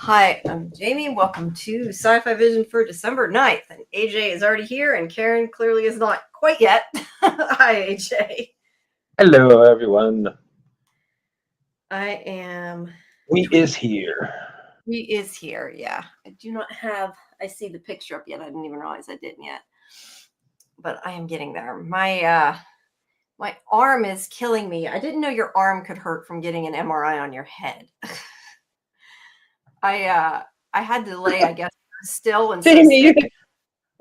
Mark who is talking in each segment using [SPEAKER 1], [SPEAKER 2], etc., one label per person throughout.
[SPEAKER 1] Hi, I'm Jamie. Welcome to SciFi Vision for December 9th. And AJ is already here, and Karen clearly is not quite yet. Hi, AJ.
[SPEAKER 2] Hello, everyone.
[SPEAKER 1] I am.
[SPEAKER 2] We is here.
[SPEAKER 1] He is here, yeah. I do not have. I see the picture up yet. I didn't even realize I didn't yet. But I am getting there. My arm is killing me. I didn't know your arm could hurt from getting an MRI on your head. I had to lay, I guess, still and
[SPEAKER 2] Jamie,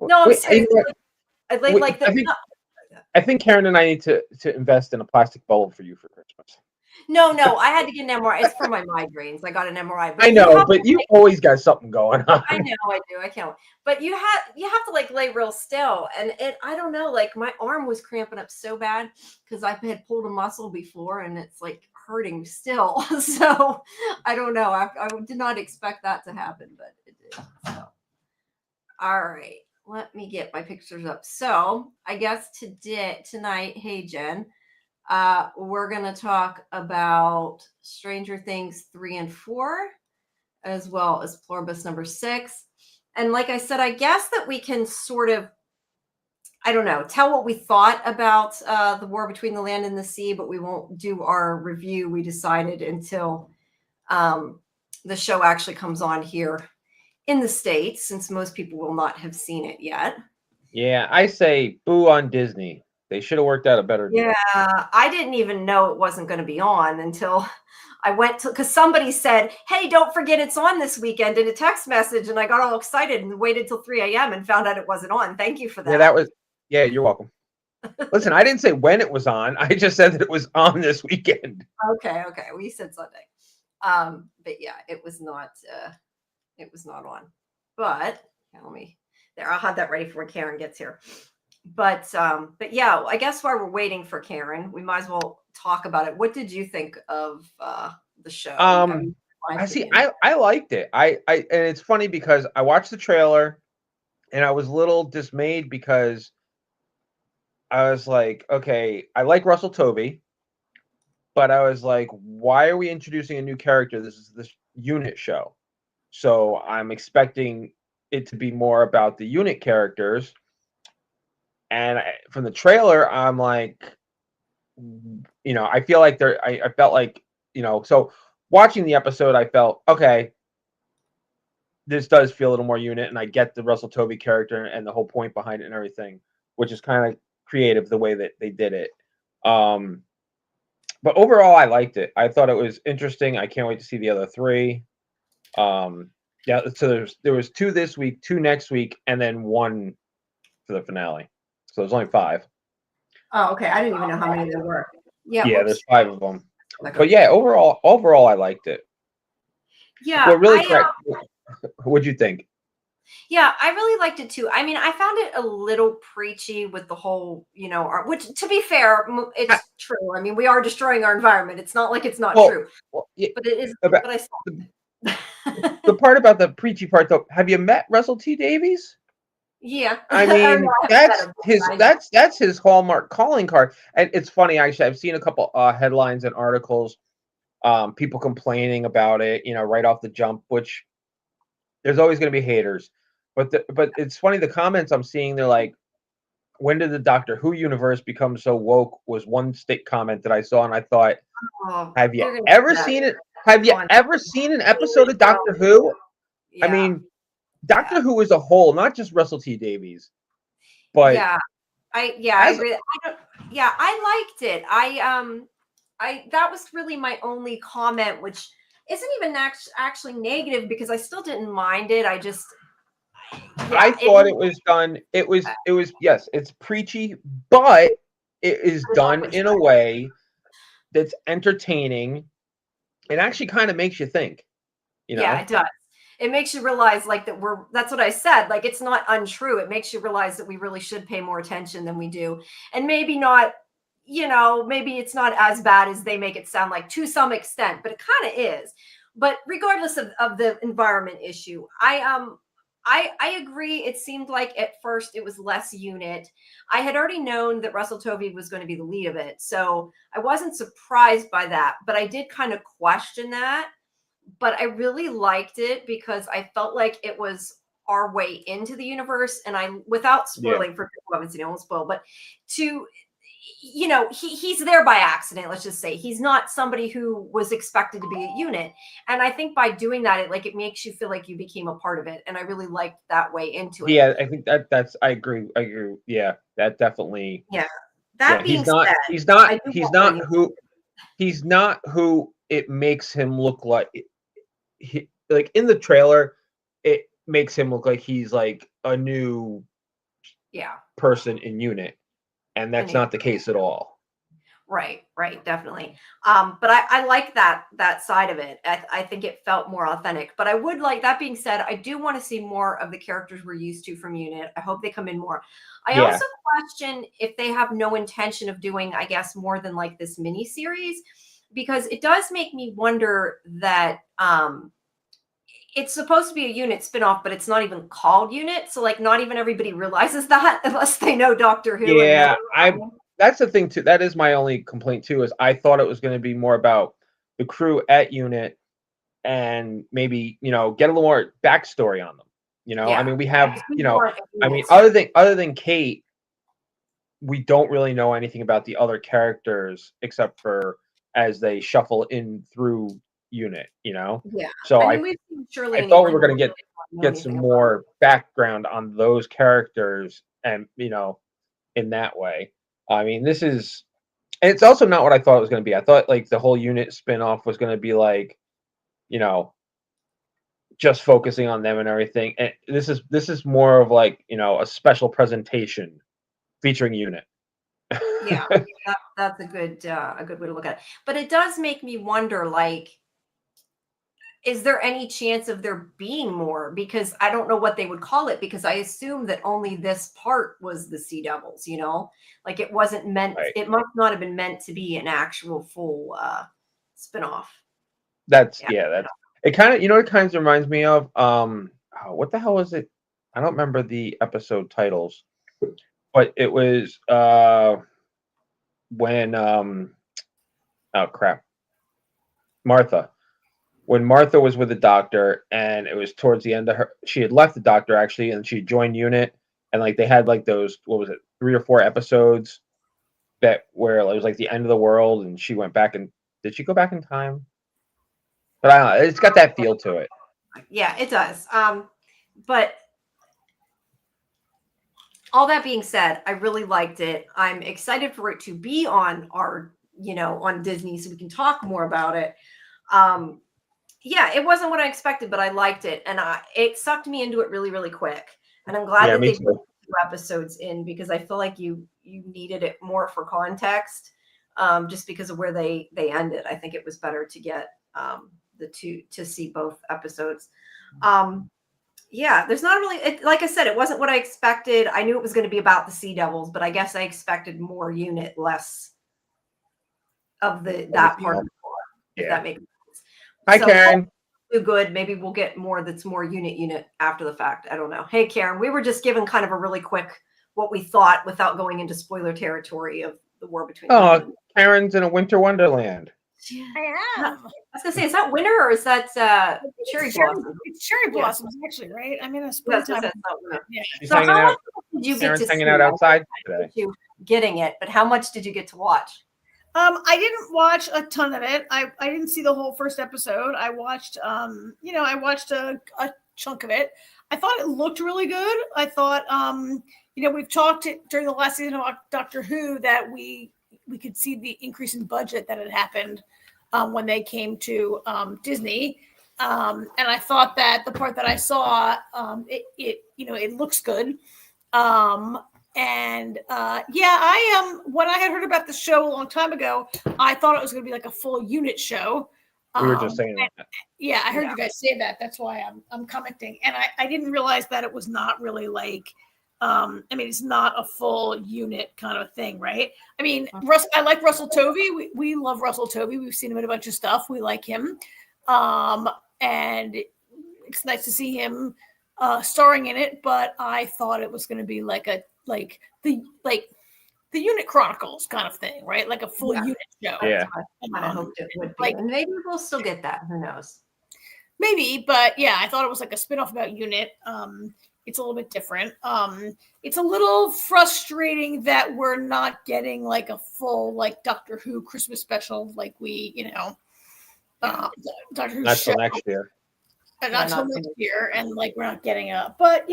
[SPEAKER 1] no, I'm
[SPEAKER 2] wait,
[SPEAKER 1] serious. I laid like that.
[SPEAKER 2] I think Karen and I need to invest in a plastic bulb for you for Christmas.
[SPEAKER 1] No, I had to get an MRI. It's for my migraines. I got an MRI.
[SPEAKER 2] But I know, but you always got something going on.
[SPEAKER 1] I know, I do. I can't. But you have to like lay real still, and I don't know. Like my arm was cramping up so bad because I had pulled a muscle before, and it's like hurting still. So I don't know. I did not expect that to happen, but it did. So all right, let me get my pictures up. So I guess tonight, hey Jen. We're going to talk about Stranger Things 3 and 4, as well as Pluribus number 6. And like I said, I guess that we can sort of, I don't know, tell what we thought about the war between the land and the sea, but we won't do our review, we decided, until the show actually comes on here in the States, since most people will not have seen it yet.
[SPEAKER 2] Yeah, I say boo on Disney. They should have worked out a better deal.
[SPEAKER 1] Yeah, I didn't even know it wasn't going to be on until I went to, because somebody said, hey, don't forget it's on this weekend in a text message. And I got all excited and waited till 3 a.m. and found out it wasn't on. Thank you for that.
[SPEAKER 2] Yeah, you're welcome. Listen, I didn't say when it was on. I just said that it was on this weekend.
[SPEAKER 1] Okay. We said Sunday. But yeah, it was not on. But I'll have that ready for when Karen gets here. But yeah, I guess while we're waiting for Karen, we might as well talk about it. What did you think of the show?
[SPEAKER 2] I liked it. I and it's funny because I watched the trailer and I was a little dismayed because I was like, okay, I like Russell Tovey, but I was like, why are we introducing a new character? This is this unit show. So I'm expecting it to be more about the unit characters. And from the trailer, I'm like, I feel like I felt like, so watching the episode, I felt, okay, this does feel a little more unit, and I get the Russell Tovey character and the whole point behind it and everything, which is kind of creative the way that they did it. But overall, I liked it. I thought it was interesting. I can't wait to see the other 3. Yeah, so there was 2 this week, 2 next week, and then 1 for the finale. So there's only 5.
[SPEAKER 1] Oh, okay. I didn't even know how many there were.
[SPEAKER 2] Yeah, there's 5 of them. But yeah, overall, I liked it.
[SPEAKER 1] Yeah.
[SPEAKER 2] What really what'd you think?
[SPEAKER 1] Yeah, I really liked it too. I mean, I found it a little preachy with the whole, which, to be fair, it's true. I mean, we are destroying our environment. It's not like it's not true. But it is. But I saw
[SPEAKER 2] the part about the preachy part, though. Have you met Russell T Davies?
[SPEAKER 1] Yeah,
[SPEAKER 2] I mean, that's his hallmark calling card. And it's funny, actually. I've seen a couple headlines and articles, people complaining about it, right off the jump. Which there's always going to be haters, but it's funny, the comments I'm seeing. They're like, when did the Doctor Who universe become so woke? Was one stick comment that I saw, and I thought, have you ever seen it? Have you ever seen an episode of Doctor Who? Yeah. I mean, Doctor Who as a whole, not just Russell T Davies, but
[SPEAKER 1] I agree. I liked it. That was really my only comment, which isn't even actually negative, because I still didn't mind it. I just,
[SPEAKER 2] I thought it was done. It was yes, it's preachy, but it is done in a way that's entertaining. It actually kind of makes you think.
[SPEAKER 1] Yeah, it does. It makes you realize, like, that's what I said. Like, it's not untrue. It makes you realize that we really should pay more attention than we do. And maybe not, maybe it's not as bad as they make it sound like, to some extent, but it kind of is. But regardless of the environment issue, I agree. It seemed like at first it was less unit. I had already known that Russell Tovey was going to be the lead of it, so I wasn't surprised by that. But I did kind of question that. but I really liked it because I felt like it was our way into the universe. And without
[SPEAKER 2] Yeah.
[SPEAKER 1] spoiling for people who haven't seen it, I won't spoil, but to, he's there by accident. Let's just say he's not somebody who was expected to be a unit. And I think by doing that, it makes you feel like you became a part of it. And I really liked that way into it.
[SPEAKER 2] Yeah, I think that's I agree. I agree. Yeah, that definitely.
[SPEAKER 1] Yeah.
[SPEAKER 2] Yeah,
[SPEAKER 1] That being said, I do
[SPEAKER 2] he's
[SPEAKER 1] want more
[SPEAKER 2] not
[SPEAKER 1] units.
[SPEAKER 2] he's not who it makes him look like. Like in the trailer, it makes him look like he's like a new
[SPEAKER 1] Yeah.
[SPEAKER 2] person in unit, and that's
[SPEAKER 1] And
[SPEAKER 2] not the case at all.
[SPEAKER 1] Right, definitely. But I like that side of it. I think it felt more authentic. But I would like that being said, I do want to see more of the characters we're used to from Unit. I hope they come in more. I
[SPEAKER 2] Yeah.
[SPEAKER 1] also question if they have no intention of doing, I guess, more than like this mini series, because it does make me wonder that it's supposed to be a Unit spinoff, but it's not even called Unit. So like not even everybody realizes that unless they know Doctor Who.
[SPEAKER 2] Yeah,
[SPEAKER 1] And
[SPEAKER 2] that's the thing too. That is my only complaint too, is I thought it was going to be more about the crew at Unit and maybe, get a little more backstory on them. I mean, we have, I mean, other than Kate, we don't really know anything about the other characters except for as they shuffle in through Unit,
[SPEAKER 1] Yeah.
[SPEAKER 2] So
[SPEAKER 1] I mean, we've seen Shirley
[SPEAKER 2] I
[SPEAKER 1] and
[SPEAKER 2] thought we
[SPEAKER 1] Elaine,
[SPEAKER 2] were going to
[SPEAKER 1] but we don't know
[SPEAKER 2] get some
[SPEAKER 1] anything about
[SPEAKER 2] more background on those characters and, in that way. I mean, and it's also not what I thought it was going to be. I thought like the whole Unit spinoff was going to be like, you know, just focusing on them and everything. And this is more of like, a special presentation featuring Unit.
[SPEAKER 1] Yeah, that's a good way to look at it. But it does make me wonder, like, is there any chance of there being more? Because I don't know what they would call it, because I assume that only this part was the Sea Devils, like it wasn't meant,
[SPEAKER 2] Right.
[SPEAKER 1] it must not have been meant to be an actual full spinoff.
[SPEAKER 2] That's
[SPEAKER 1] Yeah.
[SPEAKER 2] yeah, that's it kind of it kind of reminds me of what the hell was it? I don't remember the episode titles, but it was when oh crap. Martha. When Martha was with the doctor and it was towards the end of she had left the doctor actually and she joined Unit and like they had like those what was it 3 or 4 episodes that where it was like the end of the world and she went back and did she go back in time? But I don't know, it's got that feel to it.
[SPEAKER 1] Yeah, it does. But all that being said, I really liked it. I'm excited for it to be on on Disney so we can talk more about it. Yeah, it wasn't what I expected, but I liked it, and it sucked me into it really, really quick. And I'm glad
[SPEAKER 2] Yeah,
[SPEAKER 1] that
[SPEAKER 2] me
[SPEAKER 1] they put
[SPEAKER 2] too.
[SPEAKER 1] 2 episodes in, because I feel like you needed it more for context, just because of where they ended. I think it was better to get the two to see both episodes. Yeah, there's not really, like I said, it wasn't what I expected. I knew it was going to be about the Sea Devils, but I guess I expected more Unit, less of that part of the plot, if
[SPEAKER 2] Yeah.
[SPEAKER 1] that makes sense.
[SPEAKER 2] Hi,
[SPEAKER 1] So
[SPEAKER 2] Karen.
[SPEAKER 1] do good. Maybe we'll get more that's more unit after the fact. I don't know. Hey, Karen, we were just given kind of a really quick what we thought without going into spoiler territory of the war between.
[SPEAKER 2] Oh, Karen's in a winter wonderland.
[SPEAKER 3] I am.
[SPEAKER 1] I was gonna say, is that winter or is that cherry blossom?
[SPEAKER 3] It's cherry blossoms, actually, right? I mean, a
[SPEAKER 1] Yes,
[SPEAKER 3] springtime.
[SPEAKER 1] that's not winter.
[SPEAKER 3] Yeah.
[SPEAKER 2] She's
[SPEAKER 1] So
[SPEAKER 2] hanging
[SPEAKER 1] how
[SPEAKER 2] out.
[SPEAKER 1] much did you get
[SPEAKER 2] Karen's
[SPEAKER 1] to
[SPEAKER 2] hanging
[SPEAKER 1] see?
[SPEAKER 2] out outside today.
[SPEAKER 1] You getting it, but how much did you get to watch?
[SPEAKER 3] I didn't watch a ton of it. I didn't see the whole first episode. I watched I watched a chunk of it. I thought it looked really good. I thought we've talked during the last season of Doctor Who that we could see the increase in budget that had happened when they came to Disney. And I thought that the part that I saw it looks good. I am. When I had heard about the show a long time ago, I thought it was going to be like a full Unit show.
[SPEAKER 2] We were just saying that.
[SPEAKER 3] Yeah, I heard you guys say that. That's why I'm commenting, and I didn't realize that it was not really like. It's not a full Unit kind of thing, right? I mean, I like Russell Tovey. We love Russell Tovey. We've seen him in a bunch of stuff. We like him, and it's nice to see him starring in it. But I thought it was going to be like the Unit Chronicles kind of thing, right? Like a full Unit show.
[SPEAKER 2] Yeah.
[SPEAKER 1] I hoped it would be. And maybe we'll still get that. Who knows?
[SPEAKER 3] Maybe, but yeah, I thought it was like a spinoff about Unit. It's a little bit different. It's a little frustrating that we're not getting like a full like Doctor Who Christmas special, like we, Doctor Who
[SPEAKER 2] That's
[SPEAKER 3] show.
[SPEAKER 2] till next year.
[SPEAKER 3] Not till next year, and like we're not getting a. But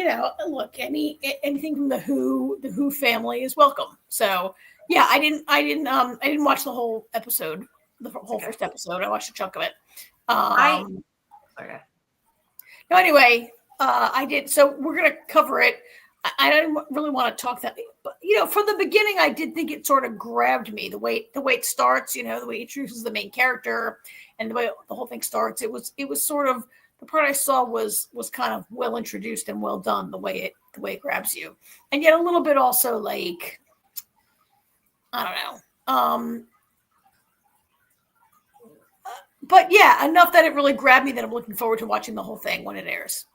[SPEAKER 3] look, anything from the Who family is welcome. So yeah, I didn't watch the whole episode, the whole first episode. I watched a chunk of it.
[SPEAKER 1] Okay.
[SPEAKER 3] No, anyway, I did. So we're gonna cover it. I don't really want to talk that, but from the beginning, I did think it sort of grabbed me. The way it starts, the way it introduces the main character, and the way the whole thing starts. It was sort of the part I saw was kind of well introduced and well done. The way it grabs you, and yet a little bit also like I don't know. But yeah, enough that it really grabbed me that I'm looking forward to watching the whole thing when it airs.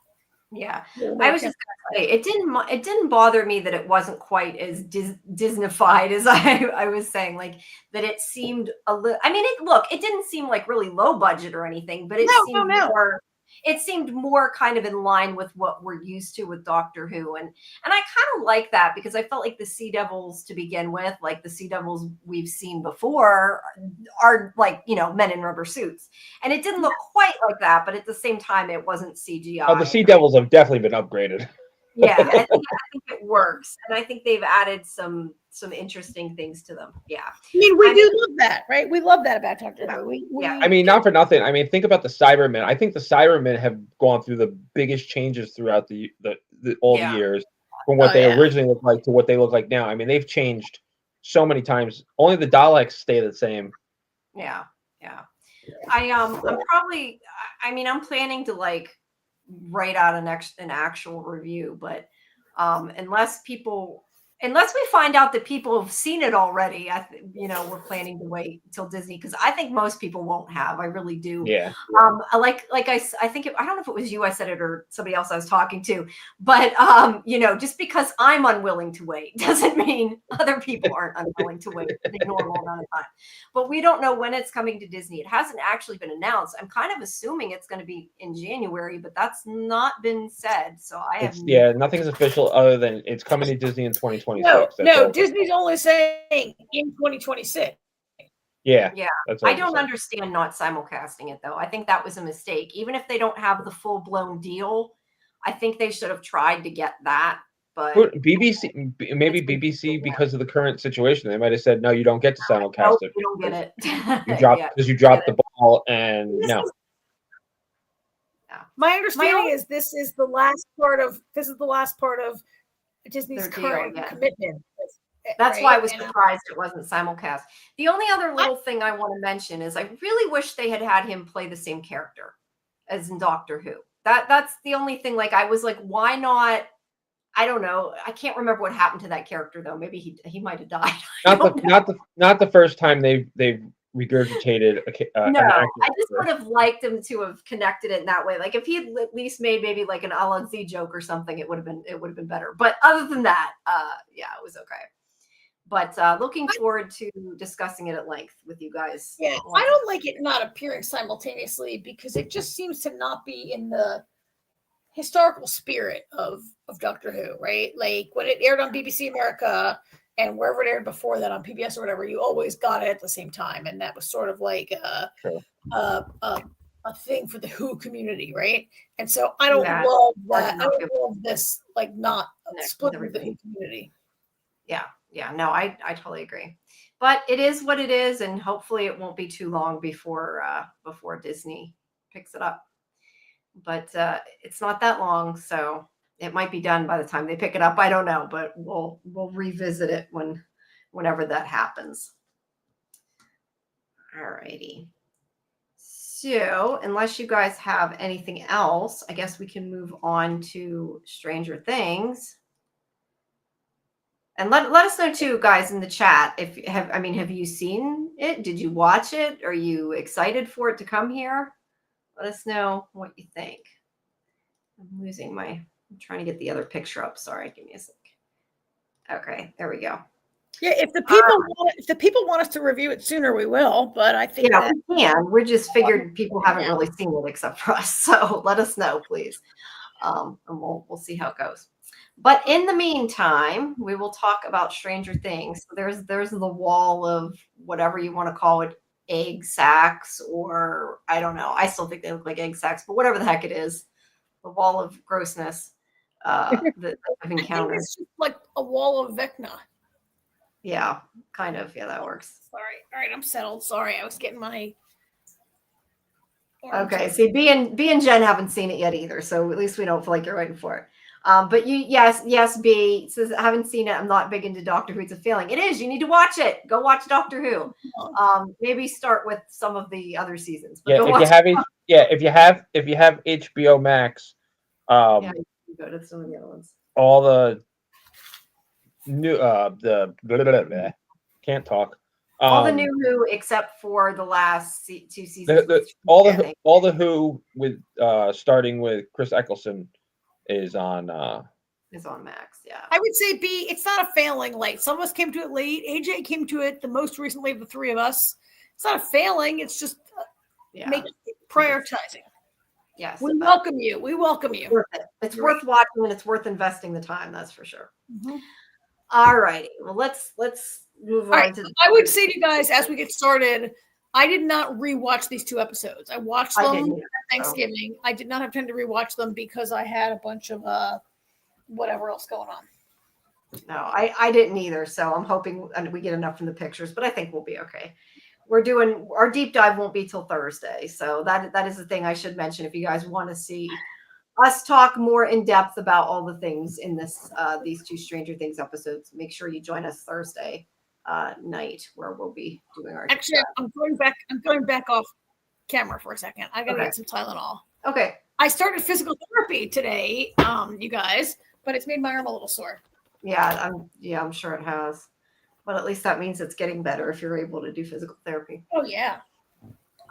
[SPEAKER 1] Yeah, I was just gonna say it didn't bother me that it wasn't quite as Disneyfied as I was saying, like that it seemed a little. I mean, it didn't seem like really low budget or anything, but it seemed more. It seemed more kind of in line with what we're used to with Doctor Who, and I kind of like that because I felt like the Sea Devils to begin with, like the Sea Devils we've seen before, are like men in rubber suits, and it didn't look quite like that, but at the same time, it wasn't CGI.
[SPEAKER 2] Oh, the Sea Devils have definitely been upgraded.
[SPEAKER 1] Yeah, I think it works, and I think they've added some interesting things to them. Yeah,
[SPEAKER 3] I mean, we do love that, right? We love that about Doctor Who.
[SPEAKER 2] I mean, not for nothing. I mean, think about the Cybermen. I think the Cybermen have gone through the biggest changes throughout the years, from what they originally looked like to what they look like now. I mean, they've changed so many times. Only the Daleks stay the same.
[SPEAKER 1] Yeah. I'm probably. I mean, I'm planning to like write out an actual review, but unless we find out that people have seen it already, we're planning to wait until Disney, because I think most people won't have. I really do.
[SPEAKER 2] Yeah.
[SPEAKER 1] I think I don't know if it was you I said it or somebody else I was talking to, but just because I'm unwilling to wait doesn't mean other people aren't unwilling to wait the normal amount of time. But we don't know when it's coming to Disney. It hasn't actually been announced. I'm kind of assuming it's going to be in January, but that's not been said. So
[SPEAKER 2] nothing's official other than it's coming to Disney in 2026.
[SPEAKER 3] No, Disney's only saying in 2026.
[SPEAKER 2] Yeah.
[SPEAKER 1] I don't understand not simulcasting it though. I think that was a mistake. Even if they don't have the full blown deal, I think they should have tried to get that. But
[SPEAKER 2] BBC, because of the current situation, they might have said, no, you don't get to simulcast it.
[SPEAKER 1] You don't get it.
[SPEAKER 2] You dropped the ball, and no.
[SPEAKER 3] My understanding is this is the last part of Disney's current commitment.
[SPEAKER 1] That's why I was surprised it wasn't simulcast. The only other little thing I want to mention is I really wish they had him play the same character as in Doctor Who. That's the only thing. Like I was like, why not? I don't know. I can't remember what happened to that character though. Maybe he might have died.
[SPEAKER 2] Not the first time they've regurgitated
[SPEAKER 1] I just would have liked him to have connected it in that way. Like if he had at least made maybe like an Alan Z joke or something, it would have been better. But other than that, it was okay. But looking forward to discussing it at length with you guys.
[SPEAKER 3] Yeah, I don't like it not appearing simultaneously because it just seems to not be in the historical spirit of Doctor Who, right? Like when it aired on BBC America and wherever it aired before that on PBS or whatever, you always got it at the same time. And that was sort of like a thing for the Who community, right? And so I don't love that. I don't love this, like not split with the Who community.
[SPEAKER 1] Yeah, no, I totally agree. But it is what it is, and hopefully it won't be too long before Disney picks it up. But it's not that long, so it might be done by the time they pick it up. I don't know, but we'll revisit it whenever that happens. All righty. So unless you guys have anything else, I guess we can move on to Stranger Things. And let us know too, guys, in the chat, have you seen it? Did you watch it? Are you excited for it to come here? Let us know what you think. I'm trying to get the other picture up. Sorry, give me a sec. Okay, there we go.
[SPEAKER 3] Yeah, if the people want us to review it sooner, we will. But I think
[SPEAKER 1] Yeah, we can. We just figured people haven't
[SPEAKER 3] Yeah.
[SPEAKER 1] really seen it except for us. So let us know, please. And we'll see how it goes. But in the meantime, we will talk about Stranger Things. So there's the wall of whatever you want to call it, egg sacks, or I don't know. I still think they look like egg sacks, but whatever the heck it is, the wall of grossness that I've
[SPEAKER 3] I think
[SPEAKER 1] encountered.
[SPEAKER 3] it's just like a wall of Vecna.
[SPEAKER 1] Yeah, kind of. Yeah, that works.
[SPEAKER 3] Sorry. All right, I'm settled. Sorry, I was getting my.
[SPEAKER 1] Okay, see, B and Jen haven't seen it yet either, so at least we don't feel like you're waiting for it. But yes, B says I haven't seen it. I'm not big into Doctor Who. It's a feeling. It is. You need to watch it. Go watch Doctor Who. Maybe start with some of the other seasons. But
[SPEAKER 2] if you have HBO Max,
[SPEAKER 1] yeah, you go to some of the other ones.
[SPEAKER 2] all the new can't talk.
[SPEAKER 1] All the new Who except for the last two seasons.
[SPEAKER 2] All the Who with starting with Chris Eccleston is on
[SPEAKER 1] Max. Yeah,
[SPEAKER 3] I would say B. It's not a failing late. Some of us came to it late. AJ came to it the most recently of the three of us. It's not a failing. It's just prioritizing.
[SPEAKER 1] Yes,
[SPEAKER 3] we welcome you. We welcome you.
[SPEAKER 1] It's worth watching and it's worth investing the time. That's for sure. Mm-hmm. All righty. Well, let's move on to.
[SPEAKER 3] I would say to you guys as we get started, I did not rewatch these 2 episodes. I watched them at Thanksgiving. I did not have time to rewatch them because I had a bunch of whatever else going on.
[SPEAKER 1] No, I didn't either. So I'm hoping we get enough from the pictures, but I think we'll be okay. We're doing our deep dive won't be till Thursday. So that is the thing I should mention. If you guys want to see us talk more in depth about all the things in these 2 Stranger Things episodes, make sure you join us Thursday night where we'll be doing our.
[SPEAKER 3] Actually, I'm going back off camera for a second. I gotta get some Tylenol.
[SPEAKER 1] Okay.
[SPEAKER 3] I started physical therapy today, you guys, but it's made my arm a little sore.
[SPEAKER 1] Yeah, I'm sure it has. But at least that means it's getting better if you're able to do physical therapy.
[SPEAKER 3] Oh yeah.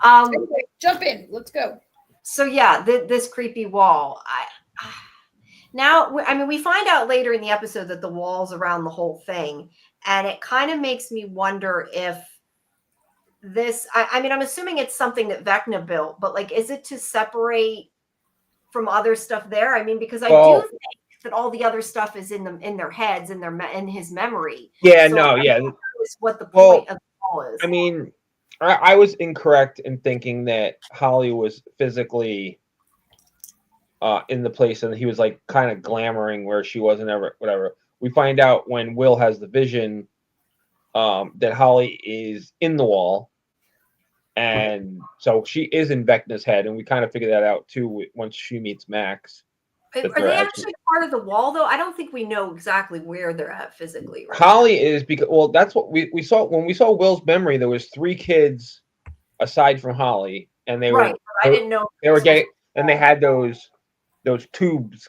[SPEAKER 3] Anyway, jump in. Let's go.
[SPEAKER 1] So yeah, this creepy wall. We find out later in the episode that the wall's around the whole thing, and it kind of makes me wonder if this. I'm assuming it's something that Vecna built, but like, is it to separate from other stuff there? I mean, because I do think that all the other stuff is in their heads, in his memory.
[SPEAKER 2] Yeah,
[SPEAKER 1] so is what the point of the wall is.
[SPEAKER 2] I mean, I was incorrect in thinking that Holly was physically in the place and he was like kind of glamoring where she wasn't ever, whatever. We find out when Will has the vision that Holly is in the wall. And so she is in Vecna's head. And we kind of figure that out too once she meets Max.
[SPEAKER 1] Are they actually part of the wall, though? I don't think we know exactly where they're at physically. Right
[SPEAKER 2] Holly
[SPEAKER 1] now.
[SPEAKER 2] is because that's what we saw when we saw Will's memory. There was 3 kids aside from Holly, and they were.
[SPEAKER 1] I didn't know
[SPEAKER 2] they were getting, and they had those tubes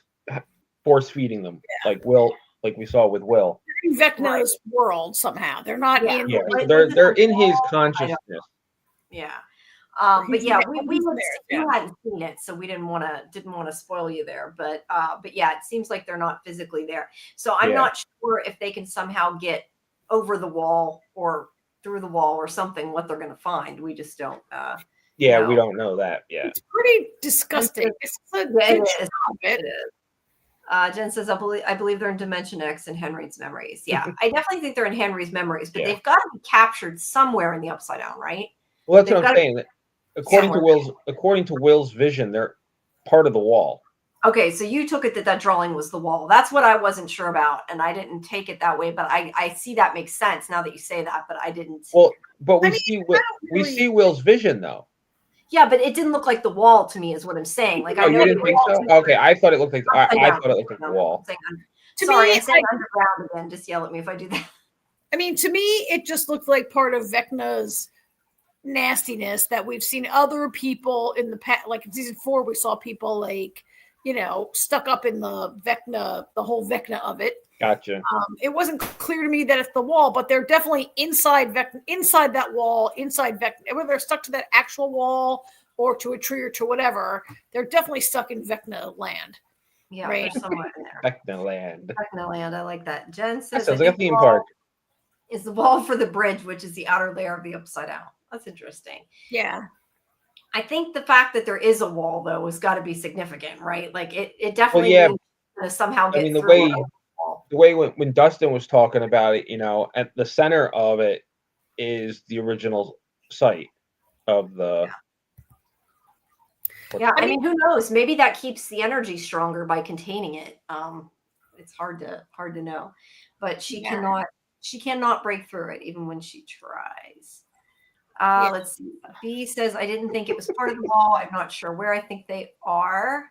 [SPEAKER 2] force feeding them, like we saw with Will.
[SPEAKER 3] In Vecna's world somehow. They're not in.
[SPEAKER 2] Yeah, they're in his consciousness.
[SPEAKER 1] Yeah. But yeah, we hadn't seen it, so we didn't want to spoil you there. But yeah, it seems like they're not physically there. So I'm not sure if they can somehow get over the wall or through the wall or something. What they're going to find, we just don't.
[SPEAKER 2] We don't know that. Yeah,
[SPEAKER 3] it's pretty disgusting.
[SPEAKER 1] It is. Jen says, I believe they're in Dimension X and Henry's memories. Yeah, I definitely think they're in Henry's memories, but they've got to be captured somewhere in the Upside Down, right?
[SPEAKER 2] Well, that's what I'm saying. According to Will's vision, they're part of the wall.
[SPEAKER 1] Okay, so you took it that drawing was the wall. That's what I wasn't sure about, and I didn't take it that way. But I see that makes sense now that you say that. But I didn't.
[SPEAKER 2] Well, but we see Will's vision though.
[SPEAKER 1] Yeah, but it didn't look like the wall to me, is what I'm saying. Like, I know
[SPEAKER 2] you didn't think so. Okay, I thought it looked like I thought it looked like the wall.
[SPEAKER 1] Sorry, I said underground again. Just yell at me if I do that.
[SPEAKER 3] I mean, to me, it just looked like part of Vecna's nastiness that we've seen other people in the past. Like in season 4, we saw people like, stuck up in the Vecna, the whole Vecna of it.
[SPEAKER 2] Gotcha.
[SPEAKER 3] It wasn't clear to me that it's the wall, but they're definitely inside that wall, inside Vecna. Whether they're stuck to that actual wall or to a tree or to whatever, they're definitely stuck in Vecna land.
[SPEAKER 1] Yeah,
[SPEAKER 3] right?
[SPEAKER 1] Somewhere in there.
[SPEAKER 2] Vecna land.
[SPEAKER 1] Vecna land. I like that. Jen says
[SPEAKER 2] that sounds like a theme park.
[SPEAKER 1] is the wall for the bridge, which is the outer layer of the Upside Down. That's interesting.
[SPEAKER 3] Yeah.
[SPEAKER 1] I think the fact that there is a wall, though, has got to be significant, right? Like it definitely
[SPEAKER 2] yeah.
[SPEAKER 1] means to somehow
[SPEAKER 2] I
[SPEAKER 1] get
[SPEAKER 2] mean,
[SPEAKER 1] through.
[SPEAKER 2] the way when Dustin was talking about it, at the center of it is the original site of the.
[SPEAKER 1] Yeah, I mean, who knows? Maybe that keeps the energy stronger by containing it. It's hard to know, but she cannot break through it even when she tries. Let's see. B says, I didn't think it was part of the wall. I'm not sure where I think they are.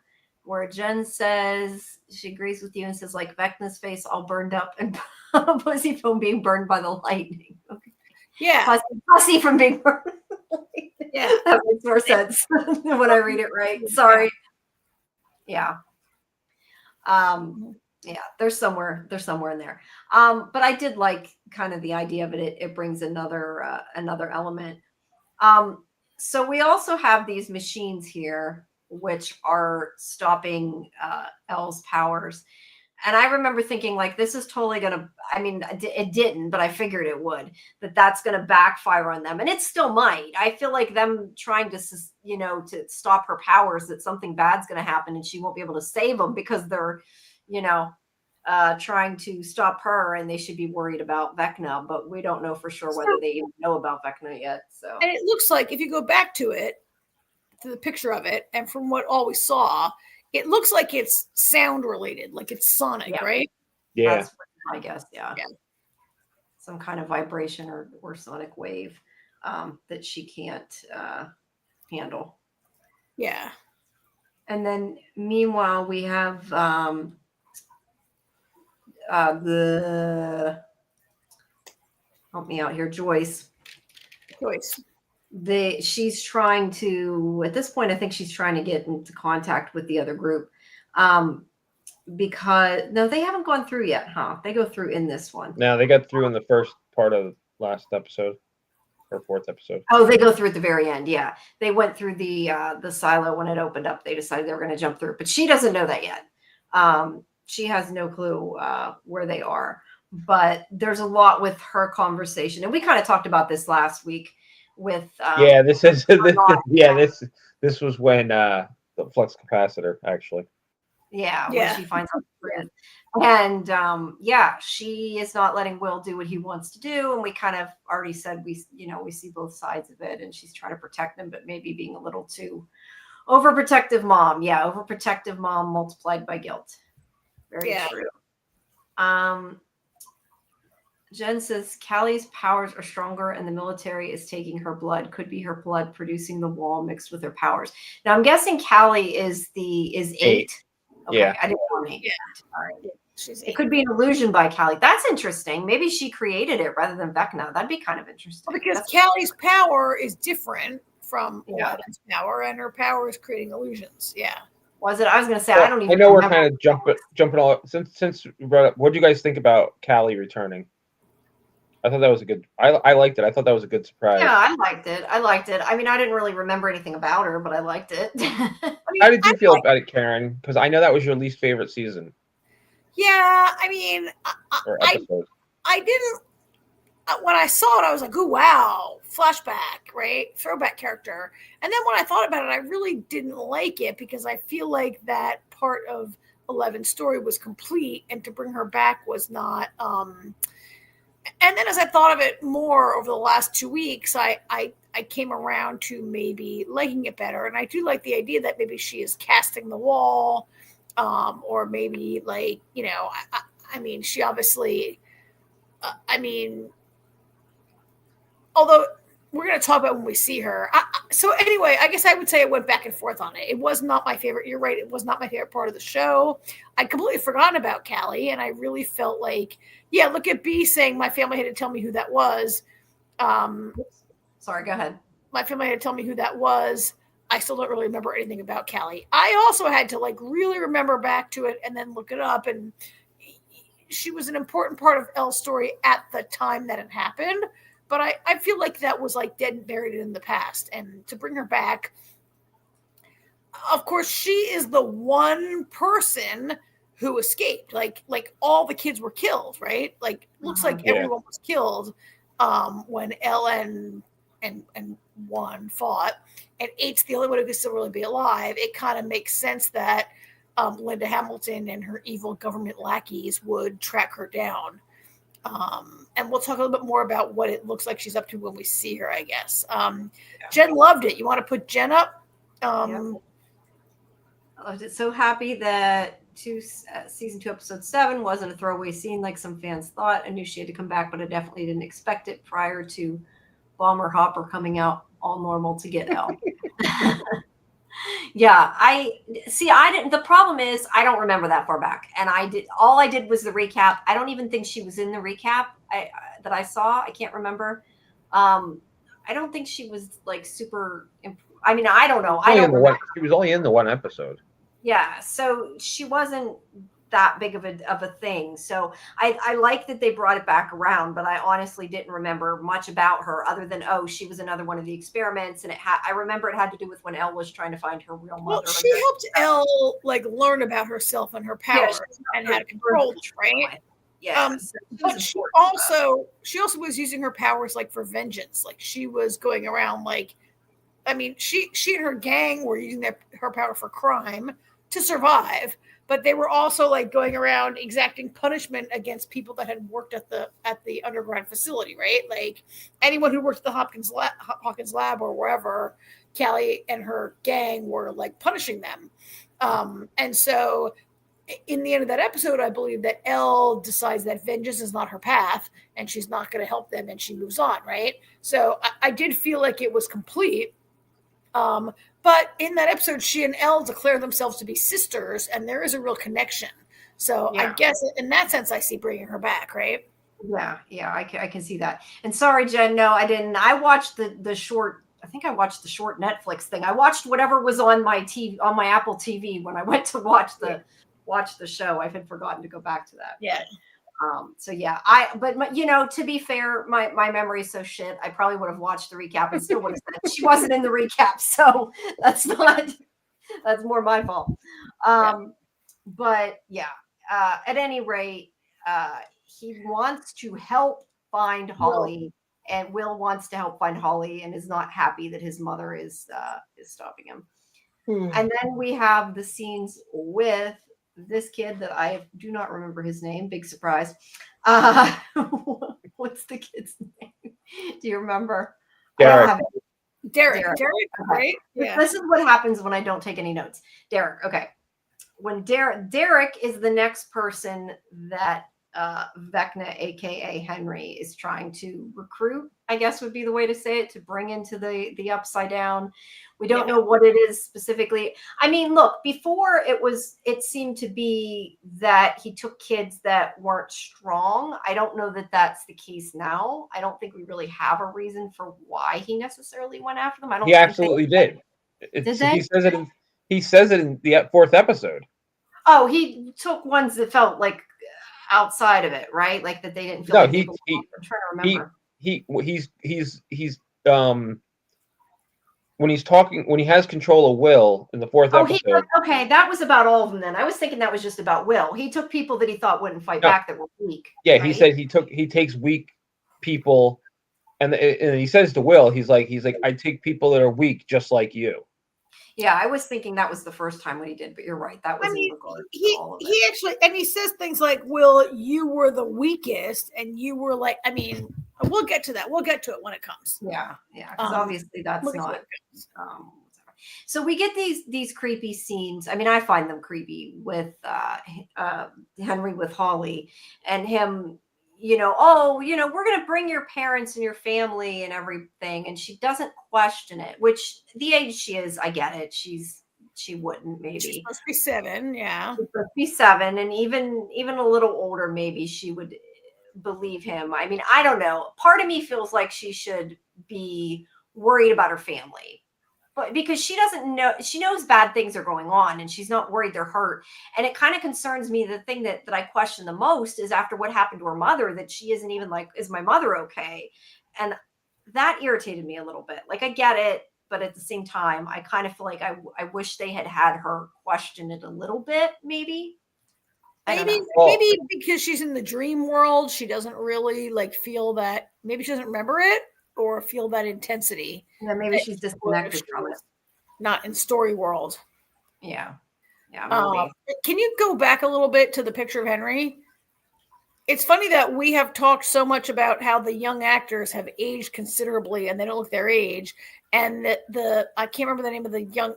[SPEAKER 1] Where Jen says she agrees with you and says, like Vecna's face all burned up and pussy from being burned by the lightning. Okay.
[SPEAKER 3] Yeah.
[SPEAKER 1] Pussy from being burned.
[SPEAKER 3] Yeah.
[SPEAKER 1] That makes more sense when I read it right. Sorry. Yeah. Yeah, there's somewhere in there. But I did like kind of the idea of it. It brings another element. So we also have these machines here, which are stopping Elle's powers. And I remember thinking, like, this is totally going to, I mean, it didn't, but I figured it would, that's going to backfire on them. And it still might. I feel like them trying to, to stop her powers, that something bad's going to happen and she won't be able to save them because they're, trying to stop her, and they should be worried about Vecna, but we don't know for sure whether they even know about Vecna yet. So,
[SPEAKER 3] and it looks like if you go back to the picture of it, and from what all we saw, it looks like it's sound related, like it's sonic, right?
[SPEAKER 2] Yeah.
[SPEAKER 1] That's what I guess. Yeah. Some kind of vibration or sonic wave that she can't handle.
[SPEAKER 3] Yeah.
[SPEAKER 1] And then meanwhile, we have help me out here, Joyce. She's trying to, at this point, I think she's trying to get into contact with the other group. Because no, they haven't gone through yet, huh? They go through in this one.
[SPEAKER 2] No, they got through in the first part of last episode or fourth episode.
[SPEAKER 1] Oh, they go through at the very end. Yeah, they went through the silo when it opened up. They decided they were going to jump through, but she doesn't know that yet. She has no clue where they are. But there's a lot with her conversation, and we kind of talked about this last week with.
[SPEAKER 2] This was when the flux capacitor actually.
[SPEAKER 1] Yeah, when she finds out the truth. And she is not letting Will do what he wants to do. And we kind of already said we see both sides of it, and she's trying to protect him, but maybe being a little too overprotective mom. Yeah, overprotective mom multiplied by guilt. Very true. Jen says Callie's powers are stronger and the military is taking her blood. Could be her blood producing the wall mixed with her powers. Now I'm guessing Callie is 8. Okay,
[SPEAKER 2] yeah.
[SPEAKER 1] I didn't know 8.
[SPEAKER 3] Yeah.
[SPEAKER 1] All right. It could be an illusion by Callie. That's interesting. Maybe she created it rather than Vecna. That'd be kind of interesting.
[SPEAKER 3] Well, because Callie's power is different from Eleven's power, and her power is creating illusions. Yeah.
[SPEAKER 1] Was it? I was going to say, I don't even.
[SPEAKER 2] I know we're kind of jumping all since you brought up. What do you guys think about Callie returning? I thought that was a good. I liked it. I thought that was a good surprise.
[SPEAKER 1] Yeah, I liked it. I mean, I didn't really remember anything about her, but I liked it.
[SPEAKER 2] How did you feel about it, Karen? Because I know that was your least favorite season.
[SPEAKER 3] Yeah, I mean, I didn't. When I saw it, I was like, "Oh wow, flashback, right? Throwback character." And then when I thought about it, I really didn't like it because I feel like that part of Eleven's story was complete, and to bring her back was not. And then as I thought of it more over the last 2 weeks, I came around to maybe liking it better. And I do like the idea that maybe she is casting the wall, or maybe like, I mean, she obviously, although we're going to talk about when we see her. So anyway, I guess I would say I went back and forth on it. It was not my favorite. You're right. It was not my favorite part of the show. I'd completely forgotten about Callie, and I really felt like, look at B saying my family had to tell me who that was.
[SPEAKER 1] Sorry, go ahead.
[SPEAKER 3] My family had to tell me who that was. I still don't really remember anything about Callie. I also had to really remember back to it and then look it up. And she was an important part of Elle's story at the time that it happened. But I feel like that was dead and buried in the past. And to bring her back, of course, she is the one person who escaped. Like all the kids were killed, right? Like looks like everyone was killed when Ellen and one fought, and Eight's the only one who could still really be alive. It kind of makes sense that Linda Hamilton and her evil government lackeys would track her down. And we'll talk a little bit more about what it looks like she's up to when we see her, I guess. Jen loved it. You want to put Jen up?
[SPEAKER 1] I loved it. So happy that season 2, episode 7 wasn't a throwaway scene like some fans thought. I knew she had to come back, but I definitely didn't expect it prior to Bomber Hopper coming out all normal to get Elle. Yeah, I didn't. The problem is I don't remember that far back, and all I did was the recap. I don't even think she was in the recap that I saw. I can't remember. I don't think she was like super. I mean, I don't know.
[SPEAKER 2] She was only in the one episode.
[SPEAKER 1] Yeah, so she wasn't that big of a thing. So I like that they brought it back around, but I honestly didn't remember much about her other than, she was another one of the experiments. And I remember it had to do with when Elle was trying to find her real mother.
[SPEAKER 3] Well, she helped Elle like learn about herself and her powers and how to control them, right?
[SPEAKER 1] Yeah.
[SPEAKER 3] But she also was using her powers like for vengeance. Like she was going around like, I mean, she and her gang were using her power for crime to survive, but they were also like going around exacting punishment against people that had worked at the underground facility, right? Like anyone who worked at the Hawkins lab or wherever, Callie and her gang were like punishing them. And so in the end of that episode, I believe that Elle decides that vengeance is not her path and she's not going to help them, and she moves on, right? So I did feel like it was complete. But in that episode, she and Elle declare themselves to be sisters, and there is a real connection. So I guess in that sense, I see bringing her back, right?
[SPEAKER 1] Yeah, I can see that. And sorry, Jen, no, I didn't. I watched the short. I think I watched the short Netflix thing. I watched whatever was on my TV, on my Apple TV when I went to watch the show. I had forgotten to go back to that.
[SPEAKER 3] Yeah.
[SPEAKER 1] So yeah, but to be fair, my memory is so shit. I probably would have watched the recap and still would have said she wasn't in the recap. So that's more my fault. But yeah, at any rate, he wants to help find Holly, and Will wants to help find Holly and is not happy that his mother is stopping him. And then we have the scenes with this kid that I do not remember his name. Big surprise. What's the kid's name? Do you remember?
[SPEAKER 2] Derek.
[SPEAKER 3] Derek,
[SPEAKER 1] okay.
[SPEAKER 3] right? Yeah.
[SPEAKER 1] This is what happens when I don't take any notes. Derek. Okay. When Derek is the next person that Vecna, aka Henry, is trying to recruit, I guess would be the way to say it, to bring into the Upside Down. We don't know what it is specifically. I mean, look, before it seemed to be that he took kids that weren't strong. I don't know that that's the case now. I don't think we really have a reason for why he necessarily went after them.
[SPEAKER 2] He absolutely did. He says it in the 4th episode.
[SPEAKER 1] Oh, he took ones that felt like outside of it, right? Like that they didn't feel.
[SPEAKER 2] No,
[SPEAKER 1] like I'm trying to remember.
[SPEAKER 2] He's when he has control of Will in the 4th episode.
[SPEAKER 1] Okay, that was about all of them then. I was thinking that was just about Will. He took people that he thought wouldn't fight back that were weak.
[SPEAKER 2] Yeah,
[SPEAKER 1] right?
[SPEAKER 2] He said he takes weak people, and he says to Will, he's like, I take people that are weak just like you.
[SPEAKER 1] Yeah, I was thinking that was the first time what he did, but you're right. That was in regard to all of it.
[SPEAKER 3] He actually, and he says things like, Will, you were the weakest, and you were like, I mean, we'll get to that. We'll get to it when it comes.
[SPEAKER 1] Yeah, because obviously that's not. So we get these creepy scenes. I mean, I find them creepy with Henry with Holly and him. We're going to bring your parents and your family and everything. And she doesn't question it, which the age she is, I get it. She wouldn't, maybe.
[SPEAKER 3] She's supposed to be 7, yeah.
[SPEAKER 1] She's supposed to be 7, and even a little older, maybe she would believe him. I mean, I don't know. Part of me feels like she should be worried about her family. But because she doesn't know, she knows bad things are going on and she's not worried they're hurt. And it kind of concerns me. The thing that I question the most is after what happened to her mother, that she isn't even like, is my mother okay? And that irritated me a little bit. Like, I get it, but at the same time, I kind of feel like I wish they had her question it a little bit, maybe.
[SPEAKER 3] Maybe because she's in the dream world, she doesn't really like feel that. Maybe she doesn't remember it or feel that intensity.
[SPEAKER 1] Yeah, maybe she's disconnected from it.
[SPEAKER 3] Not in story world.
[SPEAKER 1] Yeah, maybe.
[SPEAKER 3] Can you go back a little bit to the picture of Henry? It's funny that we have talked so much about how the young actors have aged considerably and they don't look their age. And the I can't remember the name of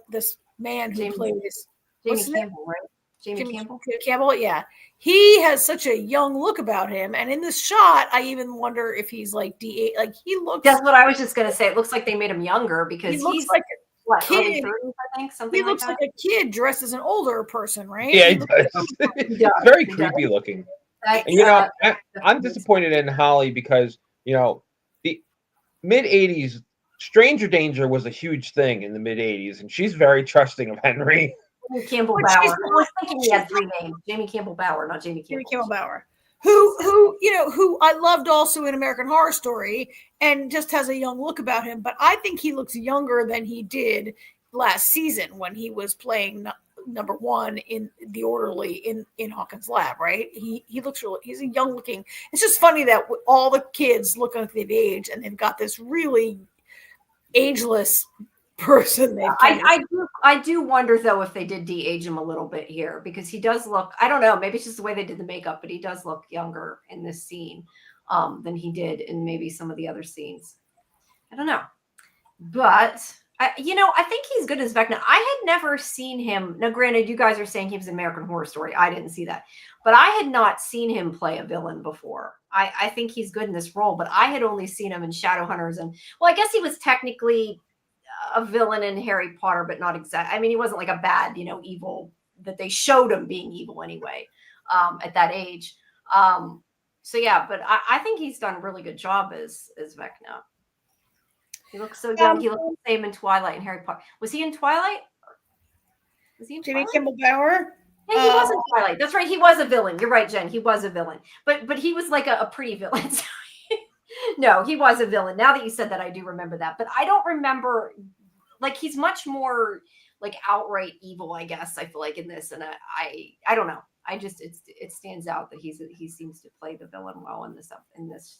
[SPEAKER 3] this man who plays
[SPEAKER 1] Jamie Campbell, right? Jamie
[SPEAKER 3] Campbell, yeah. He has such a young look about him. And in this shot, I even wonder if he's like D8. Like he looks.
[SPEAKER 1] That's what I was just gonna say. It looks like they made him younger because
[SPEAKER 3] he looks
[SPEAKER 1] he's
[SPEAKER 3] like
[SPEAKER 1] what,
[SPEAKER 3] kid.
[SPEAKER 1] early 30s, I think, something
[SPEAKER 3] he looks
[SPEAKER 1] like
[SPEAKER 3] like a kid dressed as an older person, right?
[SPEAKER 2] Yeah, he does. Very creepy looking. And, I'm disappointed in Holly because, the mid-'80s, stranger danger was a huge thing in the mid-'80s, and she's very trusting of Henry.
[SPEAKER 1] Campbell Bauer. I was thinking he had 3 names. Jamie Campbell Bauer, not Jamie Campbell.
[SPEAKER 3] Jamie Campbell Bauer. Who I loved also in American Horror Story and just has a young look about him. But I think he looks younger than he did last season when he was playing number 1 in the orderly in Hawkins' lab, right? He looks really, he's a young looking. It's just funny that all the kids look like they've aged and they've got this really ageless person.
[SPEAKER 1] I do wonder though if they did de-age him a little bit here because he does look, I don't know, maybe it's just the way they did the makeup, but he does look younger in this scene than he did in maybe some of the other scenes. I don't know. But I think he's good as Vecna. I had never seen him. Now, granted, you guys are saying he was American Horror Story. I didn't see that. But I had not seen him play a villain before. I think he's good in this role, but I had only seen him in Shadowhunters. And, well, I guess he was technically a villain in Harry Potter, but not exactly. I mean, he wasn't like a bad, evil that they showed him being evil anyway at that age. So, yeah, but I think he's done a really good job as Vecna. He looks so young. He looks the same in Twilight and Harry Potter. Was he in Twilight?
[SPEAKER 3] Jamie Campbell Bauer?
[SPEAKER 1] Yeah, he was in Twilight. That's right. He was a villain. You're right, Jen. He was a villain. But he was like a pretty villain. No, he was a villain. Now that you said that, I do remember that. But I don't remember, like, he's much more like outright evil, I guess, I feel like in this. And I don't know. It stands out that he seems to play the villain well in this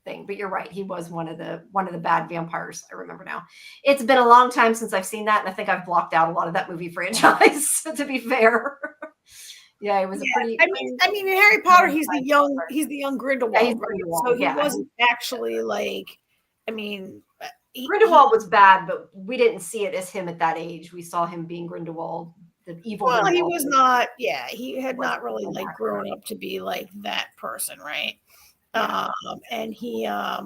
[SPEAKER 1] thing. But you're right, he was one of the bad vampires. I remember now. It's been a long time since I've seen that, and I think I've blocked out a lot of that movie franchise. To be fair, yeah, it was a pretty.
[SPEAKER 3] I mean, in Harry Potter, he's the young Grindelwald, right? So he wasn't actually like. I mean,
[SPEAKER 1] Grindelwald was bad, but we didn't see it as him at that age. We saw him being Grindelwald, the evil.
[SPEAKER 3] Well,
[SPEAKER 1] Grindelwald.
[SPEAKER 3] he was not. Yeah, he had not really like grown up to be like that person, right? Yeah. And he, I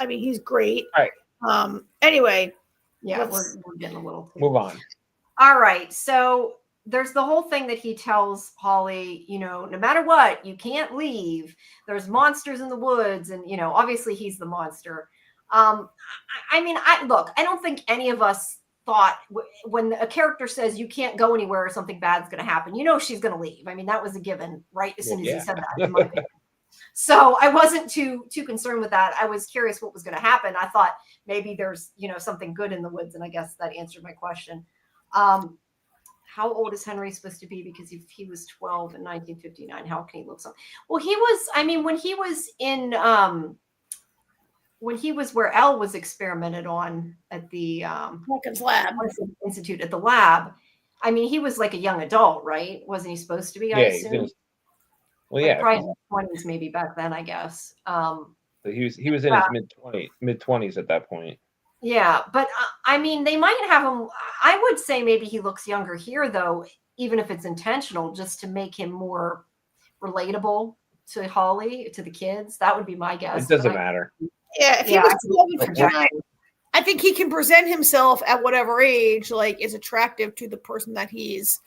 [SPEAKER 3] mean, he's great.
[SPEAKER 2] All right.
[SPEAKER 3] Anyway.
[SPEAKER 1] Yeah, we're getting a little.
[SPEAKER 2] Move on.
[SPEAKER 1] All right. So there's the whole thing that he tells Holly, no matter what, you can't leave. There's monsters in the woods. And, obviously he's the monster. I don't think any of us thought when a character says you can't go anywhere or something bad's going to happen, she's going to leave. I mean, that was a given, right? As soon as he said that, in my opinion. So I wasn't too concerned with that. I was curious what was going to happen. I thought maybe there's, something good in the woods. And I guess that answered my question. How old is Henry supposed to be? Because if he was 12 in 1959, how can he look so? Well, he was, when he was in, when he was where Elle was experimented on at the
[SPEAKER 3] Hawkins Lab
[SPEAKER 1] Institute at the lab. I mean, he was like a young adult, right? Wasn't he supposed to be? I assume.
[SPEAKER 2] Well, yeah,
[SPEAKER 1] probably 20s maybe back then, I guess.
[SPEAKER 2] So he was in his mid 20s at that point.
[SPEAKER 1] Yeah, but they might have him. I would say maybe he looks younger here, though, even if it's intentional, just to make him more relatable to Holly, to the kids. That would be my guess.
[SPEAKER 2] It doesn't matter.
[SPEAKER 3] Yeah, if he was 12 and 59, I think he can present himself at whatever age, like, is attractive to the person that he's.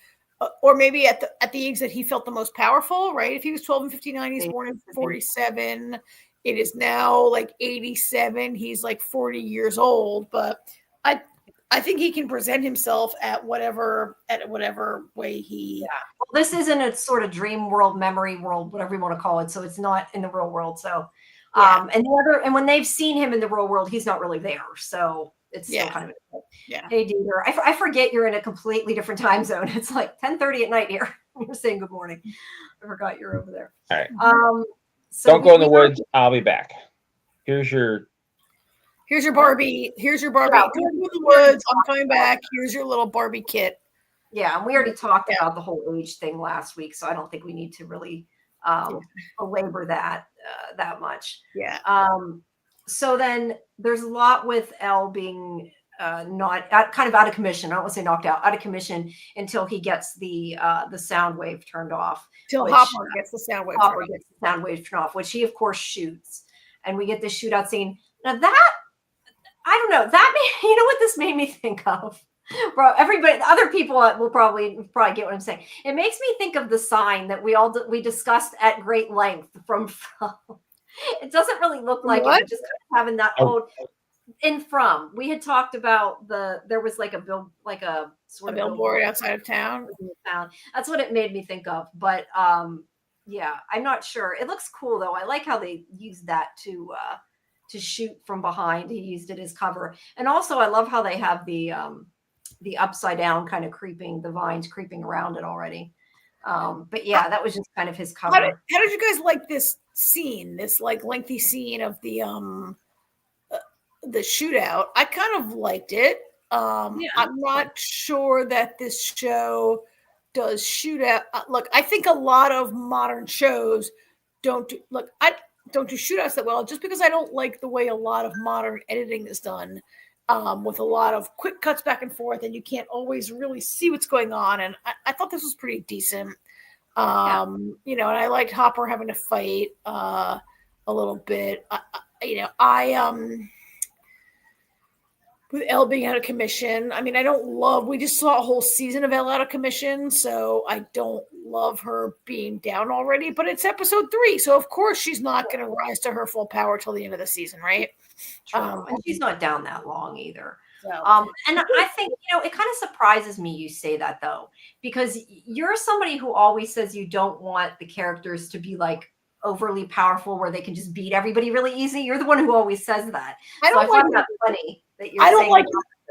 [SPEAKER 3] Or maybe at the age that he felt the most powerful, right? If he was 12 and 59, he's born in 47. It is now like 87. He's like 40 years old. But I think he can present himself at whatever way he.
[SPEAKER 1] Yeah. Well, this isn't a sort of dream world, memory world, whatever you want to call it. So it's not in the real world. So, and when they've seen him in the real world, he's not really there. So it's still kind of
[SPEAKER 3] yeah.
[SPEAKER 1] Hey, Dieter, I forget you're in a completely different time zone. It's like 10:30 at night here. You're saying good morning. I forgot you're over there.
[SPEAKER 2] All right.
[SPEAKER 1] So
[SPEAKER 2] don't go in the woods. I'll be back. Here's your
[SPEAKER 3] Barbie. Here's your Barbie.
[SPEAKER 1] Yeah,
[SPEAKER 3] Don't go in the woods. I'm coming back. Here's your little Barbie kit.
[SPEAKER 1] Yeah, and we already talked about the whole age thing last week, so I don't think we need to really belabor that much.
[SPEAKER 3] Yeah.
[SPEAKER 1] So then there's a lot with Elle being not kind of out of commission. I don't want to say knocked out of commission until he gets the sound wave turned off.
[SPEAKER 3] Till Hopper gets the sound wave.
[SPEAKER 1] Hopper gets the sound wave turned off, which he of course shoots, and we get this shootout scene. Now that I don't know, you know what this made me think of. Bro, everybody, other people will probably get what I'm saying. It makes me think of the sign that we discussed at great length from. It doesn't really look like it, but just kind of having that old. We had talked about there was like a
[SPEAKER 3] billboard outside of town.
[SPEAKER 1] That's what it made me think of. But yeah, I'm not sure. It looks cool though. I like how they used that to shoot from behind. He used it as cover, and also I love how they have the upside down kind of the vines creeping around it already. But yeah, that was just kind of his cover.
[SPEAKER 3] How did you guys like this scene? This like lengthy scene of the shootout. I kind of liked it. I'm not sure that this show does shootout. Look, I think a lot of modern shows don't do shootouts that well, just because I don't like the way a lot of modern editing is done. With a lot of quick cuts back and forth, and you can't always really see what's going on. And I thought this was pretty decent. And I liked Hopper having to fight a little bit. With Elle being out of commission, I mean, we just saw a whole season of Elle out of commission, so I don't love her being down already, but it's episode 3, so of course she's not going to rise to her full power till the end of the season, right?
[SPEAKER 1] And she's not down that long either. So. And I think, it kind of surprises me you say that though, because you're somebody who always says you don't want the characters to be like overly powerful where they can just beat everybody really easy. You're the one who always says that. I find that funny that you're saying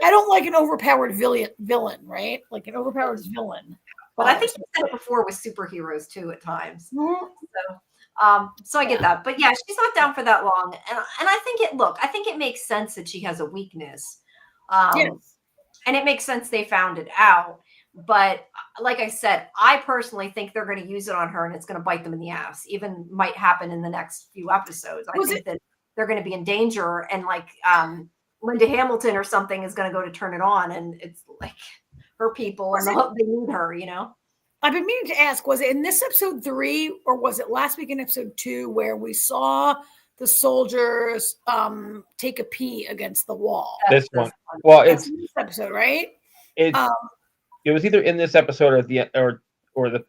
[SPEAKER 3] I don't like an overpowered villain, right? Like an overpowered villain.
[SPEAKER 1] But I think you said it before with superheroes too at times. Mm-hmm. So I get that. But yeah, she's not down for that long. And I think it makes sense that she has a weakness. Yes. And it makes sense they found it out. But like I said, I personally think they're going to use it on her and it's going to bite them in the ass. Even might happen in the next few episodes. I think that they're going to be in danger and like Linda Hamilton or something is going to go to turn it on and it's like her people and they need her,
[SPEAKER 3] I've been meaning to ask, was it in this episode 3 or was it last week in episode 2 where we saw the soldiers take a pee against the wall?
[SPEAKER 2] This one. Well, it's
[SPEAKER 3] this episode, right?
[SPEAKER 2] It was either in this episode or the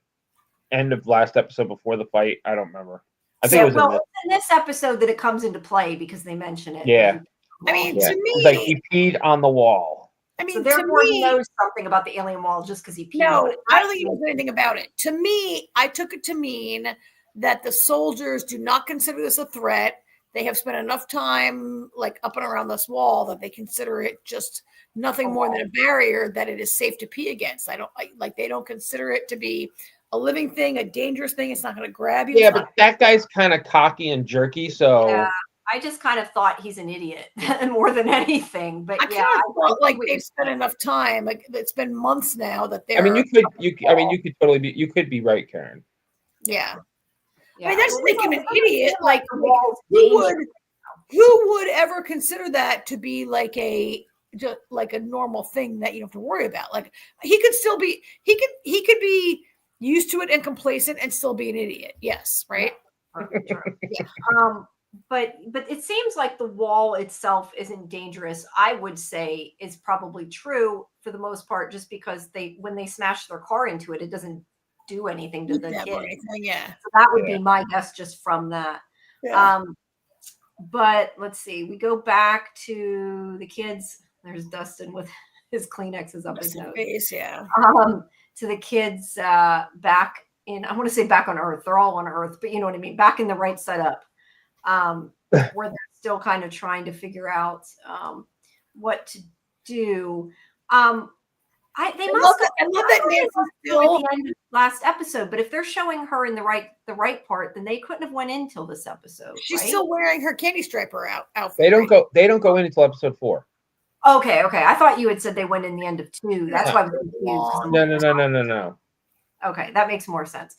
[SPEAKER 2] end of last episode before the fight. I don't remember. I think it was
[SPEAKER 1] in this episode that it comes into play because they mention it.
[SPEAKER 2] Yeah.
[SPEAKER 3] I mean, to me,
[SPEAKER 2] it's like he peed on the wall.
[SPEAKER 3] I mean,
[SPEAKER 1] so therefore he knows something about the alien wall just because he peed on it.
[SPEAKER 3] I don't think he knows anything about it. To me, I took it to mean that the soldiers do not consider this a threat. They have spent enough time like up and around this wall that they consider it just nothing more than a barrier that it is safe to pee against. They don't consider it to be a living thing, a dangerous thing. It's not going to grab you.
[SPEAKER 2] Yeah, but that guy's kind of cocky and jerky, so
[SPEAKER 1] yeah, I just kind of thought he's an idiot more than anything. But I
[SPEAKER 3] felt like they've spent enough time. Like it's been months now that they're.
[SPEAKER 2] I mean, you could be right, Karen.
[SPEAKER 3] Yeah. I mean, that's making an idiot. Like, who would ever consider that to be like a normal thing that you don't have to worry about? Like, he could be used to it and complacent and still be an idiot. Yes, right.
[SPEAKER 1] Yeah. But it seems like the wall itself isn't dangerous. I would say is probably true for the most part, just because when they smash their car into it, it doesn't do anything to the kid.
[SPEAKER 3] Yeah.
[SPEAKER 1] So that would be my guess just from that. Yeah. But let's see. We go back to the kids. There's Dustin with his Kleenexes up his nose.
[SPEAKER 3] Face, yeah.
[SPEAKER 1] To the kids back in, I want to say back on Earth. They're all on Earth, but you know what I mean. Back in the right side up. Where they're still kind of trying to figure out what to do. They
[SPEAKER 3] I
[SPEAKER 1] must
[SPEAKER 3] love
[SPEAKER 1] go.
[SPEAKER 3] that. I love that Nancy
[SPEAKER 1] At
[SPEAKER 3] still.
[SPEAKER 1] the end of last episode, but if they're showing her in the right part, then they couldn't have went in till this episode.
[SPEAKER 3] She's
[SPEAKER 1] right?
[SPEAKER 3] still wearing her candy striper outfit.
[SPEAKER 2] They don't
[SPEAKER 3] right?
[SPEAKER 2] go. They don't go in until episode 4.
[SPEAKER 1] Okay. I thought you had said they went in the end of 2. That's why I was confused.
[SPEAKER 2] No.
[SPEAKER 1] Okay, that makes more sense.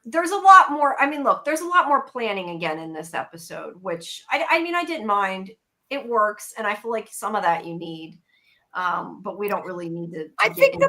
[SPEAKER 1] There's a lot more. I mean, look, there's a lot more planning again in this episode, which I mean, I didn't mind. It works, and I feel like some of that you need. But we don't really need to
[SPEAKER 3] I
[SPEAKER 1] get
[SPEAKER 3] think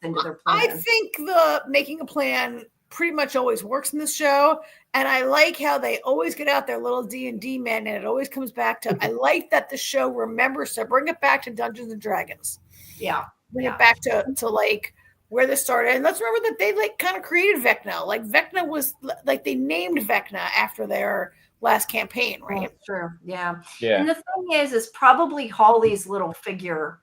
[SPEAKER 1] into their plan.
[SPEAKER 3] I think the making a plan pretty much always works in this show, and I like how they always get out their little D&D men, and it always comes back to. I like that the show remembers to bring it back to Dungeons and Dragons.
[SPEAKER 1] Yeah,
[SPEAKER 3] bring it back to like where this started, and let's remember that they like kind of created Vecna. Like Vecna was like they named Vecna after their last campaign, right?
[SPEAKER 1] Oh, sure. Yeah.
[SPEAKER 2] Yeah.
[SPEAKER 1] And the thing is probably Holly's little figure,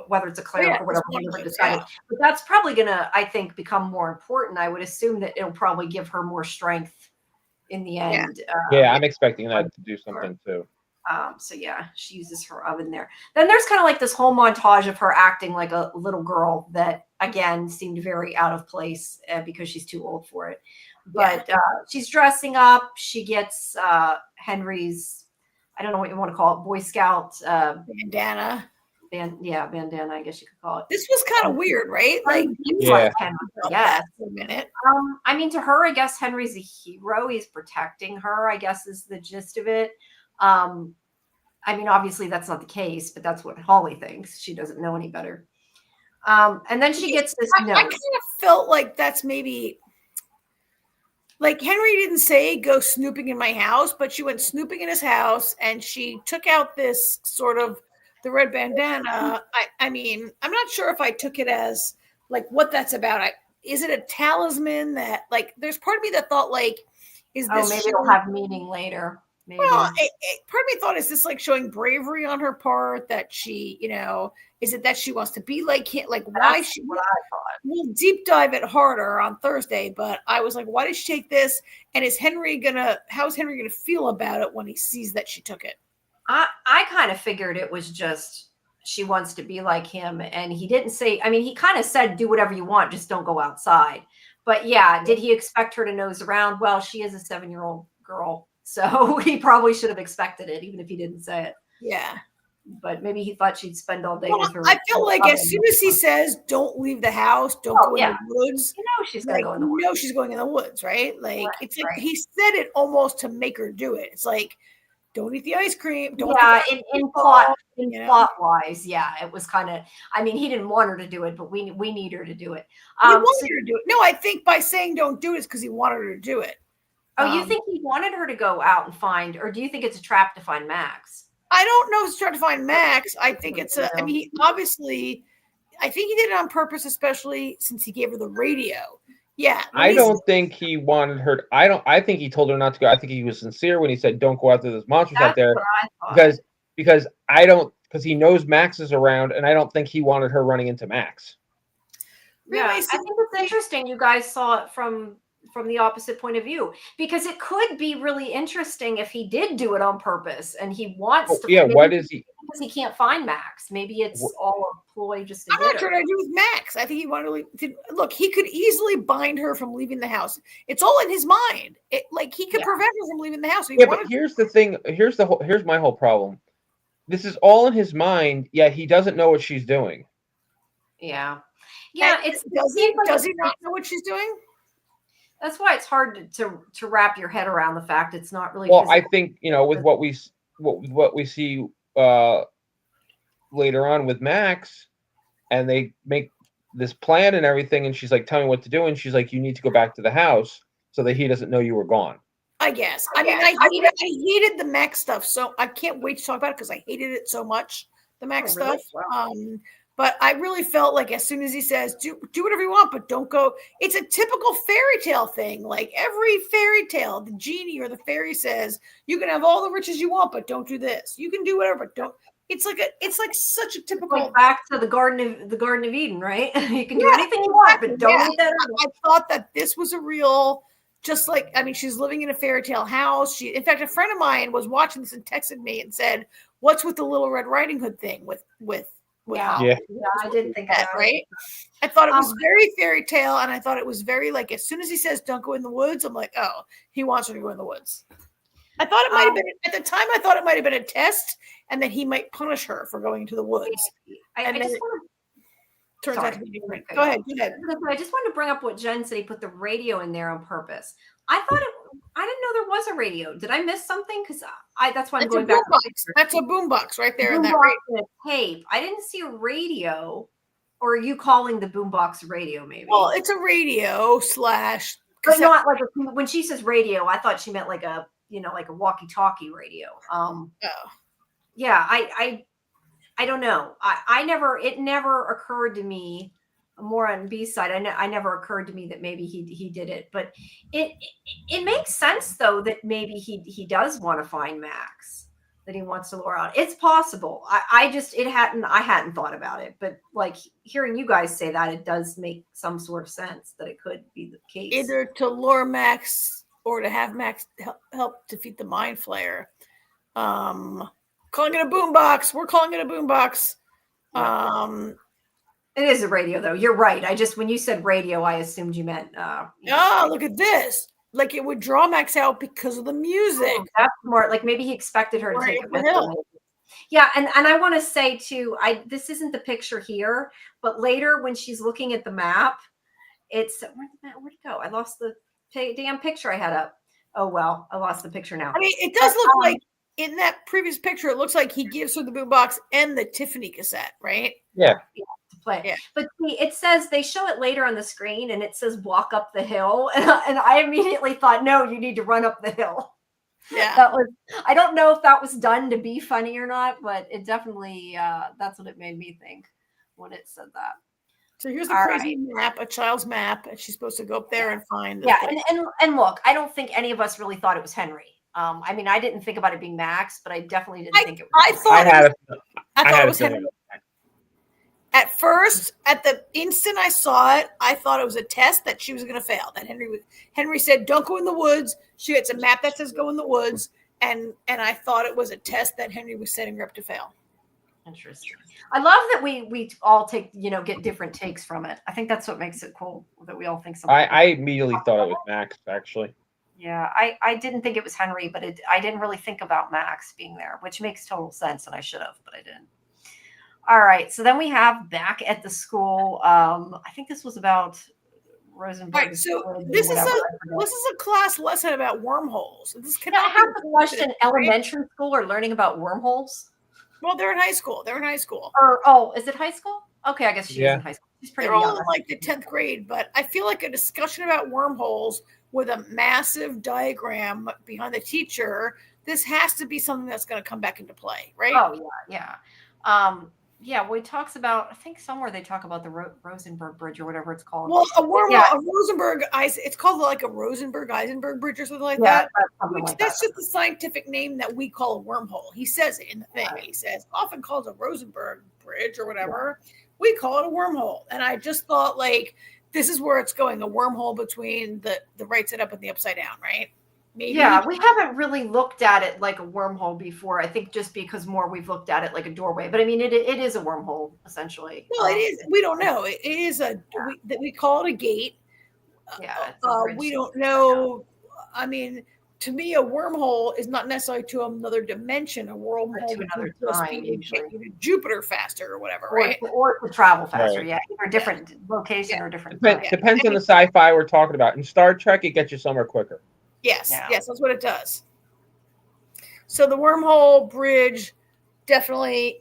[SPEAKER 1] whether it's a cleric or whatever we decided.
[SPEAKER 3] Yeah.
[SPEAKER 1] But that's probably going to, I think, become more important. I would assume that it'll probably give her more strength in the end.
[SPEAKER 2] Yeah, I'm expecting that to do something too.
[SPEAKER 1] So yeah, she uses her oven there. Then there's kind of like this whole montage of her acting like a little girl that again seemed very out of place because she's too old for it. But she's dressing up. She gets Henry's, I don't know what you want to call it, Boy Scout
[SPEAKER 3] bandana.
[SPEAKER 1] Bandana, I guess you could call it.
[SPEAKER 3] This was kind of weird, right? Like,
[SPEAKER 1] Henry, yes.
[SPEAKER 3] For a minute.
[SPEAKER 1] I mean, to her, I guess Henry's a hero. He's protecting her, I guess is the gist of it. I mean, obviously that's not the case, but that's what Holly thinks. She doesn't know any better. And then she gets this note.
[SPEAKER 3] I kind of felt like that's maybe like Henry didn't say go snooping in my house, but she went snooping in his house and she took out this sort of the red bandana. I mean, I'm not sure if I took it as like what that's about. Is it a talisman that like there's part of me that thought like, is this
[SPEAKER 1] maybe it'll have meaning later. Maybe.
[SPEAKER 3] Well, part of me thought, is this like showing bravery on her part that she, is it that she wants to be like him? Like, why she?
[SPEAKER 1] What I thought.
[SPEAKER 3] We'll deep dive it harder on Thursday, but I was like, why did she take this? And how's Henry gonna feel about it when he sees that she took it?
[SPEAKER 1] I kind of figured it was just she wants to be like him, and he didn't say. I mean, he kind of said, "Do whatever you want, just don't go outside." But yeah, did he expect her to nose around? Well, she is a 7-year-old girl. So he probably should have expected it, even if he didn't say it.
[SPEAKER 3] Yeah.
[SPEAKER 1] But maybe he thought she'd spend all day with her.
[SPEAKER 3] I feel like as soon as he says, don't leave the house, don't go in the woods.
[SPEAKER 1] She's going to go in the woods.
[SPEAKER 3] You know she's going in the woods, right? Like, it's like he said it almost to make her do it. It's like, don't eat the ice cream. Don't
[SPEAKER 1] in plot wise, it was kind of, I mean, he didn't want her to do it, but we need her to do it.
[SPEAKER 3] He wanted her to do it. No, I think by saying don't do it is because he wanted her to do it.
[SPEAKER 1] Oh, you think he wanted her to go out and find, or do you think it's a trap to find Max?
[SPEAKER 3] I don't know if it's trying to find Max. I think it's I mean, I think he did it on purpose, especially since he gave her the radio. Yeah.
[SPEAKER 2] I don't think he wanted her. I think he told her not to go. I think he was sincere when he said, don't go out there. There's monsters out there. Because he knows Max is around, and I don't think he wanted her running into Max.
[SPEAKER 1] Yeah, I think it's interesting you guys saw it from the opposite point of view, because it could be really interesting if he did do it on purpose and he wants to.
[SPEAKER 2] Yeah, what is he?
[SPEAKER 1] Because he can't find Max. Maybe it's all a ploy just to
[SPEAKER 3] I'm not sure what I do with Max. I think he wanted to look. He could easily bind her from leaving the house. It's all in his mind. Like he could prevent her from leaving the house.
[SPEAKER 2] But here's the thing. Here's my whole problem. This is all in his mind. Yet he doesn't know what she's doing.
[SPEAKER 1] Yeah.
[SPEAKER 3] Does he not know what she's doing?
[SPEAKER 1] That's why it's hard to wrap your head around the fact it's not really.
[SPEAKER 2] Well, I think with what we see later on with Max, and they make this plan and everything, and she's like, "Tell me what to do," and she's like, "You need to go back to the house so that he doesn't know you were gone."
[SPEAKER 3] I guess. I hated the Max stuff, so I can't wait to talk about it because I hated it so much. The Max stuff. Wow. But I really felt like as soon as he says, do whatever you want, but don't go. It's a typical fairy tale thing. Like every fairy tale, the genie or the fairy says, you can have all the riches you want, but don't do this. You can do whatever, but don't. It's like such a typical.
[SPEAKER 1] Like back to the Garden of Eden, right? You can do anything you want, but don't eat that.
[SPEAKER 3] I thought that this was a real, just like, I mean, she's living in a fairy tale house. In fact, a friend of mine was watching this and texted me and said, what's with the Little Red Riding Hood thing with
[SPEAKER 1] Yeah.
[SPEAKER 2] Yeah.
[SPEAKER 1] I didn't think of that.
[SPEAKER 3] Right? I thought it was very fairy tale, and I thought it was very like as soon as he says "Don't go in the woods," I'm like, oh, he wants her to go in the woods. I thought it might have been at the time. I thought it might have been a test, and that he might punish her for going to the woods.
[SPEAKER 1] I just want to.
[SPEAKER 3] Turns out to be different. Go ahead.
[SPEAKER 1] I just wanted to bring up what Jen said. He put the radio in there on purpose. I thought I didn't know there was a radio. Did I miss something? Because that's why I'm going back.
[SPEAKER 3] That's a boombox right there in that
[SPEAKER 1] tape. I didn't see a radio. Or are you calling the boombox radio? Maybe.
[SPEAKER 3] Well, it's a radio /
[SPEAKER 1] but not like when she says radio. I thought she meant like a like a walkie-talkie radio. Yeah, I don't know. It never occurred to me. More on B's side, I never occurred to me that maybe he did it, but it makes sense though that maybe he does want to find Max, that he wants to lure out. It's possible. I hadn't thought about it, but like hearing you guys say that, it does make some sort of sense that it could be the case.
[SPEAKER 3] Either to lure Max or to have Max help defeat the Mind Flayer. Calling it a boombox. We're calling it a boombox.
[SPEAKER 1] It is a radio, though. You're right. When you said radio, I assumed you meant.
[SPEAKER 3] Look at this. Like it would draw Max out because of the music.
[SPEAKER 1] Oh, that's more like maybe he expected her to take it with him. Yeah, and I want to say too, this isn't the picture here, but later when she's looking at the map, where'd it go? I lost the damn picture I had up. Oh well, I lost the picture now.
[SPEAKER 3] I mean, it does look like in that previous picture, it looks like he gives her the boombox and the Tiffany cassette, right?
[SPEAKER 2] Yeah.
[SPEAKER 1] Play. Yeah. But see, it says they show it later on the screen and it says walk up the hill. And I immediately thought, no, you need to run up the hill.
[SPEAKER 3] Yeah.
[SPEAKER 1] I don't know if that was done to be funny or not, but it definitely, that's what it made me think when it said that.
[SPEAKER 3] So here's the crazy map, a child's map, and she's supposed to go up there and find.
[SPEAKER 1] And look, I don't think any of us really thought it was Henry. I mean, I didn't think about it being Max, but I definitely didn't think it was.
[SPEAKER 3] I thought it was Henry. At first, at the instant I saw it, I thought it was a test that she was going to fail. That Henry said, "Don't go in the woods." She gets a map that says "Go in the woods," and I thought it was a test that Henry was setting her up to fail.
[SPEAKER 1] Interesting. I love that we all take get different takes from it. I think that's what makes it cool that we all think something.
[SPEAKER 2] I immediately thought it was Max, actually.
[SPEAKER 1] Yeah, I didn't think it was Henry, but I didn't really think about Max being there, which makes total sense, and I should have, but I didn't. All right, so then we have back at the school. I think this was about Rosenberg.
[SPEAKER 3] Right, so this is a class lesson about wormholes. This cannot
[SPEAKER 1] have the question: elementary school or learning about wormholes?
[SPEAKER 3] Well, they're in high school.
[SPEAKER 1] Is it high school? Okay, I guess she's in high school. She's pretty young.
[SPEAKER 3] They're all in like the 10th grade, but I feel like a discussion about wormholes with a massive diagram behind the teacher. This has to be something that's going to come back into play, right?
[SPEAKER 1] Oh yeah. Well, it talks about, I think somewhere they talk about the Rosenberg Bridge or whatever it's called.
[SPEAKER 3] Well, a Rosenberg, it's called like a Rosenberg-Eisenberg Bridge or something like that. That's just the scientific name that we call a wormhole. He says it in the thing. He says, often called a Rosenberg Bridge or whatever. Yeah. We call it a wormhole. And I just thought like, this is where it's going, a wormhole between the right side up and the upside down, right? Maybe.
[SPEAKER 1] Yeah, we haven't really looked at it like a wormhole before. I think just because we've looked at it like a doorway. But I mean, it is a wormhole essentially.
[SPEAKER 3] Well, it is. We don't know. It is we call it a gate.
[SPEAKER 1] Yeah.
[SPEAKER 3] We don't know. I mean, to me, a wormhole is not necessarily to another dimension. A wormhole
[SPEAKER 1] to another time, usually.
[SPEAKER 3] Jupiter faster or whatever, right?
[SPEAKER 1] Or to travel faster. Right. Yeah, either different location or different.
[SPEAKER 2] Depends on the sci-fi we're talking about. In Star Trek, it gets you somewhere quicker.
[SPEAKER 3] Yes, that's what it does. So the wormhole bridge definitely.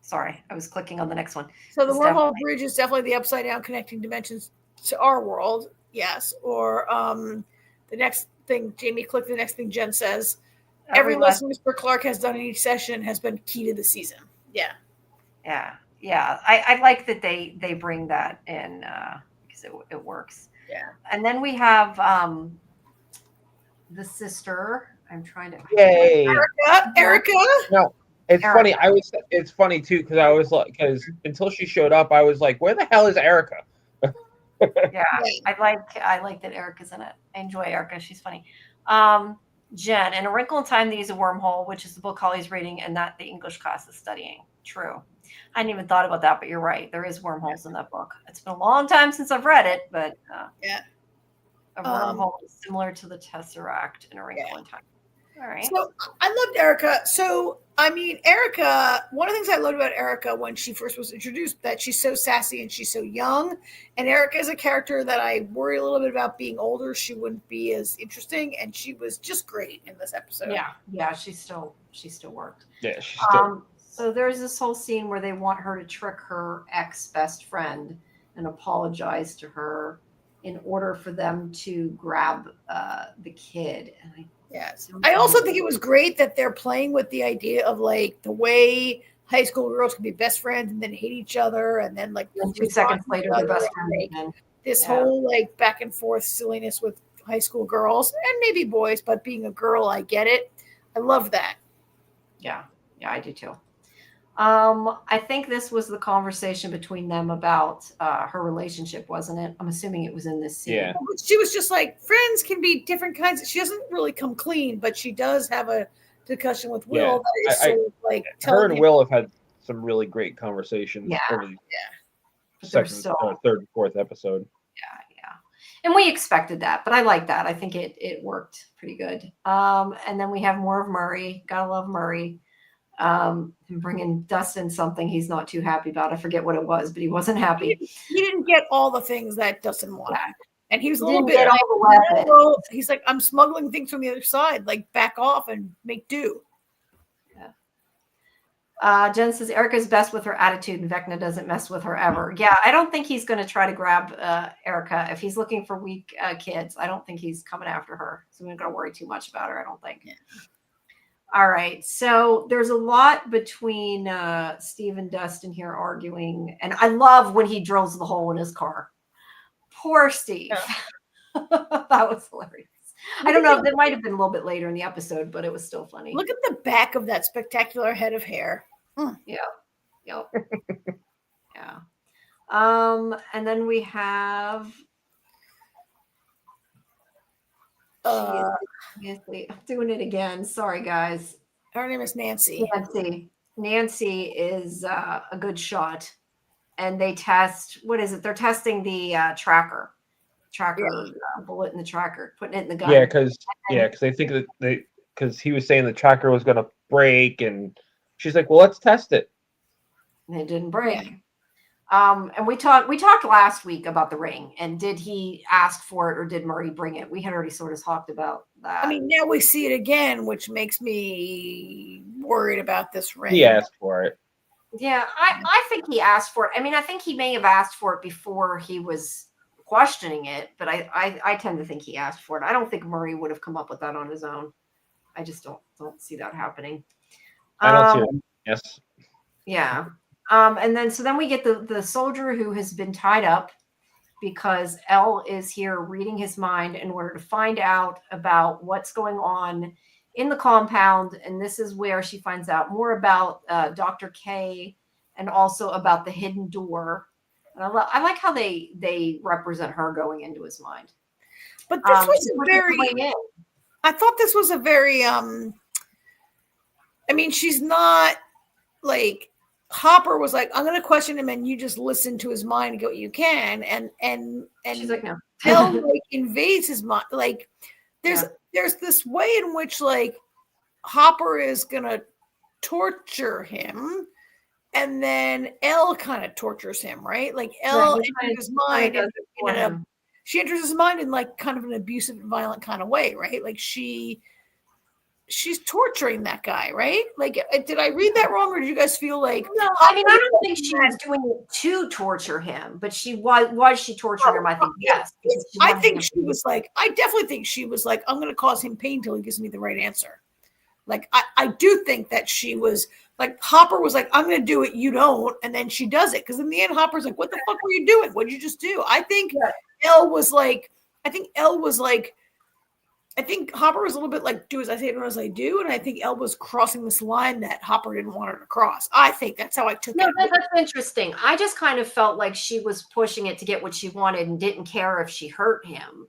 [SPEAKER 1] Sorry, I was clicking on the next one.
[SPEAKER 3] So the wormhole bridge is definitely the upside down connecting dimensions to our world. Yes, or the next thing, Jamie, click the next thing Jen says. Every lesson Mr. Clark has done in each session has been key to the season. Yeah.
[SPEAKER 1] I like that they bring that in because it works.
[SPEAKER 3] Yeah.
[SPEAKER 1] And then we have the sister. I'm trying to.
[SPEAKER 2] Yay,
[SPEAKER 3] Erica.
[SPEAKER 2] No, it's funny. It's funny too because I was like, because until she showed up, I was like, where the hell is Erica?
[SPEAKER 1] Yeah, I like that Erica's in it. I enjoy Erica. She's funny. Jen, in A Wrinkle in Time, they use a wormhole, which is the book Holly's reading and that the English class is studying. True. I hadn't even thought about that, but you're right. There is wormholes in that book. It's been a long time since I've read it, but
[SPEAKER 3] Yeah.
[SPEAKER 1] a wormhole is similar to the Tesseract in A Wrinkle in Time. All right.
[SPEAKER 3] So I loved Erica. So, I mean, Erica, one of the things I loved about Erica when she first was introduced, that she's so sassy and she's so young. And Erica is a character that I worry a little bit about being older. She wouldn't be as interesting. And she was just great in this episode.
[SPEAKER 1] Yeah. Yeah. She still worked.
[SPEAKER 2] Yeah. She's still.
[SPEAKER 1] So there's this whole scene where they want her to trick her ex-best friend and apologize to her in order for them to grab the kid. And
[SPEAKER 3] Yes. I also think it was great that they're playing with the idea of like the way high school girls can be best friends and then hate each other. And then like
[SPEAKER 1] 2 seconds later, they're best friends.
[SPEAKER 3] Like, this whole like back and forth silliness with high school girls and maybe boys, but being a girl, I get it. I love that.
[SPEAKER 1] Yeah. Yeah, I do too. I think this was the conversation between them about her relationship, wasn't it? I'm assuming it was in this scene.
[SPEAKER 2] Yeah.
[SPEAKER 3] She was just like, friends can be different kinds. She doesn't really come clean, but she does have a discussion with Will.
[SPEAKER 2] Yeah.
[SPEAKER 3] That is sort of like
[SPEAKER 2] her and Will have had some really great conversations over the second, third, and fourth episode.
[SPEAKER 1] Yeah. And we expected that, but I like that. I think it worked pretty good. And then we have more of Murray. Gotta love Murray. Bringing Dustin something he's not too happy about. I forget what it was, but he wasn't happy.
[SPEAKER 3] He didn't get all the things that Dustin wanted. Yeah. And he was a little bit
[SPEAKER 1] get all the weapons.
[SPEAKER 3] He's like, I'm smuggling things from the other side. Like, back off and make do.
[SPEAKER 1] Yeah. Jen says Erica's best with her attitude and Vecna doesn't mess with her ever. Yeah, I don't think he's going to try to grab Erica. If he's looking for weak kids, I don't think he's coming after her. So we're not going to worry too much about her, I don't think. Yeah. All right. So there's a lot between Steve and Dustin here arguing. And I love when he drills the hole in his car. Poor Steve. Yeah. That was hilarious. I don't know. That might have been a little bit later in the episode, but it was still funny.
[SPEAKER 3] Look at the back of that spectacular head of hair.
[SPEAKER 1] Yeah. Yep. Yeah. And then we have... I'm doing it again. Sorry, guys.
[SPEAKER 3] Her name is Nancy.
[SPEAKER 1] Nancy is a good shot. And they test, what is it? They're testing the tracker bullet in the tracker, putting it in the gun.
[SPEAKER 2] Yeah, because they think that because he was saying the tracker was going to break, and she's like, well, let's test it.
[SPEAKER 1] And it didn't break. Yeah. And we talked last week about the ring, and did he ask for it or did Murray bring it? We had already sort of talked about that.
[SPEAKER 3] I mean, now we see it again, which makes me worried about this ring.
[SPEAKER 2] He asked for it.
[SPEAKER 1] Yeah, I think he asked for it. I mean, I think he may have asked for it before he was questioning it, but I tend to think he asked for it. I don't think Murray would have come up with that on his own. I just don't see that happening.
[SPEAKER 2] I don't see it. Yes.
[SPEAKER 1] Yeah. And then we get the soldier who has been tied up because Elle is here reading his mind in order to find out about what's going on in the compound. And this is where she finds out more about Dr. K and also about the hidden door. And I like how they represent her going into his mind.
[SPEAKER 3] But this was a very, I thought this was a very, I mean, she's not like, Hopper was like, I'm going to question him and you just listen to his mind and get what you can. And
[SPEAKER 1] she's like, no.
[SPEAKER 3] Elle like invades his mind. Like there's this way in which like Hopper is going to torture him. And then Elle kind of tortures him, right? Like Elle enters his mind. She enters his mind in like kind of an abusive and violent kind of way, right? Like she's torturing that guy, right? Like, did I read that wrong, or did you guys feel like?
[SPEAKER 1] No, I mean, I don't think she was doing it to torture him, but she was she torturing him? I think yes.
[SPEAKER 3] I think she was like, I definitely think she was like, I'm going to cause him pain till he gives me the right answer. Like, I do think that she was like, Hopper was like, I'm going to do it, you don't, and then she does it because in the end, Hopper's like, what the fuck were you doing? What did you just do? I think Elle was like, I think Hopper was a little bit like, do as I say, do as I do. And I think Elle was crossing this line that Hopper didn't want her to cross. I think that's how I took it.
[SPEAKER 1] No, that's interesting. I just kind of felt like she was pushing it to get what she wanted and didn't care if she hurt him.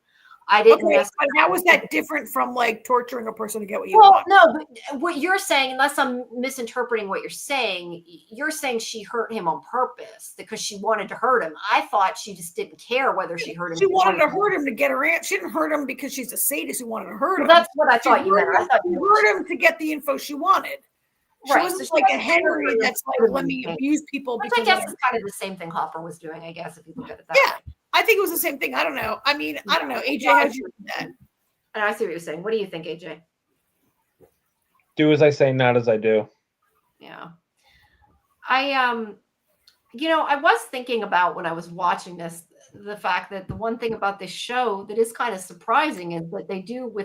[SPEAKER 1] I didn't
[SPEAKER 3] Okay,
[SPEAKER 1] necessarily.
[SPEAKER 3] but how was that different from like torturing a person to get what you
[SPEAKER 1] Well,
[SPEAKER 3] want?
[SPEAKER 1] no, but what you're saying, unless I'm misinterpreting what you're saying she hurt him on purpose because she wanted to hurt him. I thought she just didn't care whether she hurt him.
[SPEAKER 3] She wanted to hurt him to get her aunt. She didn't hurt him because she's a sadist who wanted to hurt him.
[SPEAKER 1] That's what I thought you meant. I thought
[SPEAKER 3] she hurt him to get the info she wanted. She wasn't
[SPEAKER 1] so
[SPEAKER 3] like a Henry that's like, let me abuse people.
[SPEAKER 1] Which I guess is kind of the same thing Hopper was doing, I guess, if you look at it that way.
[SPEAKER 3] I think it was the same thing. I don't know. I mean, I don't know. AJ, how did you do that?
[SPEAKER 1] And I see what you're saying. What do you think, AJ?
[SPEAKER 2] Do as I say, not as I do.
[SPEAKER 1] Yeah. I was thinking about when I was watching this, the fact that the one thing about this show that is kind of surprising is that they do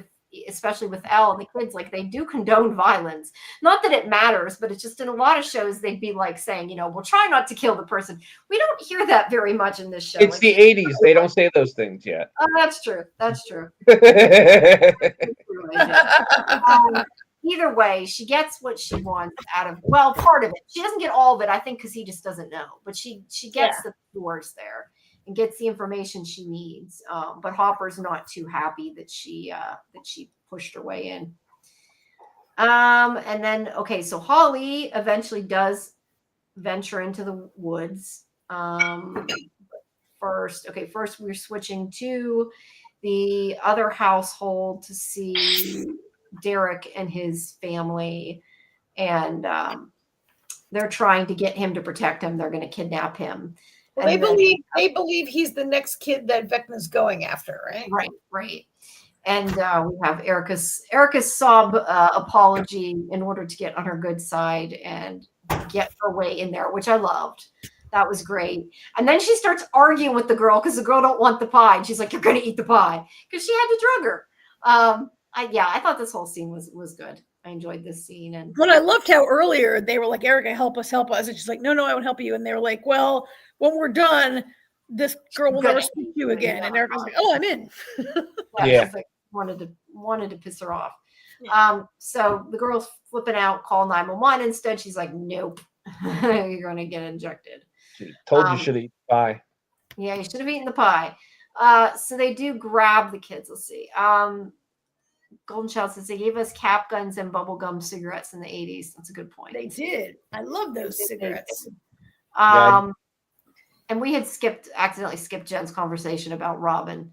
[SPEAKER 1] especially with Elle and the kids, like they do condone violence. Not that it matters, but it's just in a lot of shows, they'd be like saying, we'll try not to kill the person. We don't hear that very much in this show.
[SPEAKER 2] It's the 80s. They don't say those things yet.
[SPEAKER 1] Oh, that's true. That's true. Either way, she gets what she wants out of, part of it. She doesn't get all of it, I think, because he just doesn't know. But she gets the doors there and gets the information she needs. But Hopper's not too happy that she pushed her way in. And then, so Holly eventually does venture into the woods. First we're switching to the other household to see Derek and his family, and they're trying to get him to protect him. They're going to kidnap him.
[SPEAKER 3] Well, they believe he's the next kid that Vecna's going after, right?
[SPEAKER 1] Right. And we have Erica's sob apology in order to get on her good side and get her way in there, which I loved. That was great. And then she starts arguing with the girl because the girl don't want the pie. And she's like, "You're going to eat the pie," because she had to drug her. I thought this whole scene was good. I enjoyed this scene. And
[SPEAKER 3] I loved how earlier they were like, "Erica, help us. And she's like, no, I won't help you. And they were like, well, when we're done, this girl will never speak to you again. And Erica's like, oh, I'm in.
[SPEAKER 1] She's like, wanted to piss her off. Yeah. So the girl's flipping out, call 911. Instead, she's like, nope, you're going to get injected.
[SPEAKER 2] She told you should eat the pie.
[SPEAKER 1] Yeah, you should have eaten the pie. So they do grab the kids. Let's see. Golden Child says they gave us cap guns and bubblegum cigarettes in the 80s. That's a good point.
[SPEAKER 3] They did. I love those cigarettes.
[SPEAKER 1] And we had accidentally skipped Jen's conversation about Robin.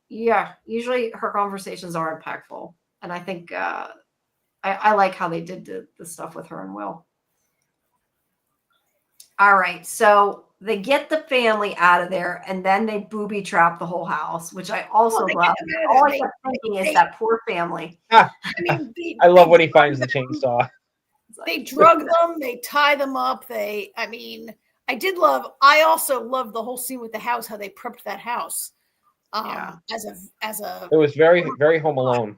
[SPEAKER 1] Usually her conversations are impactful. And I think I like how they did the stuff with her and Will. All right. So they get the family out of there and then they booby trap the whole house, which I also love. All I kept thinking is that poor family.
[SPEAKER 2] I love when he finds the chainsaw.
[SPEAKER 3] They drug them, they tie them up. I also love the whole scene with the house, how they prepped that house. As a
[SPEAKER 2] It was very, very Home Alone.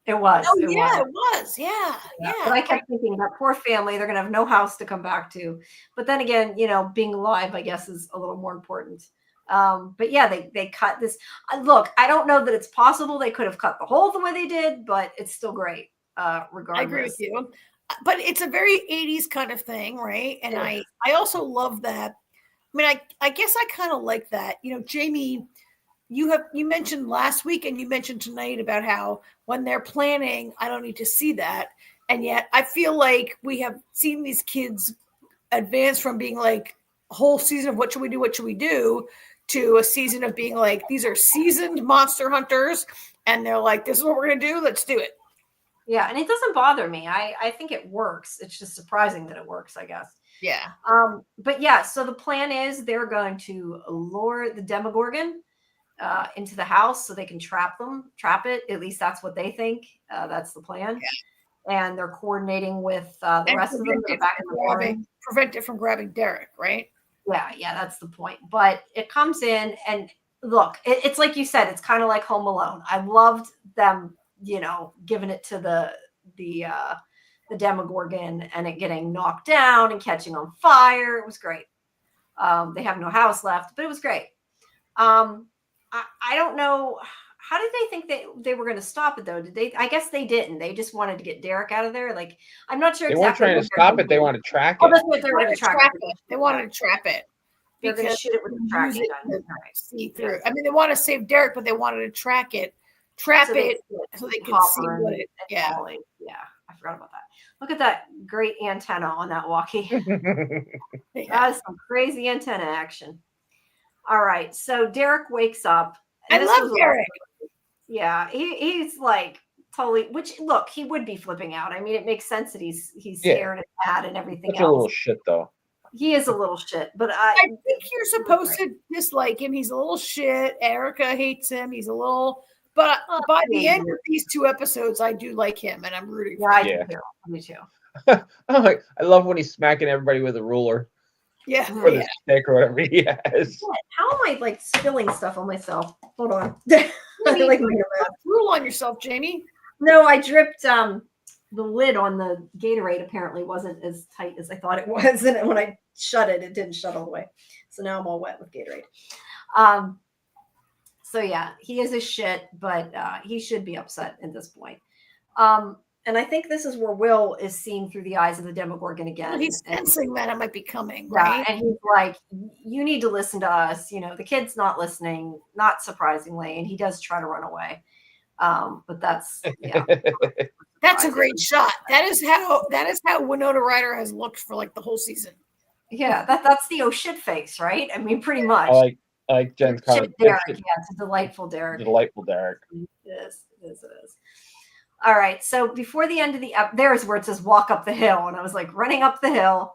[SPEAKER 1] It was.
[SPEAKER 3] Oh, it was. Yeah.
[SPEAKER 1] But I kept thinking that poor family, they're going to have no house to come back to. But then again, being alive, I guess, is a little more important. But yeah, they cut this. Look, I don't know that it's possible they could have cut the hole the way they did, but it's still great. Regardless. I
[SPEAKER 3] agree with you. But it's a very 80s kind of thing, right? And I also love that. I mean, I guess I kind of like that. Jamie, you mentioned last week and you mentioned tonight about how when they're planning, I don't need to see that. And yet I feel like we have seen these kids advance from being like a whole season of what should we do to a season of being like, these are seasoned monster hunters. And they're like, this is what we're going to do. Let's do it.
[SPEAKER 1] Yeah. And it doesn't bother me. I think it works. It's just surprising that it works, I guess.
[SPEAKER 3] Yeah.
[SPEAKER 1] But yeah, so the plan is they're going to lure the Demogorgon into the house so they can trap it. At least that's what they think. That's the plan. Yeah. And they're coordinating with the rest of them that are back in the barn.
[SPEAKER 3] Prevent it from grabbing Derek, right?
[SPEAKER 1] Yeah, that's the point. But it comes in and look, it's like you said, it's kind of like Home Alone. I loved them, giving it to the Demogorgon and it getting knocked down and catching on fire. It was great. They have no house left, but it was great. I don't know. How did they think they were going to stop it though? Did they? I guess they didn't. They just wanted to get Derek out of there. Like, I'm not sure.
[SPEAKER 2] They weren't trying to stop it. They wanted to track it.
[SPEAKER 1] Oh, that's what they wanted to track it.
[SPEAKER 3] They wanted to trap it.
[SPEAKER 1] They're going to shoot it with the tracking gun.
[SPEAKER 3] See through. I mean, they want to save Derek, but they wanted to trap it, so they can see what it. Yeah,
[SPEAKER 1] I forgot about that. Look at that great antenna on that walkie. That is some crazy antenna action. All right, so Derek wakes up.
[SPEAKER 3] I love Derek.
[SPEAKER 1] Yeah, he's like totally. Which look, he would be flipping out. I mean, it makes sense that he's scared and mad and everything else.
[SPEAKER 2] A little shit though.
[SPEAKER 1] He is a little shit, but
[SPEAKER 3] I think you're supposed to dislike him. He's a little shit. Erica hates him. He's a little, but by the end of these 2 episodes, I do like him, and I'm rooting for him.
[SPEAKER 1] Yeah, me too.
[SPEAKER 2] I love when he's smacking everybody with a ruler.
[SPEAKER 3] Yeah,
[SPEAKER 2] or the stick or whatever he has.
[SPEAKER 1] How am I like spilling stuff on myself? Hold on.
[SPEAKER 3] Rule on yourself, Jamie.
[SPEAKER 1] No, I dripped. The lid on the Gatorade apparently wasn't as tight as I thought it was, and when I shut it, it didn't shut all the way. So now I'm all wet with Gatorade. So yeah, he is a shit, but he should be upset at this point. And I think this is where Will is seeing through the eyes of the Demogorgon again.
[SPEAKER 3] Well, he's sensing that it might be coming, right?
[SPEAKER 1] And he's like, "You need to listen to us." You know, the kid's not listening, not surprisingly, and he does try to run away. But that's
[SPEAKER 3] That's a great shot. That is how Winona Ryder has looked for like the whole season.
[SPEAKER 1] Yeah, that's the oh shit face, right? I mean, pretty much.
[SPEAKER 2] I like Jen's comment.
[SPEAKER 1] Derek, yeah, it's a delightful Derek.
[SPEAKER 2] Delightful Derek.
[SPEAKER 1] It is. All right, so before the end of the there's where it says walk up the hill, and I was like running up the hill.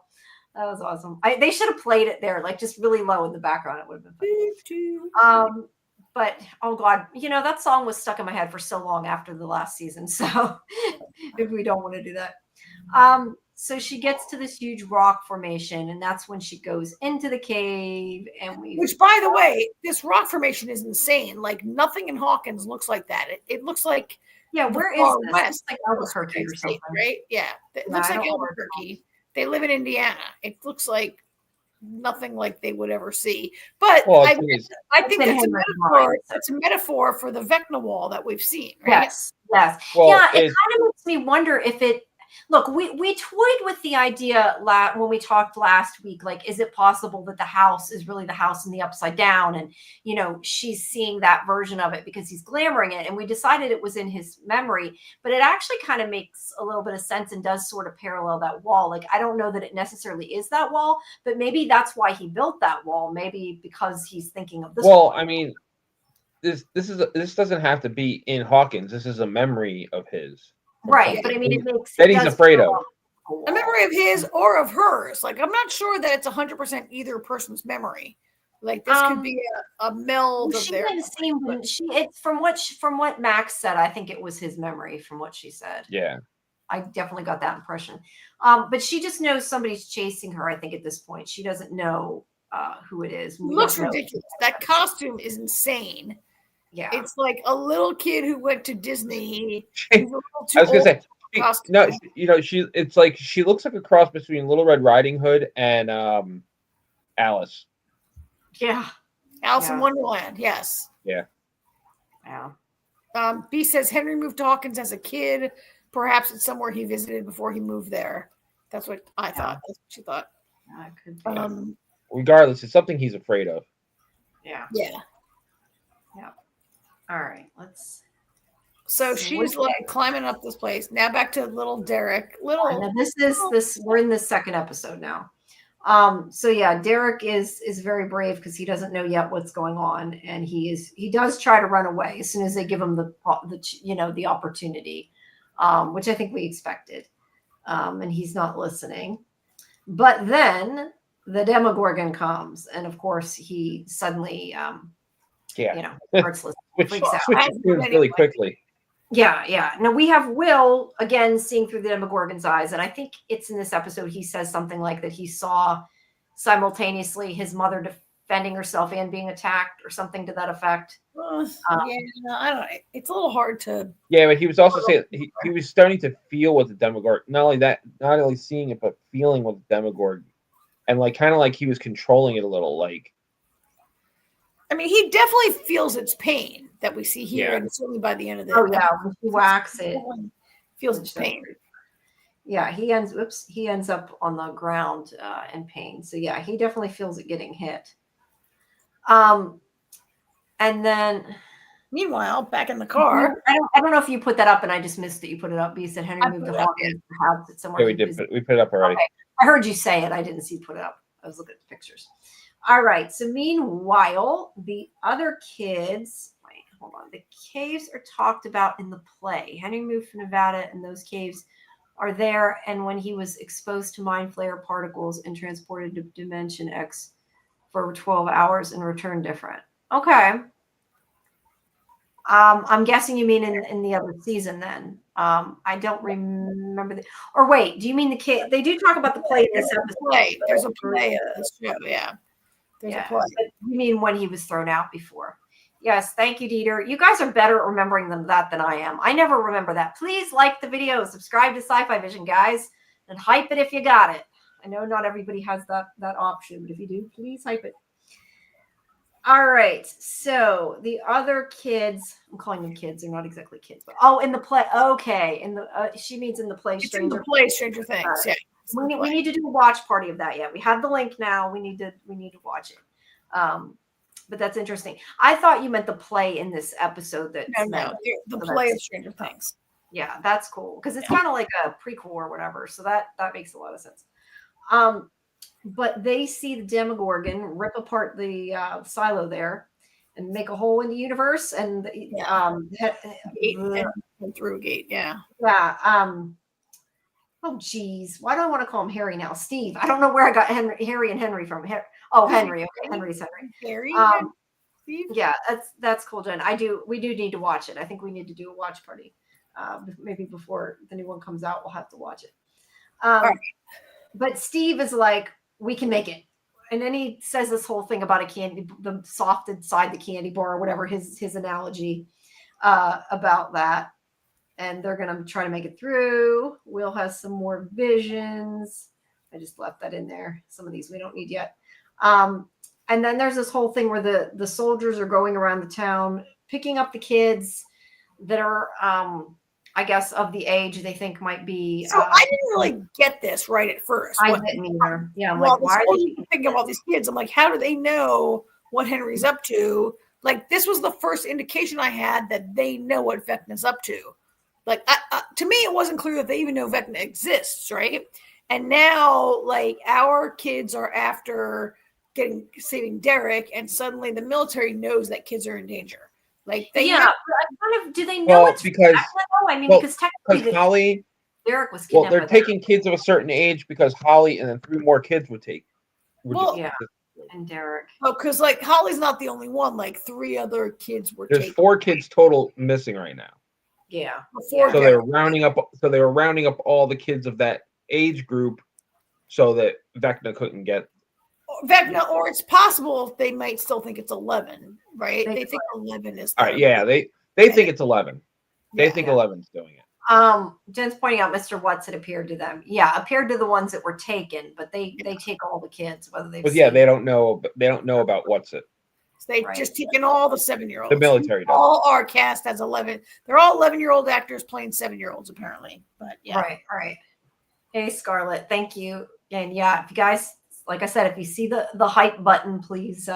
[SPEAKER 1] That was awesome. They should have played it there, like just really low in the background. It would have been fun. But oh god, you know that song was stuck in my head for so long after the last season. So maybe we don't want to do that. So she gets to this huge rock formation, and that's when she goes into the cave. And
[SPEAKER 3] which, by the way, this rock formation is insane. Like nothing in Hawkins looks like that. It looks like
[SPEAKER 1] where is this?
[SPEAKER 3] West,
[SPEAKER 1] like Albuquerque or something,
[SPEAKER 3] right? Yeah, it looks like Albuquerque. They live in Indiana. It looks like nothing like they would ever see. But I think that's a metaphor. It's a metaphor for the Vecna wall that we've seen, right?
[SPEAKER 1] Yes. Well, yeah, it kind of makes me wonder if it. Look, we toyed with the idea when we talked last week. Like, is it possible that the house is really the house in the upside down, and you know she's seeing that version of it because he's glamoring it? And we decided it was in his memory, but it actually kind of makes a little bit of sense and does sort of parallel that wall. Like, I don't know that it necessarily is that wall, but maybe that's why he built that wall. Maybe because he's thinking of this.
[SPEAKER 2] Well, I mean, this doesn't have to be in Hawkins. This is a memory of his.
[SPEAKER 1] Right, but I mean, it makes
[SPEAKER 2] that he's afraid of
[SPEAKER 3] a memory of his or of hers. Like, I'm not sure that it's 100% either person's memory. Like, this could be a meld of their.
[SPEAKER 1] It's from what Max said. I think it was his memory from what she said.
[SPEAKER 2] Yeah,
[SPEAKER 1] I definitely got that impression. But she just knows somebody's chasing her. I think at this point, she doesn't know who it is.
[SPEAKER 3] It looks ridiculous. That costume is insane.
[SPEAKER 1] Yeah,
[SPEAKER 3] it's like a little kid who went to Disney.
[SPEAKER 2] I was gonna say, no, you know, it's like she looks like a cross between Little Red Riding Hood and Alice.
[SPEAKER 1] Yeah,
[SPEAKER 3] Alice in Wonderland. Yes.
[SPEAKER 2] Yeah.
[SPEAKER 3] B says Henry moved to Hawkins as a kid. Perhaps it's somewhere he visited before he moved there. That's what I thought. That's what she thought.
[SPEAKER 1] Yeah, it could be.
[SPEAKER 2] Regardless, it's something he's afraid of.
[SPEAKER 1] Yeah. All right,
[SPEAKER 3] So she's like climbing up this place. Now back to little Derek.
[SPEAKER 1] Now we're in the second episode now. So yeah, Derek is very brave because he doesn't know yet what's going on, and he does try to run away as soon as they give him the opportunity, which I think we expected. And he's not listening. But then the Demogorgon comes, and of course he suddenly starts listening.
[SPEAKER 2] Switches really quickly.
[SPEAKER 1] Yeah. Now we have Will again seeing through the Demogorgon's eyes, and I think it's in this episode he says something like that he saw simultaneously his mother defending herself and being attacked, or something to that effect.
[SPEAKER 3] I don't know. It's a little hard to.
[SPEAKER 2] Yeah, but he was also saying he was starting to feel what the Demogorgon. Not only seeing it, but feeling what the Demogorgon, and like kind of like he was controlling it a little, like.
[SPEAKER 3] I mean, he definitely feels its pain that we see here, and certainly by the end of the
[SPEAKER 1] when he whacks it,
[SPEAKER 3] feels its pain.
[SPEAKER 1] Yeah, he ends up on the ground in pain. So yeah, he definitely feels it getting hit. And then
[SPEAKER 3] meanwhile, back in the car.
[SPEAKER 1] I don't know if you put that up and I just missed that you put it up, but you said Henry moved the hog into the house somewhere.
[SPEAKER 2] Yeah, we did. We put it up already.
[SPEAKER 1] Okay. I heard you say it. I didn't see you put it up. I was looking at the pictures. All right. So meanwhile, the other kids, wait, hold on. The caves are talked about in the play. Henry moved from Nevada and those caves are there. And when he was exposed to mind flayer particles and transported to Dimension X for 12 hours and returned different. Okay. I'm guessing you mean in the other season then. I don't remember or wait, do you mean the kid? They do talk about the play in this episode.
[SPEAKER 3] There's a play of this show, yeah. There's a play.
[SPEAKER 1] But you mean when he was thrown out before. Yes, thank you, Dieter. You guys are better at remembering that than I am. I never remember that. Please like the video, subscribe to SciFi Vision, guys, and hype it if you got it. I know not everybody has that option, but if you do, please hype it. All right. So the other kids, I'm calling them kids. They're not exactly kids, but in the play. Okay. In the she means in the play.
[SPEAKER 3] It's in the play Stranger Things. Yeah.
[SPEAKER 1] We need to do a watch party of that. Yeah, we have the link now. We need to watch it. But that's interesting. I thought you meant the play in this episode.
[SPEAKER 3] No, the play of Stranger Things.
[SPEAKER 1] Yeah, that's cool because it's kind of like a prequel or whatever. So that makes a lot of sense. But they see the Demogorgon rip apart the silo there and make a hole in the universe and
[SPEAKER 3] through a gate. Yeah.
[SPEAKER 1] Yeah. Oh geez, why do I want to call him Harry now? Steve. I don't know where I got Harry and Henry from. Henry. Okay, Henry's Henry.
[SPEAKER 3] Harry. Steve.
[SPEAKER 1] Yeah, that's cool, Jen. We do need to watch it. I think we need to do a watch party. Maybe before the new one comes out, we'll have to watch it. Right. But Steve is like, we can make it. And then he says this whole thing about the soft inside the candy bar or whatever his analogy about that. And they're going to try to make it through. Will has some more visions. I just left that in there. Some of these we don't need yet. And then there's this whole thing where the soldiers are going around the town, picking up the kids that are, I guess, of the age they think might be.
[SPEAKER 3] So I didn't really get this right at first.
[SPEAKER 1] I didn't either. Yeah, I'm
[SPEAKER 3] like, why are they thinking about these kids? I'm like, how do they know what Henry's up to? Like, this was the first indication I had that they know what Vecna's up to. Like, to me, it wasn't clear that they even know Vecna exists, right? And now, like, our kids are after saving Derek, and suddenly the military knows that kids are in danger. Like, do they know it's
[SPEAKER 2] because
[SPEAKER 1] because technically
[SPEAKER 2] Holly,
[SPEAKER 1] Derek was
[SPEAKER 2] kidnapped. Well, they're taking kids of a certain age because Holly and then 3 more kids would take.
[SPEAKER 1] And Derek.
[SPEAKER 3] Oh, because like Holly's not the only one. Like 3 other kids were.
[SPEAKER 2] There's 4 kids total missing right now.
[SPEAKER 1] Yeah.
[SPEAKER 2] So they were rounding up. So they were rounding up all the kids of that age group, so that Vecna couldn't get.
[SPEAKER 3] Vecna, or it's possible they might still think it's 11, right? They think 11 is.
[SPEAKER 2] All right, yeah, they think it's 11. They think 11's doing it.
[SPEAKER 1] Jen's pointing out Mr. Watson appeared to them. Yeah, appeared to the ones that were taken, but they take all the kids, whether they.
[SPEAKER 2] But yeah, they don't know about Watson.
[SPEAKER 3] So they just taken all the 7-year-olds.
[SPEAKER 2] The military does.
[SPEAKER 3] All our cast has 11. They're all 11-year-old actors playing 7-year-olds, apparently. But yeah,
[SPEAKER 1] right. Hey, Scarlett, thank you. And yeah, if you guys. Like I said, if you see the hype button, please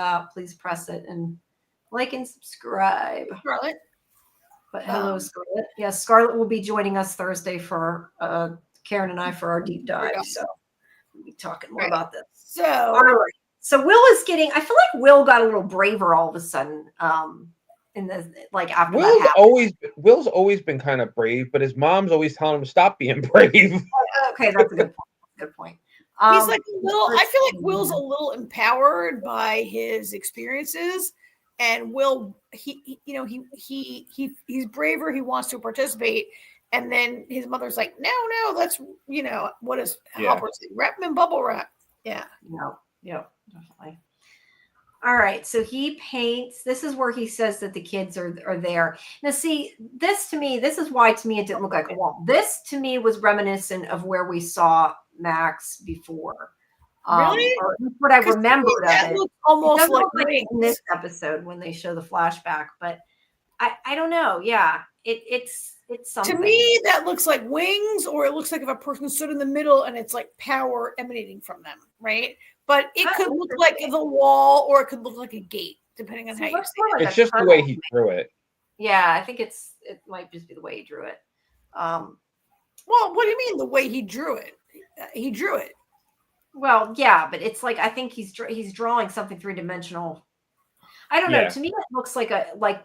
[SPEAKER 1] press it and like and subscribe.
[SPEAKER 3] Scarlett.
[SPEAKER 1] But hello, Scarlett. Yes, Scarlett will be joining us Thursday for Karen and I for our deep dive. So we'll be talking more about this.
[SPEAKER 3] So
[SPEAKER 1] all right. So Will is getting. I feel like Will got a little braver all of a sudden. In the after
[SPEAKER 2] Will's always been kind of brave, but his mom's always telling him to stop being brave.
[SPEAKER 1] Okay, that's a good point. Good point.
[SPEAKER 3] He's like a little. I feel like Will's a little empowered by his experiences, and Will, he's braver. He wants to participate, and then his mother's like, no, that's what is Hopper say? Wrap him in bubble wrap. Yeah.
[SPEAKER 1] No. Yeah. Definitely. All right. So he paints. This is where he says that the kids are there. Now, see, this is why to me it didn't look like a wall. This to me was reminiscent of where we saw Max before.
[SPEAKER 3] Really?
[SPEAKER 1] Or what I remembered of it.
[SPEAKER 3] Almost like
[SPEAKER 1] in this episode when they show the flashback, but I don't know. Yeah, it's something.
[SPEAKER 3] To me, that looks like wings, or it looks like if a person stood in the middle and it's like power emanating from them, right? But it could look like the wall, or it could look like a gate, depending on how you see it.
[SPEAKER 2] Like it's just the way he drew it.
[SPEAKER 1] Yeah, I think it might just be the way he drew it.
[SPEAKER 3] Well, what do you mean the way he drew it? He drew it.
[SPEAKER 1] Well, yeah, but it's like I think he's drawing something three-dimensional. I don't know. To me, it looks like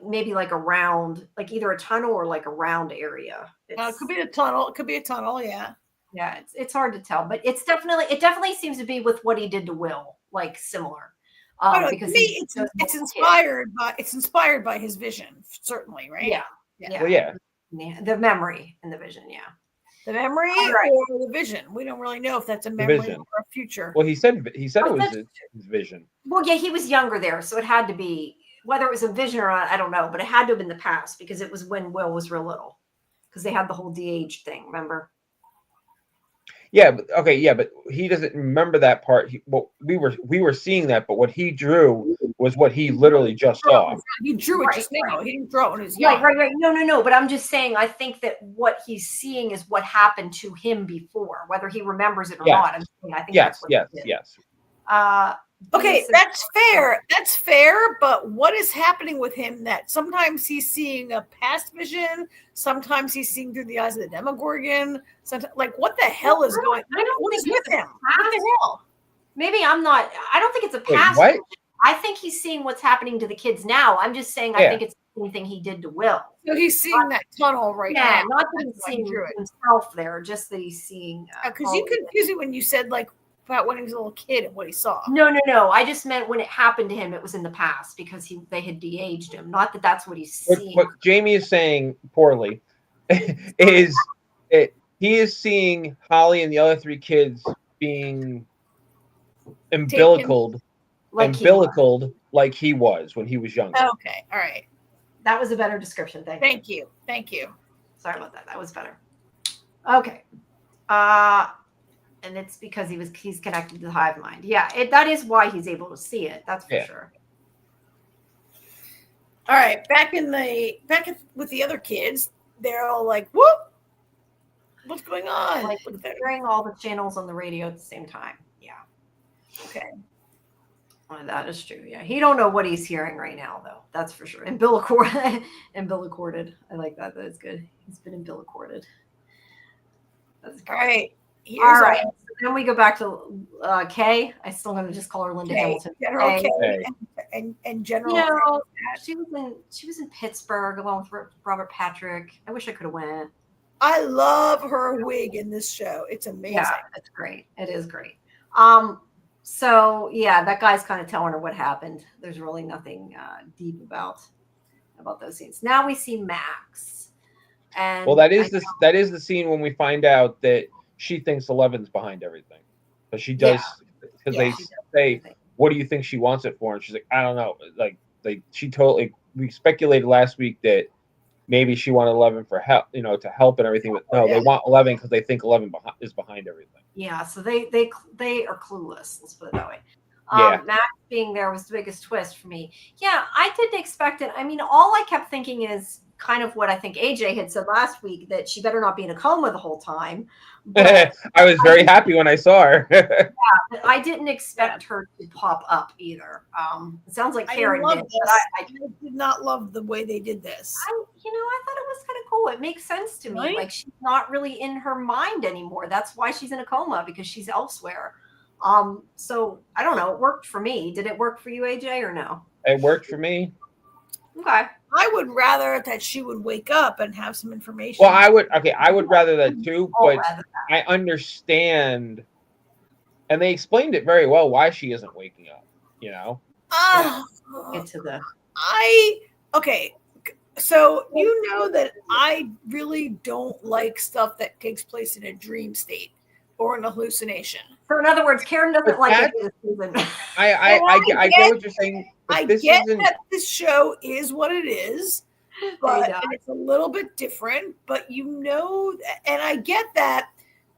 [SPEAKER 1] maybe like a round, like either a tunnel or like a round area.
[SPEAKER 3] It could be a tunnel. It could be a tunnel. Yeah.
[SPEAKER 1] Yeah, it's hard to tell, but it definitely seems to be with what he did to Will, like similar.
[SPEAKER 3] Because to me, it's inspired by his vision, certainly, right?
[SPEAKER 1] Yeah.
[SPEAKER 2] Well, yeah.
[SPEAKER 1] The memory and the vision. Yeah.
[SPEAKER 3] The memory or the vision. We don't really know if that's a memory or a future.
[SPEAKER 2] Well, he said it was his vision.
[SPEAKER 1] Well, yeah, he was younger there, so it had to be, whether it was a vision or not, I don't know, but it had to have been the past because it was when Will was real little, because they had the whole de-age thing. Remember?
[SPEAKER 2] Yeah, but he doesn't remember that part. We were seeing that, but what he drew was what he literally just saw.
[SPEAKER 3] He drew it just now. He didn't draw it when he was young.
[SPEAKER 1] Right. No. But I'm just saying, I think that what he's seeing is what happened to him before, whether he remembers it or not. I think that's what he did.
[SPEAKER 3] Okay, that's fair. That's fair. But what is happening with him that sometimes he's seeing a past vision, sometimes he's seeing through the eyes of the Demogorgon. Like, what the hell is going on? What is with him? What the hell?
[SPEAKER 1] Maybe I'm not. I don't think it's a past.
[SPEAKER 2] What?
[SPEAKER 1] I think he's seeing what's happening to the kids now. I'm just saying I think it's the same thing he did to Will.
[SPEAKER 3] So he's seeing that tunnel right now.
[SPEAKER 1] Yeah, not that he's seeing himself there, just that he's seeing.
[SPEAKER 3] Because you confused me when you said like about when he was a little kid and what he saw.
[SPEAKER 1] No. I just meant when it happened to him, it was in the past because they had de-aged him. Not that that's what he's seeing.
[SPEAKER 2] What Jamie is saying poorly is he is seeing Holly and the other three kids being umbilicaled like he was when he was younger.
[SPEAKER 3] Okay, all right.
[SPEAKER 1] That was a better description.
[SPEAKER 3] Thank you.
[SPEAKER 1] Sorry about that. That was better. Okay. And it's because he's connected to the hive mind. Yeah, that is why he's able to see it. That's for sure.
[SPEAKER 3] All right, back with the other kids, they're all like, "Whoop! What's going on?"
[SPEAKER 1] Like hearing all the channels on the radio at the same time. Yeah.
[SPEAKER 3] Okay.
[SPEAKER 1] Well, that is true. Yeah, he don't know what he's hearing right now, though. That's for sure. Umbilicorded. I like that. That is good. He's been umbilicorded. That's great.
[SPEAKER 3] All right.
[SPEAKER 1] All right. So then we go back to Kay. I still going to just call her Linda Hamilton.
[SPEAKER 3] General Kay and General.
[SPEAKER 1] You know, she was in Pittsburgh along with Robert Patrick. I wish I could have went.
[SPEAKER 3] I love her wig in this show. It's amazing.
[SPEAKER 1] Yeah, it's great. It is great. So yeah, that guy's kind of telling her what happened. There's really nothing deep about those scenes. Now we see Max. And
[SPEAKER 2] well, that is the scene when we find out that she thinks Eleven's behind everything, but she does because they say, "What do you think she wants it for?" And she's like, "I don't know." We speculated last week that maybe she wanted 11 for help, to help and everything. But no, they want 11 because they think 11 is behind everything.
[SPEAKER 1] Yeah, so they are clueless. Let's put it that way. Max being there was the biggest twist for me. Yeah, I didn't expect it. I mean, all I kept thinking is kind of what I think AJ had said last week, that she better not be in a coma the whole time.
[SPEAKER 2] I was very happy when I saw her.
[SPEAKER 1] But I didn't expect her to pop up either. It sounds like Karen did. But
[SPEAKER 3] I did not love the way they did this.
[SPEAKER 1] I thought it was kind of cool. It makes sense to me.
[SPEAKER 3] Right?
[SPEAKER 1] Like she's not really in her mind anymore. That's why she's in a coma, because she's elsewhere. So I don't know. It worked for me. Did it work for you, AJ, or no?
[SPEAKER 2] It worked for me.
[SPEAKER 1] Okay.
[SPEAKER 3] I would rather that she would wake up and have some information.
[SPEAKER 2] Well, I would rather that too, but I understand, and they explained it very well why she isn't waking up.
[SPEAKER 1] Get to the.
[SPEAKER 3] So you know that I really don't like stuff that takes place in a dream state or an hallucination.
[SPEAKER 1] So in other words, Karen doesn't like it this season.
[SPEAKER 2] I get what you're saying.
[SPEAKER 3] I get that this show is what it is, but and it's a little bit different. But and I get that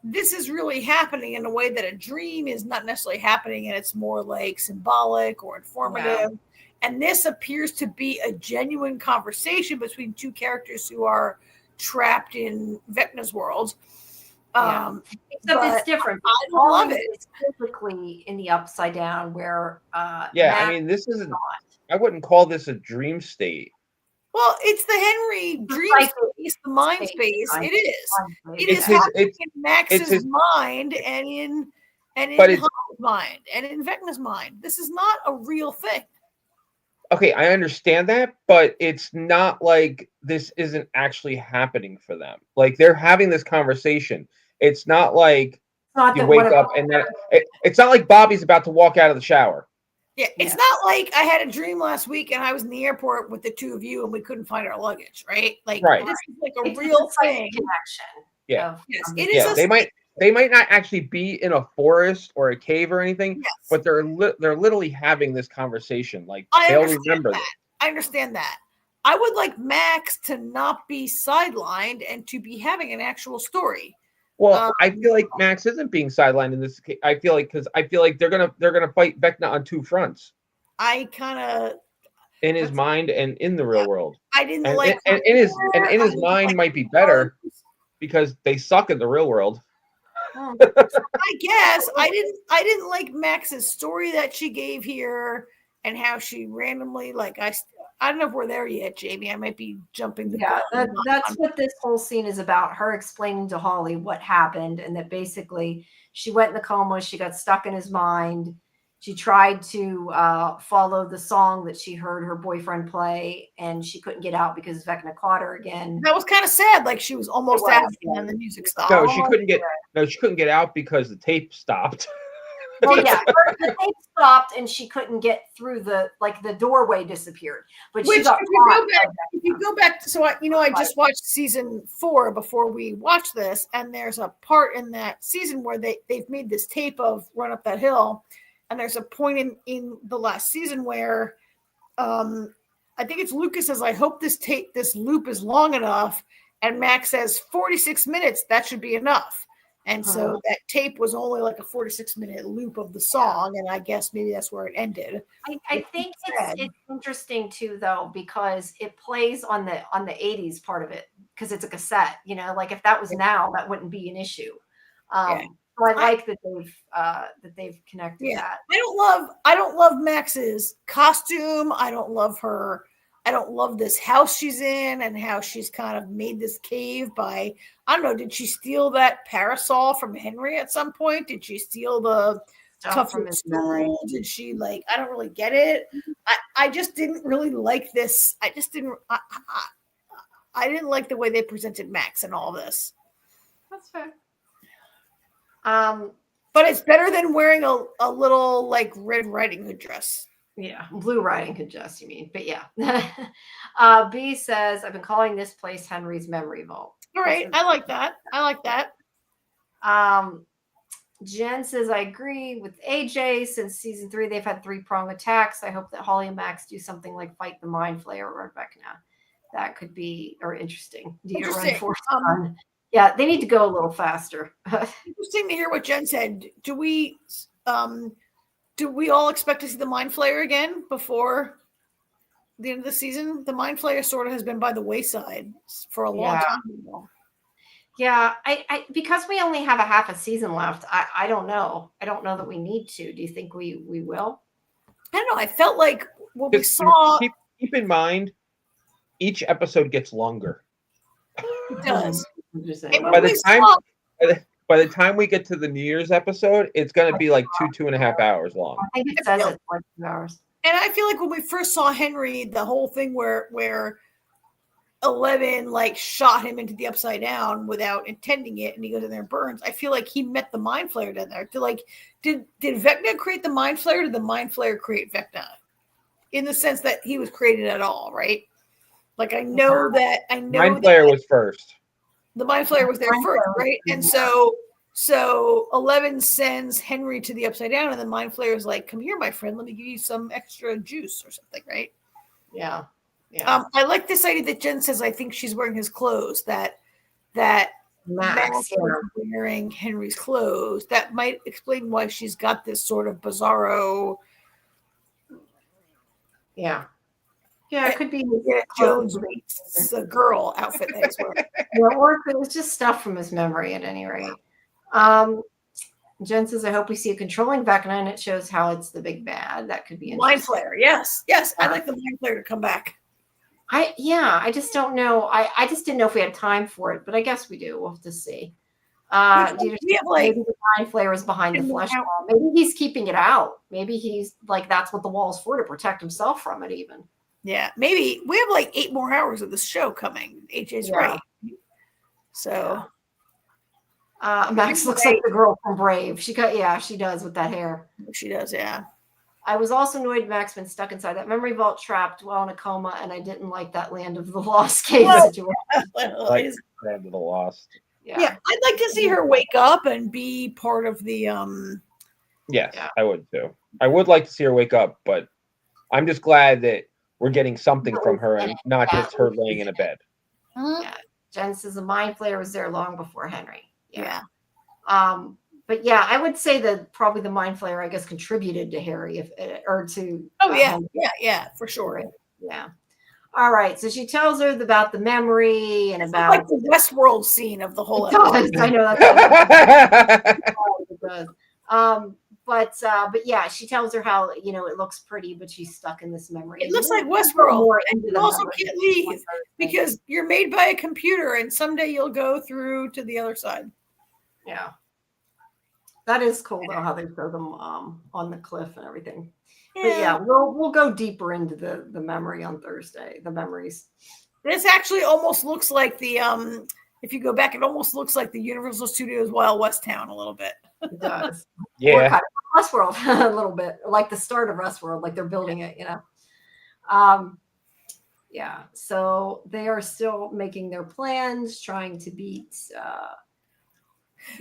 [SPEAKER 3] this is really happening in a way that a dream is not necessarily happening, and it's more like symbolic or informative. And this appears to be a genuine conversation between two characters who are trapped in Vecna's world.
[SPEAKER 1] Except it's different.
[SPEAKER 3] I don't love it.
[SPEAKER 1] It's typically in the upside down where
[SPEAKER 2] I mean, this isn't. I wouldn't call this a dream state.
[SPEAKER 3] Well, it's the Henry dream space, the mind space. It is. It is happening in Max's mind and in Holly's mind and in Vecna's mind. This is not a real thing.
[SPEAKER 2] Okay, I understand that, but it's not like this isn't actually happening for them. Like they're having this conversation. It's not like you wake up and then it's not like Bobby's about to walk out of the shower.
[SPEAKER 3] Yeah, it's not like I had a dream last week and I was in the airport with the two of you and we couldn't find our luggage, right? Like this is like a real thing.
[SPEAKER 1] Connection.
[SPEAKER 2] Yeah.
[SPEAKER 3] Yes, it is.
[SPEAKER 2] They might not actually be in a forest or a cave or anything, but they're literally having this conversation. Like they'll remember that.
[SPEAKER 3] I understand that. I would like Max to not be sidelined and to be having an actual story.
[SPEAKER 2] Well, I feel like Max isn't being sidelined in this case. I feel like they're gonna fight Vecna on two fronts.
[SPEAKER 3] I kind of
[SPEAKER 2] in his mind and in the real world.
[SPEAKER 3] I didn't
[SPEAKER 2] and in his mind might be better because they suck in the real world.
[SPEAKER 3] I guess I didn't like Max's story that she gave here and how she randomly I don't know if we're there yet, Jamie. I might be jumping the gun.
[SPEAKER 1] That's what this whole scene is about. Her explaining to Holly what happened and that basically she went in the coma. She got stuck in his mind. She tried to follow the song that she heard her boyfriend play, and she couldn't get out because Vecna caught her again.
[SPEAKER 3] That was kind of sad. Like she was almost asking, and the music stopped.
[SPEAKER 2] No, she couldn't get out because the tape stopped.
[SPEAKER 1] Well, yeah, the tape stopped, and she couldn't get through the doorway disappeared. But she got caught.
[SPEAKER 3] If you go back, so I just watched season 4 before we watched this, and there's a part in that season where they've made this tape of Run Up That Hill. And there's a point in the last season where I think it's Lucas says, I hope this loop is long enough. And Max says 46 minutes, that should be enough. And so that tape was only like a 46-minute loop of the song. And I guess maybe that's where it ended.
[SPEAKER 1] I think it's interesting too, though, because it plays on the 80s part of it because it's a cassette, like if that was now, that wouldn't be an issue. So I like that they've connected that.
[SPEAKER 3] I don't love Max's costume. I don't love her. I don't love this house she's in and how she's kind of made this cave by, I don't know, did she steal that parasol from Henry at some point? Did she steal the stuff from his stool? Did she I don't really get it. I just didn't really like this. I didn't like the way they presented Max and all this.
[SPEAKER 1] That's fair.
[SPEAKER 3] But it's better than wearing a little Red Riding Hood dress.
[SPEAKER 1] Yeah, Blue Riding Hood dress, you mean? But yeah. B says, I've been calling this place Henry's Memory Vault.
[SPEAKER 3] All right, I like that.
[SPEAKER 1] Jen says, I agree with AJ. Since season 3, they've had 3-prong attacks. I hope that Holly and Max do something like fight the Mind Flayer or Vecna. That could be interesting. Yeah, they need to go a little faster.
[SPEAKER 3] Interesting to hear what Jen said. Do we all expect to see the Mind Flayer again before the end of the season? The Mind Flayer sort of has been by the wayside for a long time now.
[SPEAKER 1] Yeah, I because we only have a half a season left, I don't know. I don't know that we need to. Do you think we will?
[SPEAKER 3] I don't know. I felt like what we saw.
[SPEAKER 2] Keep in mind, each episode gets longer.
[SPEAKER 3] It does.
[SPEAKER 2] By the time we get to the New Year's episode, it's going to be like 2.5 hours long.
[SPEAKER 1] I think it says it's like 2 hours.
[SPEAKER 3] And I feel like when we first saw Henry, the whole thing where 11 shot him into the upside down without intending it, and he goes in there and burns. I feel like he met the Mind Flayer down there. Did Vecna create the Mind Flayer? Or did the Mind Flayer create Vecna? In the sense that he was created at all, right? I know that
[SPEAKER 2] Mind Flayer was first.
[SPEAKER 3] The Mind Flayer was there first, right? And so 11 sends Henry to the upside down, and the Mind Flayer is like, "Come here, my friend. Let me give you some extra juice or something," right?
[SPEAKER 1] Yeah.
[SPEAKER 3] I like this idea that Jen says. I think she's wearing his clothes. That Max is wearing Henry's clothes. That might explain why she's got this sort of bizarro.
[SPEAKER 1] Yeah. Yeah, it could be
[SPEAKER 3] Jones meets the girl outfit that he's wearing.
[SPEAKER 1] Yeah, or it was just stuff from his memory at any rate. Jen says, I hope we see a controlling Vecna and it shows how it's the big bad. That could be
[SPEAKER 3] Mind
[SPEAKER 1] interesting.
[SPEAKER 3] Flayer, yes. Yes, I'd like the Mind Flayer to come back.
[SPEAKER 1] I just don't know. I just didn't know if we had time for it, but I guess we do. We'll have to see. Maybe the Mind Flayer is behind the flesh wall. Maybe he's keeping it out. Maybe he's like, that's what the wall's for, to protect himself from it even.
[SPEAKER 3] Yeah, maybe we have like 8 more hours of this show coming. AJ's right. So
[SPEAKER 1] Max looks like the girl from Brave. She does with that hair.
[SPEAKER 3] She does, yeah.
[SPEAKER 1] I was also annoyed Max been stuck inside that memory vault, trapped while in a coma, and I didn't like that Land of the Lost cave situation.
[SPEAKER 2] Like Land of the Lost.
[SPEAKER 3] Yeah, I'd like to see her wake up and be part of the
[SPEAKER 2] Yes, I would too. I would like to see her wake up, but I'm just glad that we're getting something from her and not just her laying in a bed.
[SPEAKER 1] Yeah. Jen says the Mind Flayer was there long before Henry.
[SPEAKER 3] Yeah.
[SPEAKER 1] But yeah, I would say that probably the Mind Flayer, I guess, contributed to Harry to.
[SPEAKER 3] Oh yeah, yeah, for sure.
[SPEAKER 1] Yeah. All right. So she tells her about the memory and about
[SPEAKER 3] like the Westworld scene of the whole
[SPEAKER 1] episode. I know that's it does. But yeah, she tells her how it looks pretty, but she's stuck in this memory.
[SPEAKER 3] It looks like Westworld, and you also can't leave because you're made by a computer, and someday you'll go through to the other side.
[SPEAKER 1] Yeah, that is cool though how they show them on the cliff and everything. Yeah. But yeah, we'll go deeper into the memory on Thursday. The memories.
[SPEAKER 3] This actually almost looks like the if you go back, it almost looks like the Universal Studios Wild West town a little bit.
[SPEAKER 1] It does.
[SPEAKER 2] Yeah.
[SPEAKER 1] Or kind of Westworld a little bit, like the start of Westworld, like they're building it, Yeah. So they are still making their plans, trying to beat.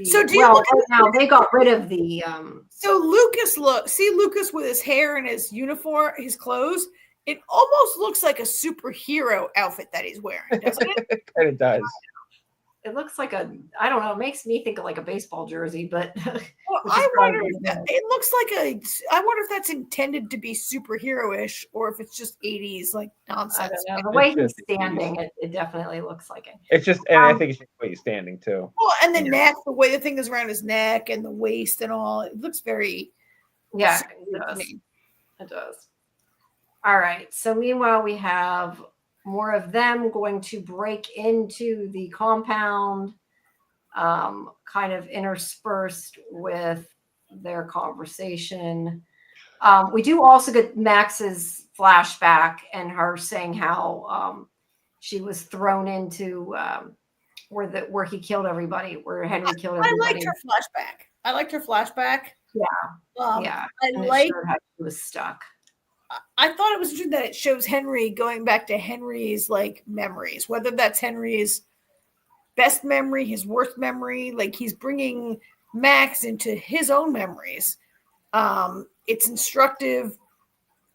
[SPEAKER 3] So do you look
[SPEAKER 1] right now they got rid of the.
[SPEAKER 3] So Lucas, see Lucas with his hair and his uniform, his clothes. It almost looks like a superhero outfit that he's wearing, doesn't it?
[SPEAKER 2] It kind of does.
[SPEAKER 1] It looks like I don't know. It makes me think of like a baseball jersey, but
[SPEAKER 3] well, I wonder it looks like I wonder if that's intended to be superhero-ish or if it's just 80s like nonsense.
[SPEAKER 1] I don't know. The way he's standing, it definitely looks like it.
[SPEAKER 2] It's just, and I think it's just the way he's standing too.
[SPEAKER 3] Well, and the neck, the way the thing is around his neck and the waist and all, it looks very.
[SPEAKER 1] Yeah, it does. It does. All right. So meanwhile, we have more of them going to break into the compound, kind of interspersed with their conversation. We do also get Max's flashback and her saying how she was thrown into where he killed everybody, where Henry killed everybody.
[SPEAKER 3] I liked her flashback.
[SPEAKER 1] Yeah. Yeah.
[SPEAKER 3] I like
[SPEAKER 1] how she was stuck.
[SPEAKER 3] I thought it was interesting that it shows Henry going back to Henry's like memories, whether that's Henry's best memory, his worst memory, like he's bringing Max into his own memories. It's instructive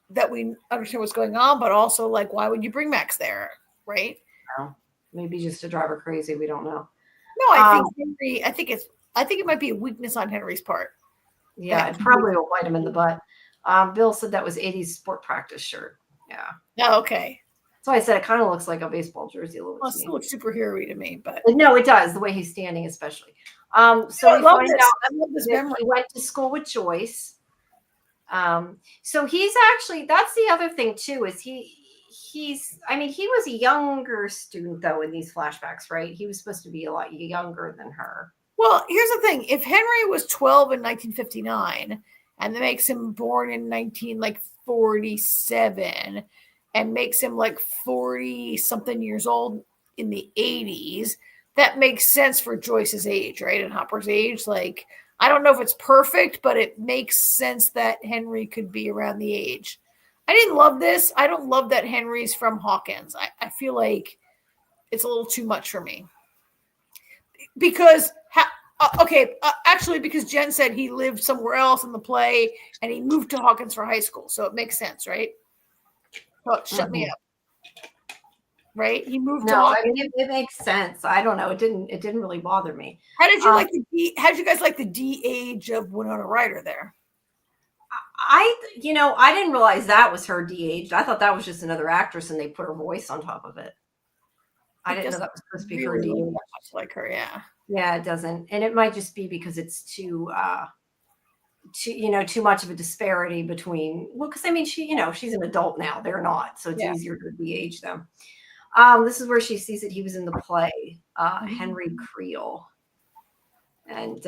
[SPEAKER 3] that we understand what's going on, but also like, why would you bring Max there? Right.
[SPEAKER 1] Maybe just to drive her crazy. We don't know.
[SPEAKER 3] No, I think it might be a weakness on Henry's part.
[SPEAKER 1] Yeah, it probably will bite him in the butt. Bill said that was 80s sport practice shirt. Yeah.
[SPEAKER 3] Oh, okay.
[SPEAKER 1] So I said it kind of looks like a baseball jersey a little bit.
[SPEAKER 3] Well, it still looks superhero-y to me, but
[SPEAKER 1] no, it does. The way he's standing, especially. So we find out
[SPEAKER 3] I love this memory.
[SPEAKER 1] He went to school with Joyce. So he's actually, that's the other thing too, is he was a younger student though in these flashbacks, right? He was supposed to be a lot younger than her.
[SPEAKER 3] Well, here's the thing. If Henry was 12 in 1959 and that makes him born in 1947 and makes him like 40 something years old in the 80s, that makes sense for Joyce's age, right? And Hopper's age. Like, I don't know if it's perfect, but it makes sense that Henry could be around the age. I didn't love this. I don't love that Henry's from Hawkins. I feel like it's a little too much for me. Because actually, because Jen said he lived somewhere else in the play and he moved to Hawkins for high school. So it makes sense, right? Oh, shut me up. Right? He moved to Hawkins.
[SPEAKER 1] I mean, it makes sense. I don't know. It didn't really bother me.
[SPEAKER 3] How did you guys like the de-age of Winona Ryder there?
[SPEAKER 1] I didn't realize that was her de-aged. I thought that was just another actress and they put her voice on top of it. I didn't know that was supposed to be her
[SPEAKER 3] really
[SPEAKER 1] de-aged.
[SPEAKER 3] much like her, yeah.
[SPEAKER 1] Yeah, it doesn't. And it might just be because it's too much of a disparity between, well, because I mean, she's an adult now. They're not. So it's easier to de-age them. This is where she sees that he was in the play, Henry Creel. And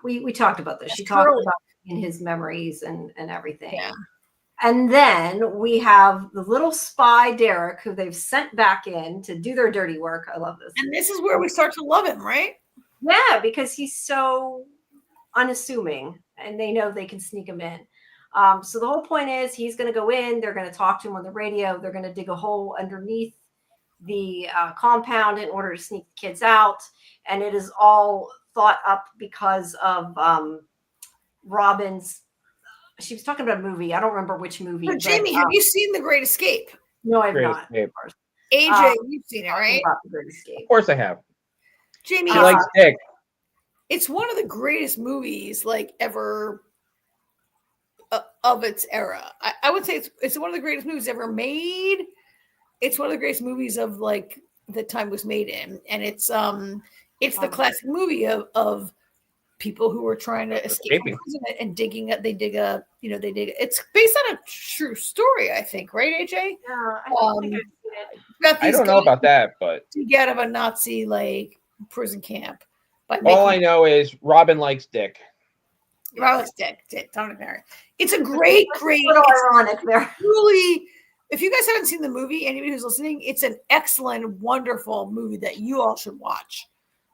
[SPEAKER 1] we talked about this. She talked about in his memories and everything.
[SPEAKER 3] Yeah.
[SPEAKER 1] And then we have the little spy Derek, who they've sent back in to do their dirty work. I love this.
[SPEAKER 3] And this is where we start to love him, right?
[SPEAKER 1] Yeah, because he's so unassuming and they know they can sneak him in. So the whole point is he's going to go in. They're going to talk to him on the radio. They're going to dig a hole underneath the compound in order to sneak the kids out. And it is all thought up because of Robin's. She was talking about a movie. I don't remember which movie.
[SPEAKER 3] But Jamie, have you seen The Great Escape?
[SPEAKER 1] No, I've not.
[SPEAKER 3] AJ, you've seen it, right?
[SPEAKER 1] The Great Escape.
[SPEAKER 2] Of course I have.
[SPEAKER 3] Jamie,
[SPEAKER 2] she likes Dick.
[SPEAKER 3] It's one of the greatest movies like ever of its era. I would say it's one of the greatest movies ever made. It's one of the greatest movies of like the time it was made in, and it's the classic movie of people who were trying to escape from prison and digging. It's based on a true story, I think, right, AJ?
[SPEAKER 1] Yeah, I don't think I've seen it.
[SPEAKER 2] I don't know about that, but
[SPEAKER 3] to get out of a Nazi like prison camp.
[SPEAKER 2] All I know is Robin likes Dick.
[SPEAKER 3] Robin likes Dick. Dominic Perry. It's a great.
[SPEAKER 1] A little ironic there.
[SPEAKER 3] Really, if you guys haven't seen the movie, anybody who's listening, it's an excellent, wonderful movie that you all should watch.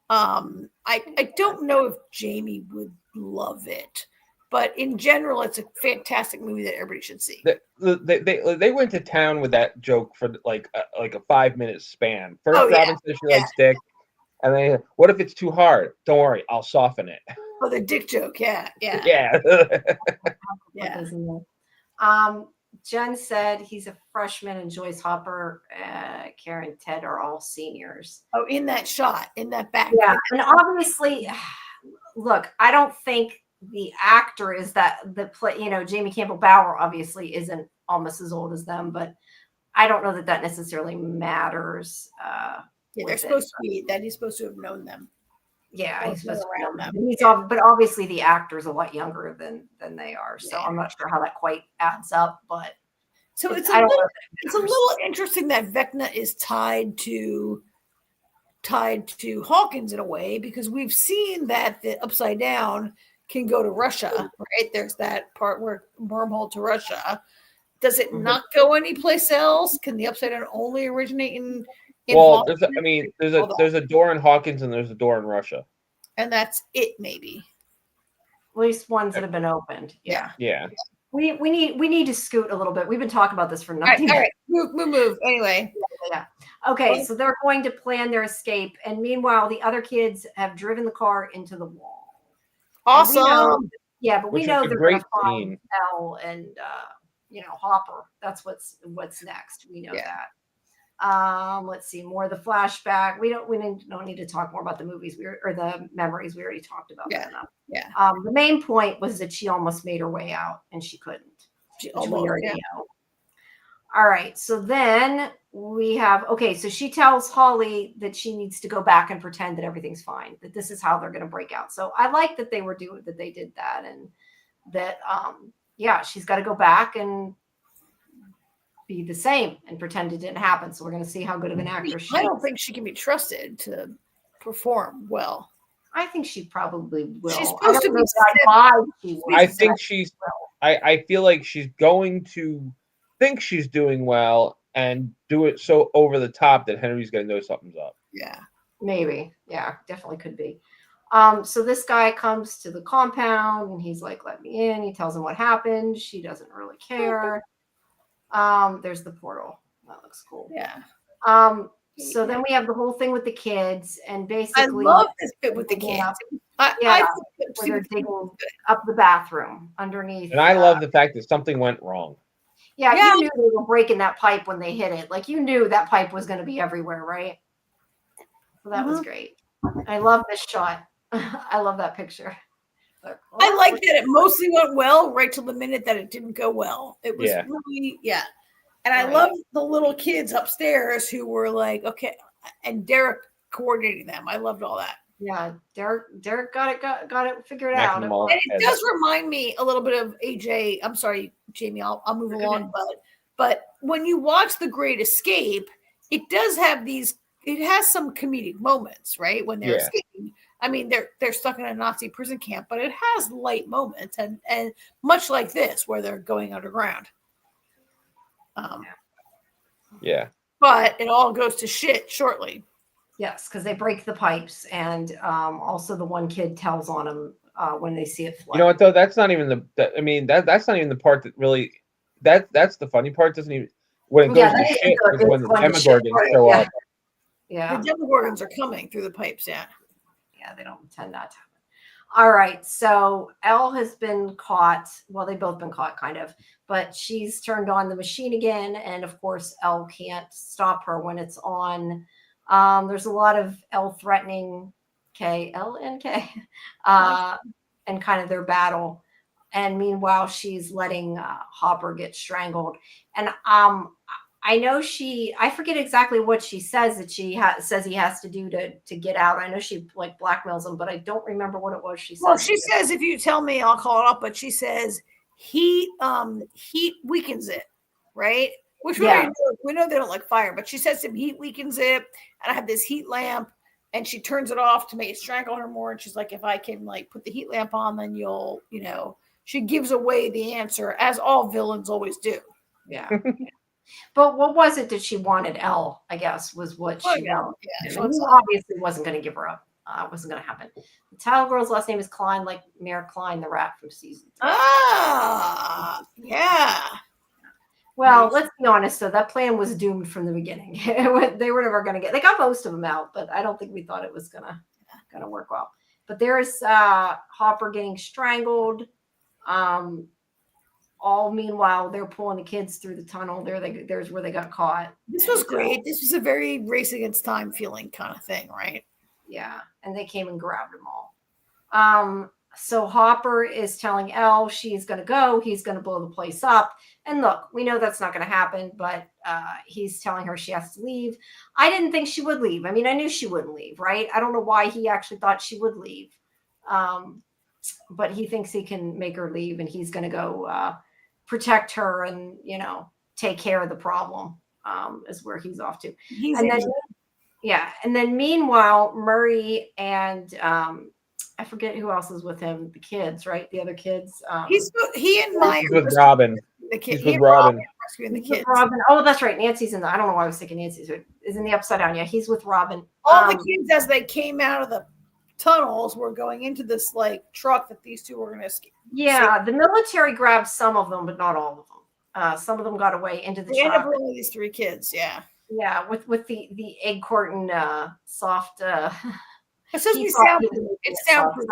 [SPEAKER 3] I don't know if Jamie would love it, but in general, it's a fantastic movie that everybody should see.
[SPEAKER 2] They went to town with that joke for like a 5-minute span. First, Robin says she likes Dick, and then what if it's too hard? Don't worry, I'll soften it.
[SPEAKER 3] Oh, the Dick joke, yeah.
[SPEAKER 1] Jen said he's a freshman and Joyce Hopper, Karen, Ted are all seniors.
[SPEAKER 3] Oh, in that shot, in that back.
[SPEAKER 1] Yeah, and obviously, look, I don't think the actor is that the play. Jamie Campbell Bower obviously isn't almost as old as them, but I don't know that necessarily matters.
[SPEAKER 3] They're supposed to be that he's supposed to have known them.
[SPEAKER 1] Yeah, he's supposed to know them. But obviously the actor's a lot younger than they are. So I'm not sure how that quite adds up, but
[SPEAKER 3] so it's a little interesting that Vecna is tied to Hawkins in a way, because we've seen that the Upside Down can go to Russia, right? There's that part where wormhole to Russia. Does it not go anyplace else? Can the Upside Down only originate in
[SPEAKER 2] well, there's a door in Hawkins and there's a door in Russia,
[SPEAKER 3] and that's it, maybe.
[SPEAKER 1] At least ones that have been opened.
[SPEAKER 2] Yeah.
[SPEAKER 1] We need to scoot a little bit. We've been talking about this for 19
[SPEAKER 3] All right. Move. Anyway.
[SPEAKER 1] Yeah. Okay, so they're going to plan their escape, and meanwhile, the other kids have driven the car into the wall.
[SPEAKER 3] Awesome.
[SPEAKER 1] But we know they're going to find Elle and Hopper. That's what's next. We know that. Let's see more of the flashback. We don't need to talk more about the movies or the memories. We already talked about that enough. The main point was that she almost made her way out and she couldn't. She almost know. All right, so then we have so she tells Holly that she needs to go back and pretend that everything's fine, that this is how they're going to break out. So I like that they did that, and that she's got to go back and be the same and pretend it didn't happen. So we're going to see how good of an actor she is.
[SPEAKER 3] I don't think she can be trusted to perform well.
[SPEAKER 1] I think she probably will.
[SPEAKER 3] She's supposed to be.
[SPEAKER 2] I feel like she's going to think she's doing well and do it so over the top that Henry's going to know something's up.
[SPEAKER 3] Yeah,
[SPEAKER 1] maybe. Yeah, definitely could be. So this guy comes to the compound and he's like, "Let me in." He tells him what happened. She doesn't really care. There's the portal. That looks cool.
[SPEAKER 3] Yeah.
[SPEAKER 1] So then we have the whole thing with the kids, and basically,
[SPEAKER 3] I love this bit with the kids.
[SPEAKER 1] Where they're digging up the bathroom underneath.
[SPEAKER 2] And I love the fact that something went wrong.
[SPEAKER 1] Yeah, you knew they were breaking that pipe when they hit it. Like, you knew that pipe was going to be everywhere, right? So that was great. I love this shot. I love that picture.
[SPEAKER 3] I like that it mostly went well right till the minute that it didn't go well. It was really, And I love the little kids upstairs who were like, okay, and Derek coordinating them. I loved all that.
[SPEAKER 1] Yeah, Derek got it figured
[SPEAKER 2] Macking
[SPEAKER 1] out.
[SPEAKER 3] And it does remind me a little bit of AJ. I'm sorry, Jamie, I'll move along. But when you watch The Great Escape, it does have it has some comedic moments, right? When they're escaping. I mean, they're stuck in a Nazi prison camp, but it has light moments, and much like this, where they're going underground. But it all goes to shit shortly.
[SPEAKER 1] Yes, because they break the pipes, and also the one kid tells on him when they see it flood.
[SPEAKER 2] You know what though? That's not even that's not even the part that really. That's the funny part. Doesn't even when it goes to shit is when the Demogorgons show up.
[SPEAKER 3] Yeah, the Demogorgons are coming through the pipes. Yeah,
[SPEAKER 1] they don't tend not to happen. All right, so Elle has been caught. Well, they've both been caught, kind of, but she's turned on the machine again, and of course, Elle can't stop her when it's on. There's a lot of Elle threatening L and K, and kind of their battle. And meanwhile, she's letting Hopper get strangled. And I know I forget exactly what she says that she says he has to do to get out. I know she like blackmails him, but I don't remember what it was she said.
[SPEAKER 3] Well, she says, if you tell me, I'll call it up. But she says heat weakens it, right? Which we know they don't like fire, but she says some heat weakens it. And I have this heat lamp, and she turns it off to make it strangle her more. And she's like, if I can like put the heat lamp on, then you'll, she gives away the answer, as all villains always do.
[SPEAKER 1] Yeah. But what was it that she wanted? Elle, I guess, was what she wanted. Yeah. So he obviously wasn't going to give her up. It wasn't going to happen. The title girl's last name is Klein, like Mayor Klein, the rat from season 3.
[SPEAKER 3] Ah, yeah.
[SPEAKER 1] Well, let's be honest, though. That plan was doomed from the beginning. They were never going to they got most of them out, but I don't think we thought it was going to work well. But there's Hopper getting strangled. All meanwhile, they're pulling the kids through the tunnel. There's where they got caught.
[SPEAKER 3] This was great. This was a very race against time feeling kind of thing, right?
[SPEAKER 1] Yeah, and they came and grabbed them all. So Hopper is telling Elle she's going to go. He's going to blow the place up. And look, we know that's not going to happen, but he's telling her she has to leave. I didn't think she would leave. I mean, I knew she wouldn't leave, right? I don't know why he actually thought she would leave. But he thinks he can make her leave, and he's going to go protect her and, take care of the problem is where he's off to. And then meanwhile, Murray and I forget who else is with him. The kids, right? The other kids.
[SPEAKER 3] He and Maya
[SPEAKER 2] with Robin.
[SPEAKER 3] He's
[SPEAKER 2] with Robin.
[SPEAKER 3] Rescuing the kids.
[SPEAKER 1] Robin. Oh, that's right. Nancy's I don't know why I was thinking Nancy's is in the Upside Down. Yeah, he's with Robin.
[SPEAKER 3] All the kids, as they came out of the tunnels, were going into this like truck that these two were going to escape.
[SPEAKER 1] Yeah, the military grabbed some of them, but not all of them. Some of them got away into the truck.
[SPEAKER 3] Ended up bringing these 3 kids. Yeah.
[SPEAKER 1] Yeah, with the egg carton soft.
[SPEAKER 3] It's supposed to be soundproof. It's soundproof.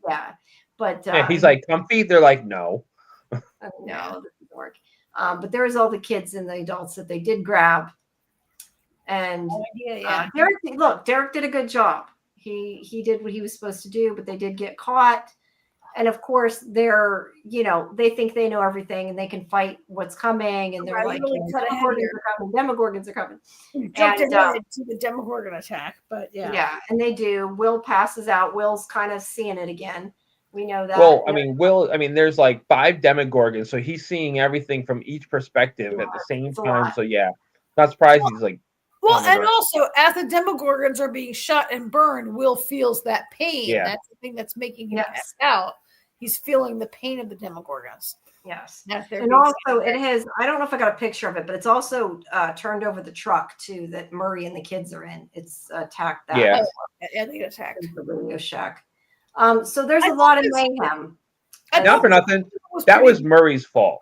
[SPEAKER 1] Yeah, but
[SPEAKER 2] he's like comfy. They're like, no.
[SPEAKER 1] No, this doesn't work. But there's all the kids and the adults that they did grab. And Derek did a good job. He did what he was supposed to do, but they did get caught. And of course, they're, they think they know everything and they can fight what's coming. And they're like, Demogorgons are coming.
[SPEAKER 3] Jumped ahead to the Demogorgon attack, but yeah.
[SPEAKER 1] Yeah, and they do. Will passes out. Will's kind of seeing it again. We know that.
[SPEAKER 2] Well, there's like 5 Demogorgons, so he's seeing everything from each perspective at the same time. So yeah, not surprised he's like.
[SPEAKER 3] Well, and also as the Demogorgons are being shot and burned, Will feels that pain.
[SPEAKER 2] Yeah.
[SPEAKER 3] That's the thing that's making him pass out. He's feeling the pain of the Demogorgons.
[SPEAKER 1] Yes. And also it has, I don't know if I got a picture of it, but it's also turned over the truck too that Murray and the kids are in. It's attacked that.
[SPEAKER 2] Yeah.
[SPEAKER 3] Yeah, they attacked
[SPEAKER 1] the Radio Shack. So there's a lot of mayhem.
[SPEAKER 2] Not for nothing. That was Murray's fault.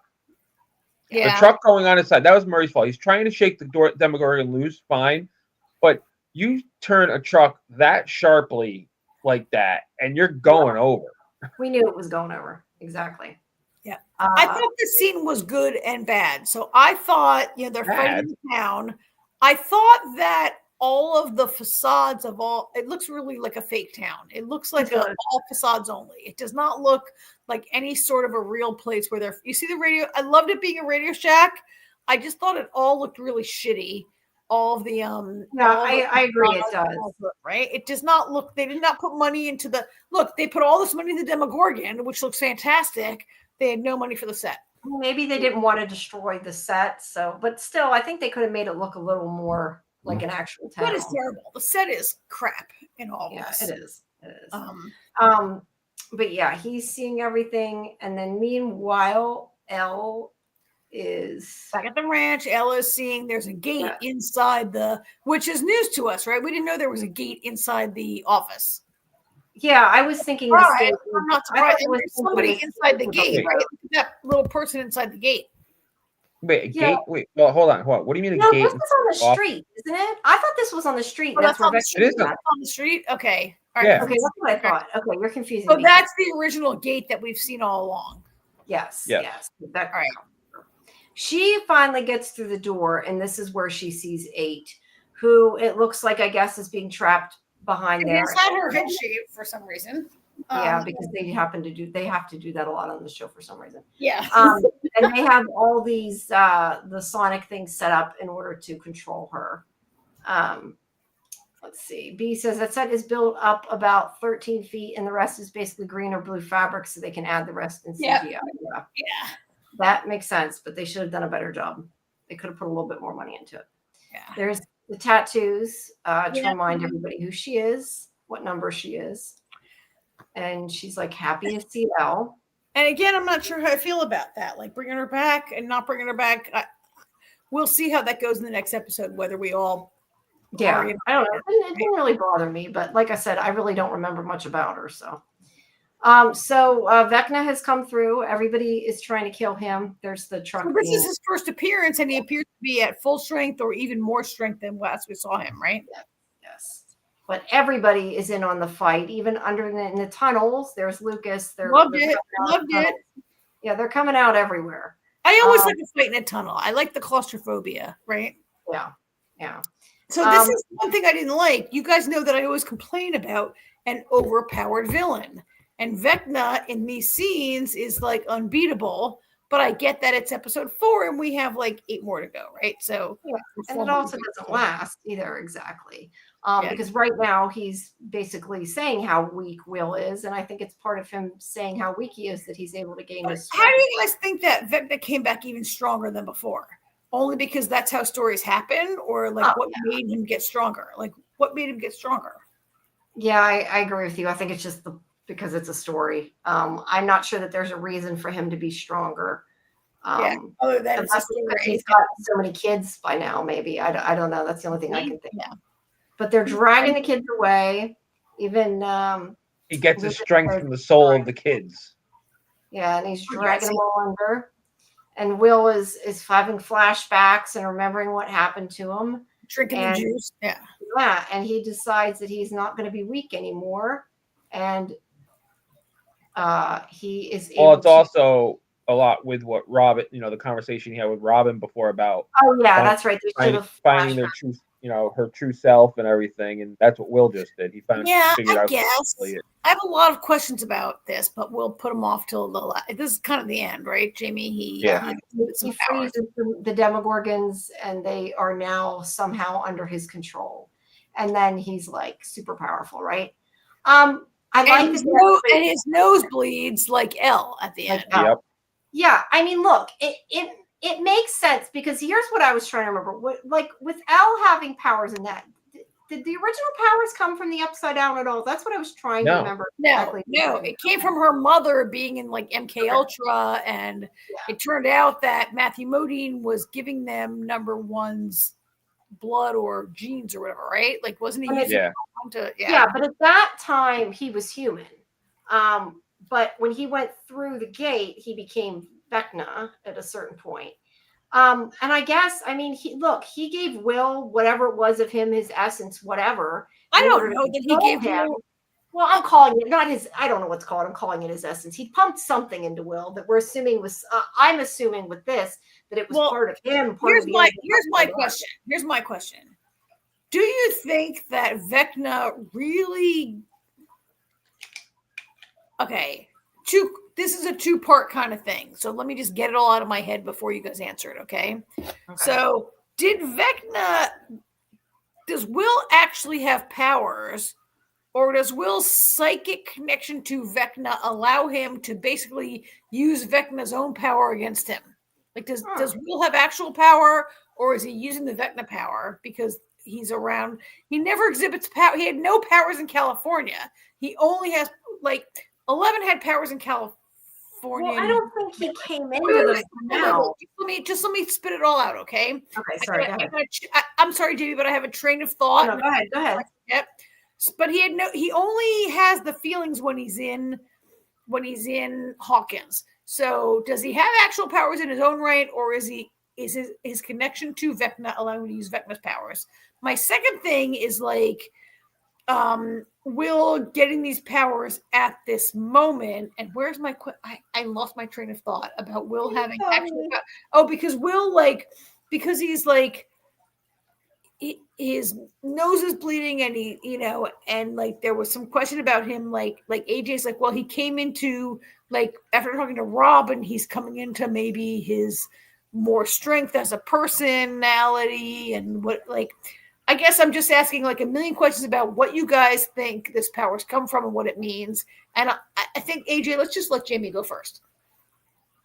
[SPEAKER 3] Yeah.
[SPEAKER 2] The truck going on his side, that was Murray's fault. He's trying to shake the Demogorgon loose, fine. But you turn a truck that sharply like that, and you're going over.
[SPEAKER 1] We knew it was going over. Exactly.
[SPEAKER 3] Yeah. I thought the scene was good and bad. So I thought, they're fighting in town. I thought that all of the facades of all, it looks really like a fake town. It looks like all facades only. It does not look like any sort of a real place where you see the radio. I loved it being a Radio Shack. I just thought it all looked really shitty. All of the
[SPEAKER 1] I agree, it does.
[SPEAKER 3] Right? It does not look, they did not put money into they put all this money into the Demogorgon, which looks fantastic. They had no money for the set.
[SPEAKER 1] Maybe they didn't want to destroy the set, but still, I think they could have made it look a little more like an actual town.
[SPEAKER 3] That is terrible. The set is crap in all this.
[SPEAKER 1] It is. But yeah, he's seeing everything, and then meanwhile, Elle is
[SPEAKER 3] back at the ranch. Elle is seeing there's a gate inside which is news to us, right? We didn't know there was a gate inside the office.
[SPEAKER 1] Yeah, I was thinking.
[SPEAKER 3] I'm not surprised. There was somebody inside the gate, right? That little person inside the gate.
[SPEAKER 2] Wait, gate? Wait, well, hold on. What do you mean a gate?
[SPEAKER 1] This was on the street, isn't it? I thought this was on the street.
[SPEAKER 3] That's on the street. It is on the street? Okay. All right.
[SPEAKER 2] Yeah.
[SPEAKER 1] Okay, that's what I thought. Okay, you're confusing
[SPEAKER 3] me.
[SPEAKER 1] So
[SPEAKER 3] that's the original gate that we've seen all along.
[SPEAKER 1] Yes.
[SPEAKER 2] All
[SPEAKER 1] right. She finally gets through the door, and this is where she sees 8, who it looks like, I guess, is being trapped behind there.
[SPEAKER 3] It's not her head shape for some reason.
[SPEAKER 1] Yeah, because they have to do that a lot on the show for some reason.
[SPEAKER 3] Yeah.
[SPEAKER 1] And they have all these the sonic things set up in order to control her. Let's see. B says that set is built up about 13 feet, and the rest is basically green or blue fabric, so they can add the rest in CGI.
[SPEAKER 3] Yeah.
[SPEAKER 1] That makes sense, but they should have done a better job. They could have put a little bit more money into it.
[SPEAKER 3] Yeah.
[SPEAKER 1] There's the tattoos to remind everybody who she is, what number she is. And she's like happy to see Elle.
[SPEAKER 3] And again, I'm not sure how I feel about that. Like bringing her back and not bringing her back. We'll see how that goes in the next episode, whether we all.
[SPEAKER 1] Yeah, I don't know. It didn't really bother me, but like I said, I really don't remember much about her. So Vecna has come through. Everybody is trying to kill him. There's the truck.
[SPEAKER 3] So this is his first appearance, and he appears to be at full strength or even more strength than last we saw him, right?
[SPEAKER 1] Yes. But everybody is in on the fight, even in the tunnels. There's Lucas.
[SPEAKER 3] Loved it.
[SPEAKER 1] Yeah, they're coming out everywhere.
[SPEAKER 3] I always like a fight in a tunnel. I like the claustrophobia, right?
[SPEAKER 1] Yeah.
[SPEAKER 3] So this is one thing I didn't like. You guys know that I always complain about an overpowered villain. And Vecna in these scenes is like unbeatable, but I get that it's episode 4 and we have like 8 more to go, right? So
[SPEAKER 1] and it also doesn't last either, exactly. Because right now he's basically saying how weak Will is, and I think it's part of him saying how weak he is that he's able to gain his strength.
[SPEAKER 3] How do you guys think that Vecna came back even stronger than before? Only because that's how stories happen, or like what made him get stronger? Like what made him get stronger?
[SPEAKER 1] Yeah, I agree with you. I think it's just because it's a story. I'm not sure that there's a reason for him to be stronger.
[SPEAKER 3] Other than it's a story.
[SPEAKER 1] He's got so many kids by now, maybe. I don't know. That's the only thing I can think of. But they're dragging the kids away. Even
[SPEAKER 2] he gets his strength from the soul of the kids.
[SPEAKER 1] Yeah, and he's dragging them all under. And Will is having flashbacks and remembering what happened to him.
[SPEAKER 3] Drinking the juice. Yeah,
[SPEAKER 1] and he decides that he's not going to be weak anymore. And he is able
[SPEAKER 2] it's also a lot with what Robin, the conversation he had with Robin before about.
[SPEAKER 1] Oh yeah, that's right.
[SPEAKER 2] Finding their true, her true self and everything, and that's what Will just did. He figured out.
[SPEAKER 3] Guess. I have a lot of questions about this, but we'll put them off till this is kind of the end, right, Jamie? He
[SPEAKER 1] freezes the Demogorgons, and they are now somehow under his control. And then he's like super powerful, right?
[SPEAKER 3] His nose bleeds like Elle at the end.
[SPEAKER 2] Yep.
[SPEAKER 1] Yeah, I mean, look, it makes sense because here's what I was trying to remember. Like with Elle having powers in that, did the original powers come from the Upside Down at all? That's what I was trying to remember.
[SPEAKER 3] No, it came from her mother being in like MK Ultra, and it turned out that Matthew Modine was giving them number one's blood or genes or whatever, right? Like, wasn't he?
[SPEAKER 1] Yeah, but at that time he was human. But when he went through the gate, he became Vecna at a certain point. And I guess, I mean, he gave Will whatever it was of him, his essence, whatever.
[SPEAKER 3] I don't know that he gave him.
[SPEAKER 1] Well, I'm calling it not his. I don't know what's called. I'm calling it his essence. He pumped something into Will that we're assuming was. I'm assuming with this that it was part of him.
[SPEAKER 3] Here's my question. Do you think that Vecna really? Okay, this is a two-part kind of thing. So let me just get it all out of my head before you guys answer it, okay? So does Will actually have powers, or does Will's psychic connection to Vecna allow him to basically use Vecna's own power against him? Like, does Will have actual power, or is he using the Vecna power because he's around? He never exhibits power. He had no powers in California. He only has, like, 11 had powers in California.
[SPEAKER 1] Well, I don't think he came into the now.
[SPEAKER 3] Just let me spit it all out, okay?
[SPEAKER 1] Okay, sorry. Go ahead.
[SPEAKER 3] I'm sorry, Jamie, but I have a train of thought.
[SPEAKER 1] No, go ahead.
[SPEAKER 3] Yep. But he only has the feelings when he's in Hawkins. So does he have actual powers in his own right, or is his connection to Vecna allowing him to use Vecna's powers? My second thing is like Will getting these powers at this moment, and where's my I lost my train of thought about Will having actual power. Oh, because Will, like, because he's like his nose is bleeding, and he, you know, and like there was some question about him, like AJ's like, well, he came into, like, after talking to Rob, and he's coming into maybe his more strength as a personality, and what, like, I guess I'm just asking like a million questions about what you guys think this powers come from and what it means. And I think, AJ, let's just let Jamie go first.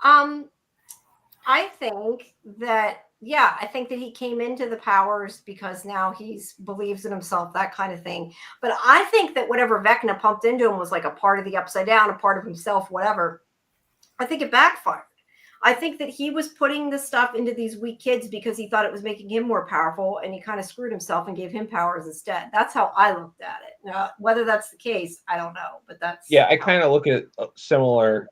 [SPEAKER 1] I think that, yeah, I think that he came into the powers because now he believes in himself, that kind of thing. But I think that whatever Vecna pumped into him was like a part of the Upside Down, a part of himself, whatever. I think it backfired. I think that he was putting the stuff into these weak kids because he thought it was making him more powerful, and he kind of screwed himself and gave him powers instead. That's how I looked at it. Now, whether that's the case, I don't know, but that's...
[SPEAKER 2] Yeah, I kind of look at it similar.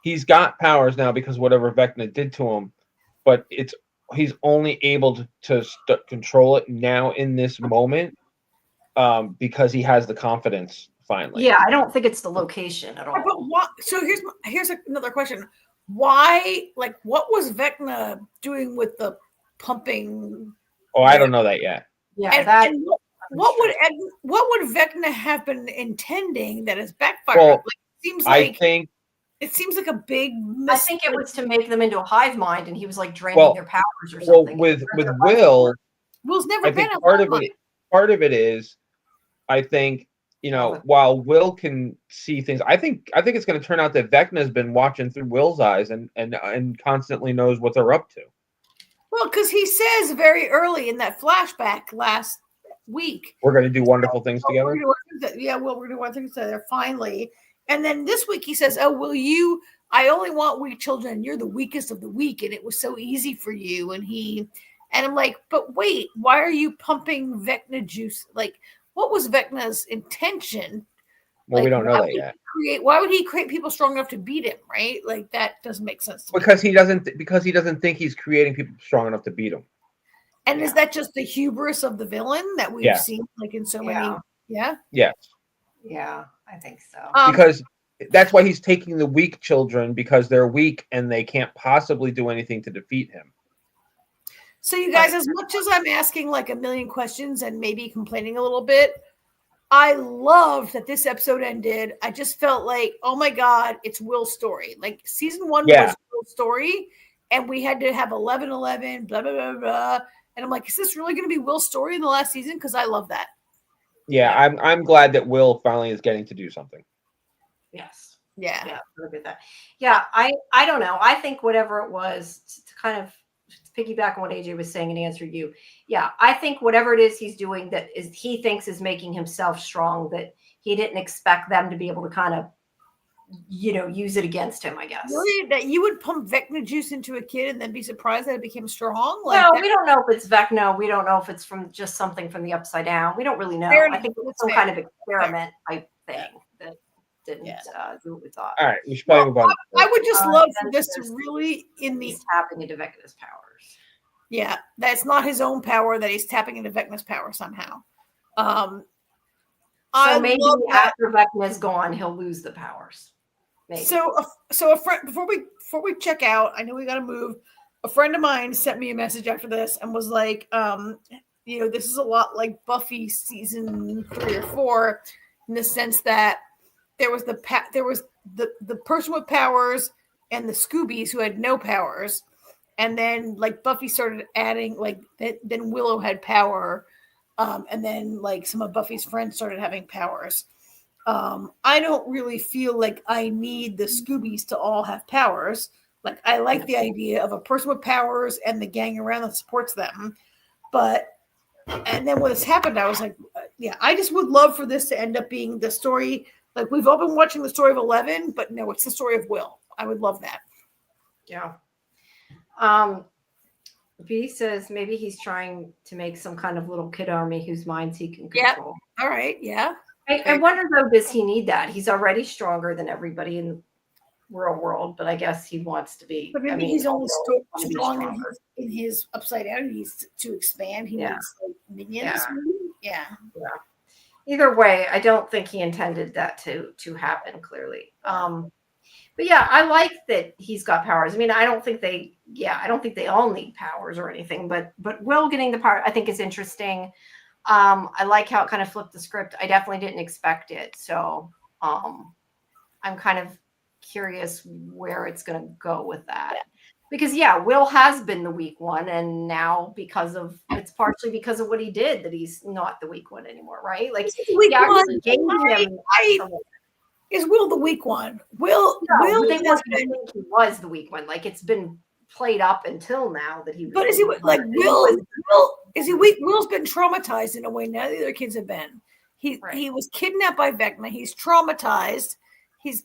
[SPEAKER 2] He's got powers now because whatever Vecna did to him, but he's only able to control it now in this moment because he has the confidence finally.
[SPEAKER 1] Yeah, I don't think it's the location at all.
[SPEAKER 3] But what, so here's another question. Why, like, what was Vecna doing with the pumping?
[SPEAKER 2] Oh, I don't know that yet.
[SPEAKER 1] Yeah,
[SPEAKER 3] and what would Vecna have been intending that has backfired?
[SPEAKER 2] Well,
[SPEAKER 3] like, it seems like a big
[SPEAKER 1] I think it was to make them into a hive mind, and he was like draining their powers or something.
[SPEAKER 2] Well, with
[SPEAKER 3] Will's never been a
[SPEAKER 2] part of it is, I think, you know, while Will can see things, I think it's going to turn out that Vecna has been watching through Will's eyes and constantly knows what they're up to.
[SPEAKER 3] Well, because he says very early in that flashback last week,
[SPEAKER 2] we're going to do wonderful things together.
[SPEAKER 3] We're going to do wonderful things together finally. And then this week he says, "Oh, Will, I only want weak children. You're the weakest of the weak, and it was so easy for you." And I'm like, but wait, why are you pumping Vecna juice? Like, what was Vecna's intention?
[SPEAKER 2] Well,
[SPEAKER 3] like,
[SPEAKER 2] we don't know that yet.
[SPEAKER 3] Why would he create people strong enough to beat him? Right? Like, that doesn't make sense to me.
[SPEAKER 2] Because he doesn't think he's creating people strong enough to beat him.
[SPEAKER 3] And is that just the hubris of the villain that we've seen, like, in so many? Yeah.
[SPEAKER 2] Yes.
[SPEAKER 1] Yeah, I think so.
[SPEAKER 2] Because that's why he's taking the weak children, because they're weak and they can't possibly do anything to defeat him.
[SPEAKER 3] So you guys, as much as I'm asking like a million questions and maybe complaining a little bit, I loved that this episode ended. I just felt like, oh my God, it's Will's story. Like, season 1 was Will's story, and we had to have 11-11, blah, blah, blah, blah. And I'm like, is this really going to be Will's story in the last season? Because I love that.
[SPEAKER 2] Yeah, I'm glad that Will finally is getting to do something.
[SPEAKER 1] Yes.
[SPEAKER 3] Yeah.
[SPEAKER 1] Yeah, look at that. Yeah, I don't know. I think whatever it was, to kind of piggyback on what AJ was saying and answer you. Yeah, I think whatever it is he's doing that is he thinks is making himself strong, that he didn't expect them to be able to kind of, you know, use it against him, I guess.
[SPEAKER 3] Really? That you would pump Vecna juice into a kid and then be surprised that it became strong?
[SPEAKER 1] Like, well, we don't know if it's Vecna. We don't know if it's from just something from the Upside Down. We don't really know. I think it was some kind of experiment type thing that didn't do what we thought.
[SPEAKER 2] All right, we should probably move on.
[SPEAKER 3] I would just love for this to really
[SPEAKER 1] he's tapping into Vecna's powers.
[SPEAKER 3] Yeah, that's not his own power, that he's tapping into Vecna's power somehow.
[SPEAKER 1] So maybe after Vecna's gone, he'll lose the powers. Maybe.
[SPEAKER 3] So a friend, before we check out, I know we got to move. A friend of mine sent me a message after this and was like, this is a lot like Buffy season 3 or 4, in the sense that there was the person with powers and the Scoobies who had no powers, and then like Buffy started adding then Willow had power, and then like some of Buffy's friends started having powers. I don't really feel like I need the Scoobies to all have powers. Like, I like the idea of a person with powers and the gang around that supports them. And then when this happened, I was like, yeah, I just would love for this to end up being the story. Like, we've all been watching the story of 11, but no, it's the story of Will. I would love that.
[SPEAKER 1] Yeah. B says maybe he's trying to make some kind of little kid army whose minds he can control.
[SPEAKER 3] All right. Yeah.
[SPEAKER 1] I wonder, though, does he need that? He's already stronger than everybody in the real world, but I guess he wants to be.
[SPEAKER 3] But maybe he's only strong in his upside down. He needs to expand. He needs like minions. Yeah.
[SPEAKER 1] Either way, I don't think he intended that to happen, clearly. But yeah, I like that he's got powers. I mean, I don't think they all need powers or anything, but Will getting the power, I think, is interesting. I like how it kind of flipped the script. I definitely didn't expect it. So I'm kind of curious where it's going to go with that. Because Will has been the weak one, and now it's partially because of what he did that he's not the weak one anymore, right? Like,
[SPEAKER 3] is Will the weak one? Will
[SPEAKER 1] they want to think he was the weak one. Like, it's been played up until now that he was.
[SPEAKER 3] But is he like Will? Is he weak? Will's been traumatized in a way. None of the other kids have been. He was kidnapped by Vecna. He's traumatized. He's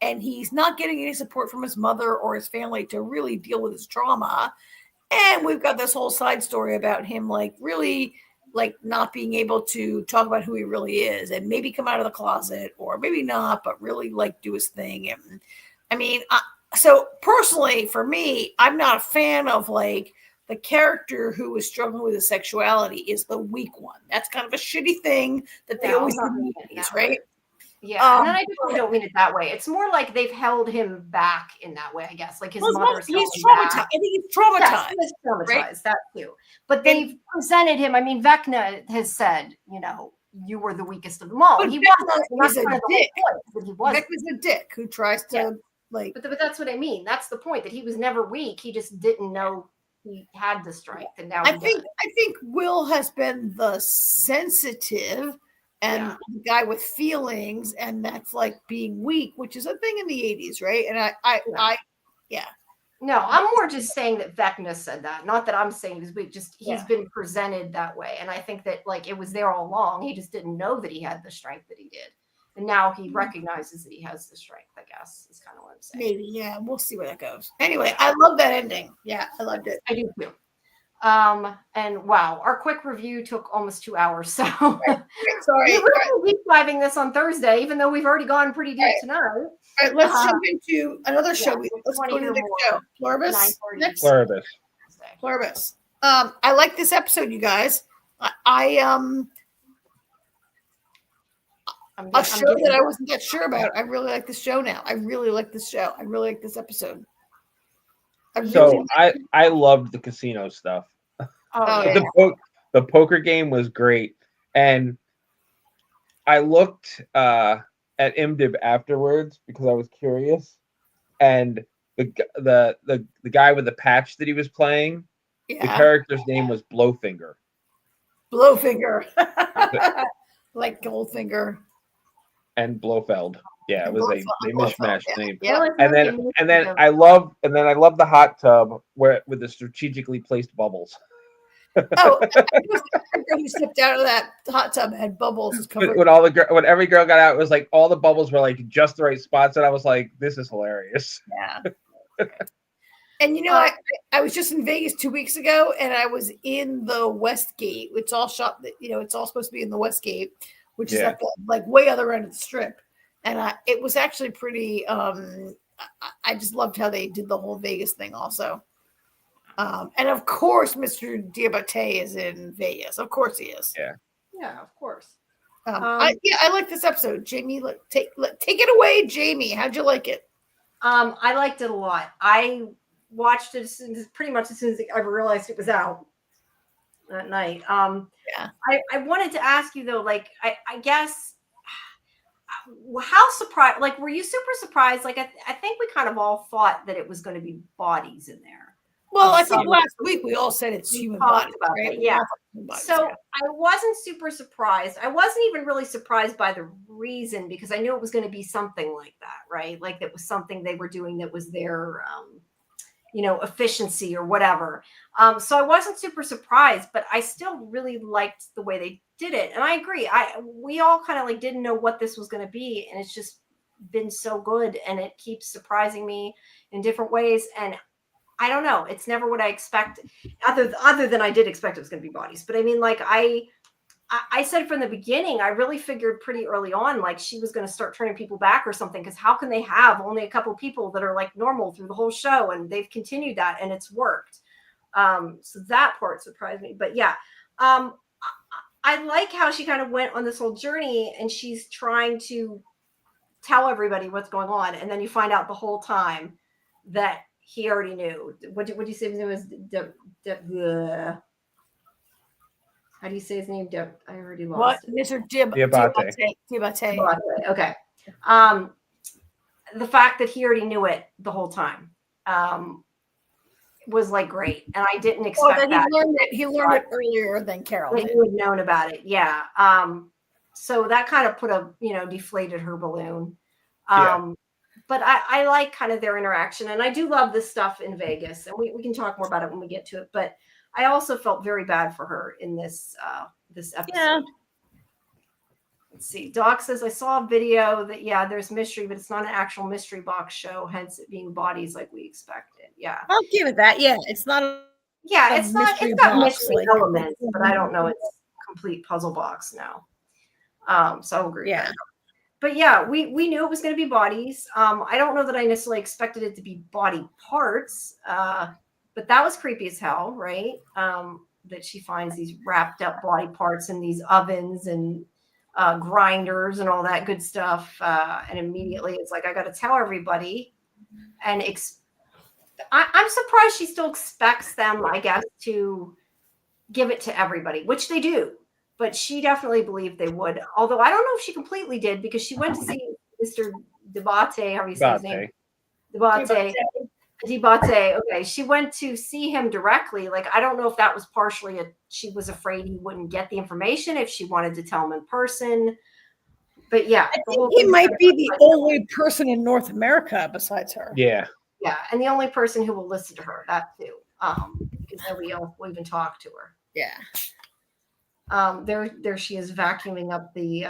[SPEAKER 3] and he's not getting any support from his mother or his family to really deal with his trauma. And we've got this whole side story about him, like, really, like, not being able to talk about who he really is, and maybe come out of the closet, or maybe not, but really like do his thing. And I mean, so personally for me, I'm not a fan of like the character who is struggling with his sexuality is the weak one. That's kind of a shitty thing that they always do in the 80s, right?
[SPEAKER 1] Yeah, and then I definitely don't mean it that way. It's more like they've held him back in that way, I guess. Like his mother's
[SPEAKER 3] he's traumatized. I think he's traumatized.
[SPEAKER 1] Yes, he's traumatized, right? That too. But they've presented him. I mean, Vecna has said, you were the weakest of them all. He wasn't.
[SPEAKER 3] He's a dick. Vecna's a dick who tries to like.
[SPEAKER 1] But that's what I mean. That's the point. That he was never weak. He just didn't know he had the strength, and now
[SPEAKER 3] I think Will has been the sensitive and the guy with feelings, and that's like being weak, which is a thing in the 80s, right? And I
[SPEAKER 1] No, I'm more just saying that Vecna said that. Not that I'm saying he was weak, just he's been presented that way. And I think that like it was there all along. He just didn't know that he had the strength that he did. And now he recognizes that he has the strength, I guess, is kind of what I'm saying.
[SPEAKER 3] Maybe, yeah. We'll see where that goes. Anyway, I love that ending. Yeah, I loved it.
[SPEAKER 1] I do too. And wow, our quick review took almost 2 hours. So
[SPEAKER 3] sorry.
[SPEAKER 1] We're deep diving this on Thursday, even though we've already gone pretty deep tonight.
[SPEAKER 3] All right, let's jump into another show. Let's go to the next show. Pluribus. Pluribus. I like this episode, you guys. A show that I wasn't that sure about. I really like this show now. I really like this show. I really like this episode.
[SPEAKER 2] I loved the casino stuff. The poker game was great, and I looked at IMDb afterwards because I was curious, and the guy with the patch that he was playing, the character's name was Blowfinger.
[SPEAKER 3] Blowfinger, like Goldfinger
[SPEAKER 2] and Blofeld. Yeah, it was a mishmash name.
[SPEAKER 3] Yeah.
[SPEAKER 2] And then I love the hot tub with the strategically placed bubbles.
[SPEAKER 3] Who stepped out of that hot tub had bubbles covered.
[SPEAKER 2] When every girl got out, it was like all the bubbles were like just the right spots, and I was like, "This is hilarious."
[SPEAKER 3] Yeah. And I was just in Vegas 2 weeks ago, and I was in the Westgate. It's all shot. It's all supposed to be in the Westgate, which is at the like way other end of the strip. And it was actually pretty. I just loved how they did the whole Vegas thing, also. And of course, Mr. Diabate is in Vegas. Of course, he is.
[SPEAKER 1] Yeah, of course.
[SPEAKER 3] I like this episode. Jamie, take it away, Jamie. How'd you like it?
[SPEAKER 1] I liked it a lot. I watched it pretty much as soon as I realized it was out. that night.
[SPEAKER 3] Yeah.
[SPEAKER 1] I wanted to ask you though, like, I guess, how surprised, like, were you super surprised? Like, I think we kind of all thought that it was going to be bodies in there.
[SPEAKER 3] Well, I think last week we all said it's human bodies,
[SPEAKER 1] about
[SPEAKER 3] right?
[SPEAKER 1] that, yeah.
[SPEAKER 3] Bodies,
[SPEAKER 1] So
[SPEAKER 3] yeah.
[SPEAKER 1] I wasn't super surprised. I wasn't even really surprised by the reason, because I knew it was going to be something like that, right? Like that was something they were doing that was their, efficiency or whatever. So I wasn't super surprised, but I still really liked the way they did it. And I agree. We all kind of like didn't know what this was going to be, and it's just been so good, and it keeps surprising me in different ways. And I don't know. It's never what I expected, other than I did expect it was going to be bodies. But I mean, like I said from the beginning, I really figured pretty early on, like she was going to start turning people back or something. Because how can they have only a couple people that are like normal through the whole show? And they've continued that, and it's worked. So that part surprised me. But yeah, I like how she kind of went on this whole journey, and she's trying to tell everybody what's going on, and then you find out the whole time that he already knew. What do you say his name was? How do you say his name? I already lost it.
[SPEAKER 3] Mr. Diabate.
[SPEAKER 1] Okay. The fact that he already knew it the whole time was like great, and I didn't expect that.
[SPEAKER 3] He learned it earlier than Carol did.
[SPEAKER 1] He had known about it, yeah. So that kind of deflated her balloon. But I like kind of their interaction, and I do love this stuff in Vegas, and we can talk more about it when we get to it. But I also felt very bad for her in this episode. Yeah. Let's see. Doc says, I saw a video that, there's mystery, but it's not an actual mystery box show, hence it being bodies like we expected. Yeah.
[SPEAKER 3] I'll give it that. Yeah. It's not.
[SPEAKER 1] It's got mystery elements, but I don't know it's a complete puzzle box now. So I'll agree.
[SPEAKER 3] Yeah.
[SPEAKER 1] But yeah, we knew it was going to be bodies. I don't know that I necessarily expected it to be body parts, but that was creepy as hell, right? That she finds these wrapped up body parts in these ovens and grinders and all that good stuff. And immediately it's like, I got to tell everybody. And I'm surprised she still expects them, I guess, to give it to everybody, which they do. But she definitely believed they would. Although I don't know if she completely did, because she went to see Mr. Debate. How do you say his name? Debate. Okay. She went to see him directly. Like, I don't know if that was partially she was afraid he wouldn't get the information if she wanted to tell him in person. But yeah.
[SPEAKER 3] I think he might be the only person in North America besides her.
[SPEAKER 2] Yeah.
[SPEAKER 1] Yeah. And the only person who will listen to her, that too. Because nobody else will even talk to her.
[SPEAKER 3] Yeah.
[SPEAKER 1] There she is vacuuming up the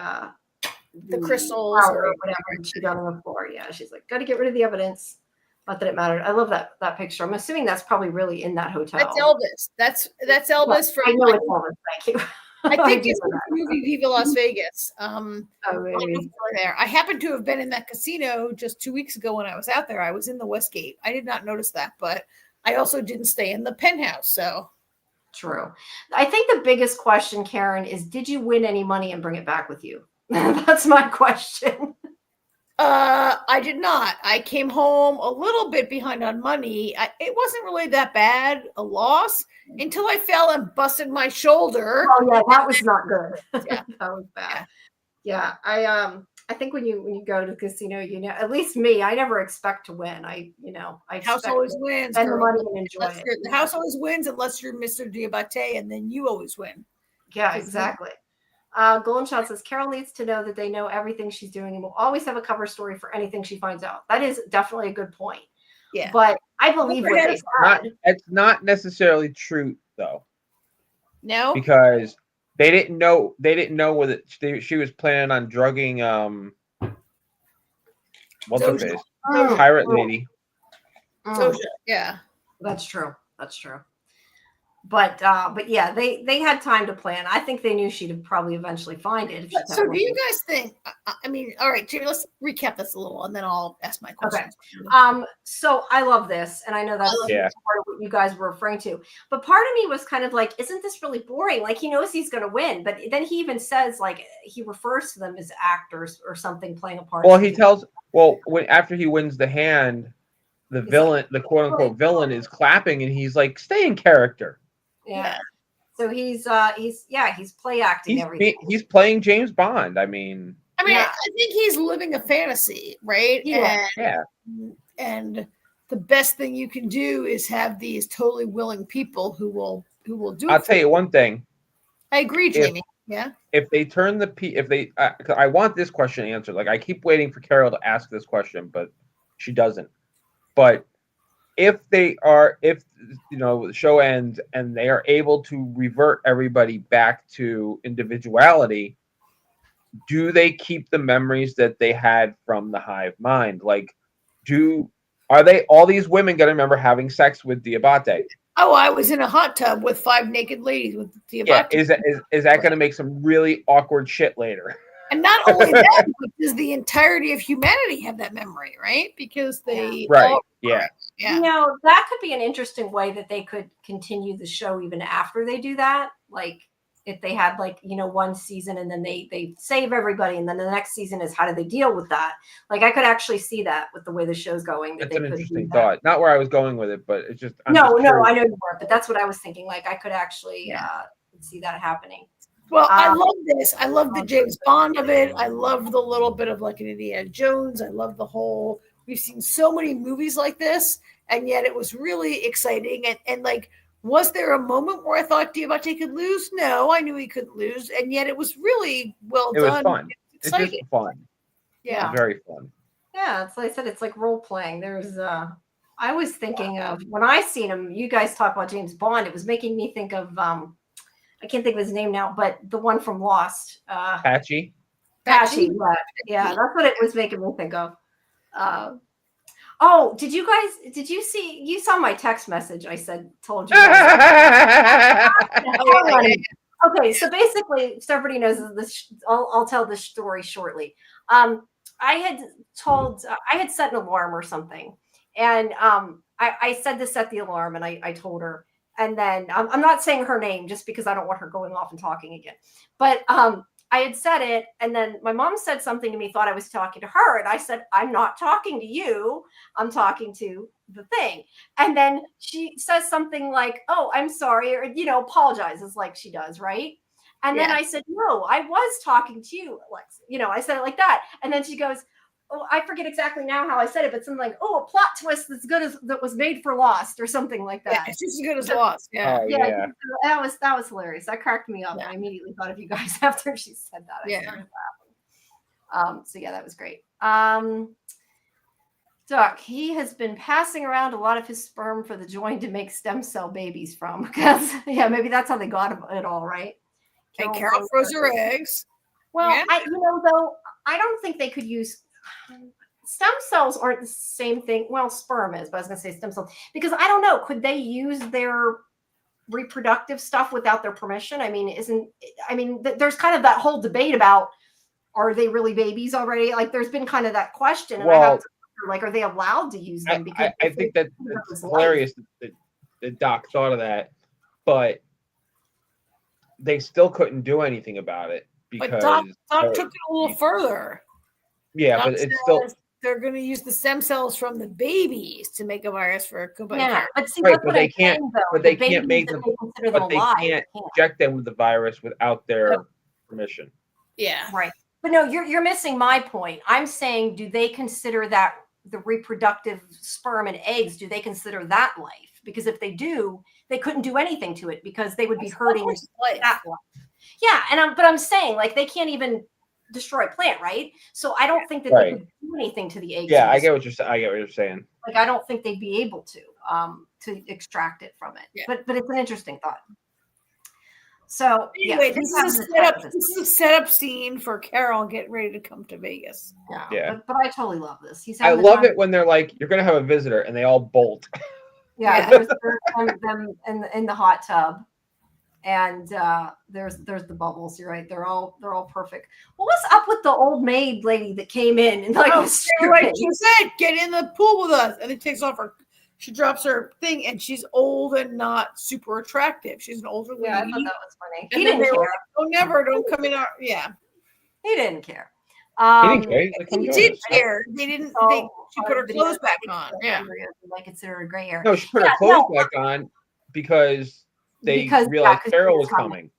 [SPEAKER 3] crystals
[SPEAKER 1] or whatever, and she got on the floor. Yeah, she's like, got to get rid of the evidence. Not that it mattered. I love that picture. I'm assuming that's probably really in that hotel.
[SPEAKER 3] That's Elvis. That's Elvis from.
[SPEAKER 1] I know it's Elvis. Thank you.
[SPEAKER 3] I think it's the movie Viva Las Vegas. There. I happened to have been in that casino just 2 weeks ago when I was out there. I was in the Westgate. I did not notice that, but I also didn't stay in the penthouse. So.
[SPEAKER 1] True. I think the biggest question, Karen, is did you win any money and bring it back with you? That's my question.
[SPEAKER 3] I did not. I came home a little bit behind on money. It wasn't really that bad a loss until I fell and busted my shoulder.
[SPEAKER 1] Oh yeah, that was not good.
[SPEAKER 3] Yeah,
[SPEAKER 1] that was bad. Yeah, I think when you go to the casino, at least me, I never expect to win. I
[SPEAKER 3] house always wins.
[SPEAKER 1] Spend the money and enjoy it.
[SPEAKER 3] The house always wins unless you're Mr. Diabate, and then you always win.
[SPEAKER 1] Yeah, exactly. Golden Shot says Carol needs to know that they know everything she's doing and will always have a cover story for anything she finds out. That is definitely a good point.
[SPEAKER 3] Yeah,
[SPEAKER 1] but I believe what they said.
[SPEAKER 2] It's not necessarily true though.
[SPEAKER 3] No,
[SPEAKER 2] because they didn't know whether she was planning on drugging what's her face? Pirate lady.
[SPEAKER 3] Yeah.
[SPEAKER 1] That's true. But yeah, they had time to plan. I think they knew she'd probably eventually find it.
[SPEAKER 3] So do you guys think, I mean, all right, Jamie, let's recap this a little and then I'll ask my questions.
[SPEAKER 1] Okay. So I love this. And I know that's part of what you guys were referring to. But part of me was kind of like, isn't this really boring? Like, he knows he's going to win. But then he even says, like, he refers to them as actors or something playing a part.
[SPEAKER 2] Well, he tells, after he wins the hand, the villain, the quote unquote villain is clapping and he's like, stay in character.
[SPEAKER 1] Yeah. So he's play acting everything.
[SPEAKER 2] He's playing James Bond. I mean,
[SPEAKER 3] I think he's living a fantasy, right?
[SPEAKER 1] Yeah.
[SPEAKER 3] And the best thing you can do is have these totally willing people who will do it.
[SPEAKER 2] I'll tell you one thing.
[SPEAKER 3] I agree, Jamie.
[SPEAKER 2] If they turn I want this question answered. Like I keep waiting for Carol to ask this question, but she doesn't. But if the show ends and they are able to revert everybody back to individuality, do they keep the memories that they had from the hive mind? Like, are all these women going to remember having sex with Diabate?
[SPEAKER 3] Oh, I was in a hot tub with 5 naked ladies with Diabate.
[SPEAKER 2] Yeah, is that going to make some really awkward shit later?
[SPEAKER 3] And not only that, but does the entirety of humanity have that memory, right? Because they
[SPEAKER 2] Yeah.
[SPEAKER 1] That could be an interesting way that they could continue the show even after they do that. Like if they had one season and then they save everybody and then the next season is how do they deal with that? Like I could actually see that with the way the show's going.
[SPEAKER 2] That's an interesting thought. Not where I was going with it, but it's just
[SPEAKER 1] I know you weren't, but that's what I was thinking. Like I could actually see that happening.
[SPEAKER 3] Well, I love this. I love the James Bond of it. I love the little bit of like an Indiana Jones. I love the whole. We've seen so many movies like this, and yet it was really exciting. And like, was there a moment where I thought Diabate could lose? No, I knew he couldn't lose, and yet it was really well done.
[SPEAKER 2] It was fun. It's just fun.
[SPEAKER 3] Yeah,
[SPEAKER 2] it's very fun.
[SPEAKER 1] Yeah, it's like I said, it's like role playing. There's I was thinking of when I seen him. You guys talk about James Bond. It was making me think of I can't think of his name now, but the one from Lost.
[SPEAKER 2] Patchy.
[SPEAKER 1] Yeah, that's what it was making me think of. Did you see? You saw my text message. I told you. Okay, so basically, so everybody knows this. I'll tell this story shortly. I had set an alarm or something, and I said to set the alarm, and I told her. And then I'm not saying her name just because I don't want her going off and talking again. But I had said it. And then my mom said something to me, thought I was talking to her. And I said, I'm not talking to you. I'm talking to the thing. And then she says something like, oh, I'm sorry. Or, apologizes like she does. Right. And then I said, no, I was talking to you. Alex. I said it like that. And then she goes, oh, I forget exactly now how I said it, but something like, oh, a plot twist that's good as that was made for Lost or something like that.
[SPEAKER 3] Yeah, it's just as good as Lost. Yeah.
[SPEAKER 2] Oh, yeah.
[SPEAKER 1] That was hilarious. That cracked me up. Yeah. I immediately thought of you guys after she said that. I started laughing. So yeah, that was great. Duck, he has been passing around a lot of his sperm for the join to make stem cell babies from, because maybe that's how they got it all, right?
[SPEAKER 3] And Carol froze her eggs.
[SPEAKER 1] Well, though I don't think they could use stem cells aren't the same thing. Well, sperm is, but I was going to say stem cells because I don't know. Could they use their reproductive stuff without their permission? There's kind of that whole debate about are they really babies already? Like, there's been kind of that question, and I have to wonder, are they allowed to use them? Because
[SPEAKER 2] I think that it's hilarious that Doc thought of that, but they still couldn't do anything about it because
[SPEAKER 3] Doc took it a little further.
[SPEAKER 2] Yeah, Doc, but it's still
[SPEAKER 3] they're going to use the stem cells from the babies to make a virus for a company.
[SPEAKER 1] Yeah, but see,
[SPEAKER 2] right, but they can't. But they can't make them. But they can't inject them with the virus without their permission.
[SPEAKER 3] Yeah,
[SPEAKER 1] right. But no, you're missing my point. I'm saying, do they consider that the reproductive sperm and eggs? Do they consider that life? Because if they do, they couldn't do anything to it because they would be hurting that life. Yeah, but I'm saying they can't even destroy a plant, right? So I don't think that they could do anything to the eggs.
[SPEAKER 2] Yeah, I get what you're saying.
[SPEAKER 1] I don't think they'd be able to extract it from it. Yeah. But it's an interesting thought. So
[SPEAKER 3] anyway, this is a setup scene for Carol getting ready to come to Vegas.
[SPEAKER 2] Yeah.
[SPEAKER 1] But I totally love this.
[SPEAKER 2] I love it when they're like, "You're gonna have a visitor," and they all bolt.
[SPEAKER 1] Yeah, there's them in the hot tub. And there's the bubbles. You're right. They're all perfect. What was up with the old maid lady that came in and
[SPEAKER 3] she said, "Get in the pool with us," and it takes off she drops her thing, and she's old and not super attractive. She's an older lady.
[SPEAKER 1] Yeah, I thought that was funny.
[SPEAKER 3] He didn't care. Don't come in.
[SPEAKER 1] He didn't care.
[SPEAKER 2] He didn't care.
[SPEAKER 3] He did care. They didn't. She put her clothes back on. Yeah,
[SPEAKER 1] I consider her gray hair.
[SPEAKER 2] No, she put her clothes back on because they
[SPEAKER 1] Because
[SPEAKER 2] realized
[SPEAKER 1] because
[SPEAKER 2] Carol was coming.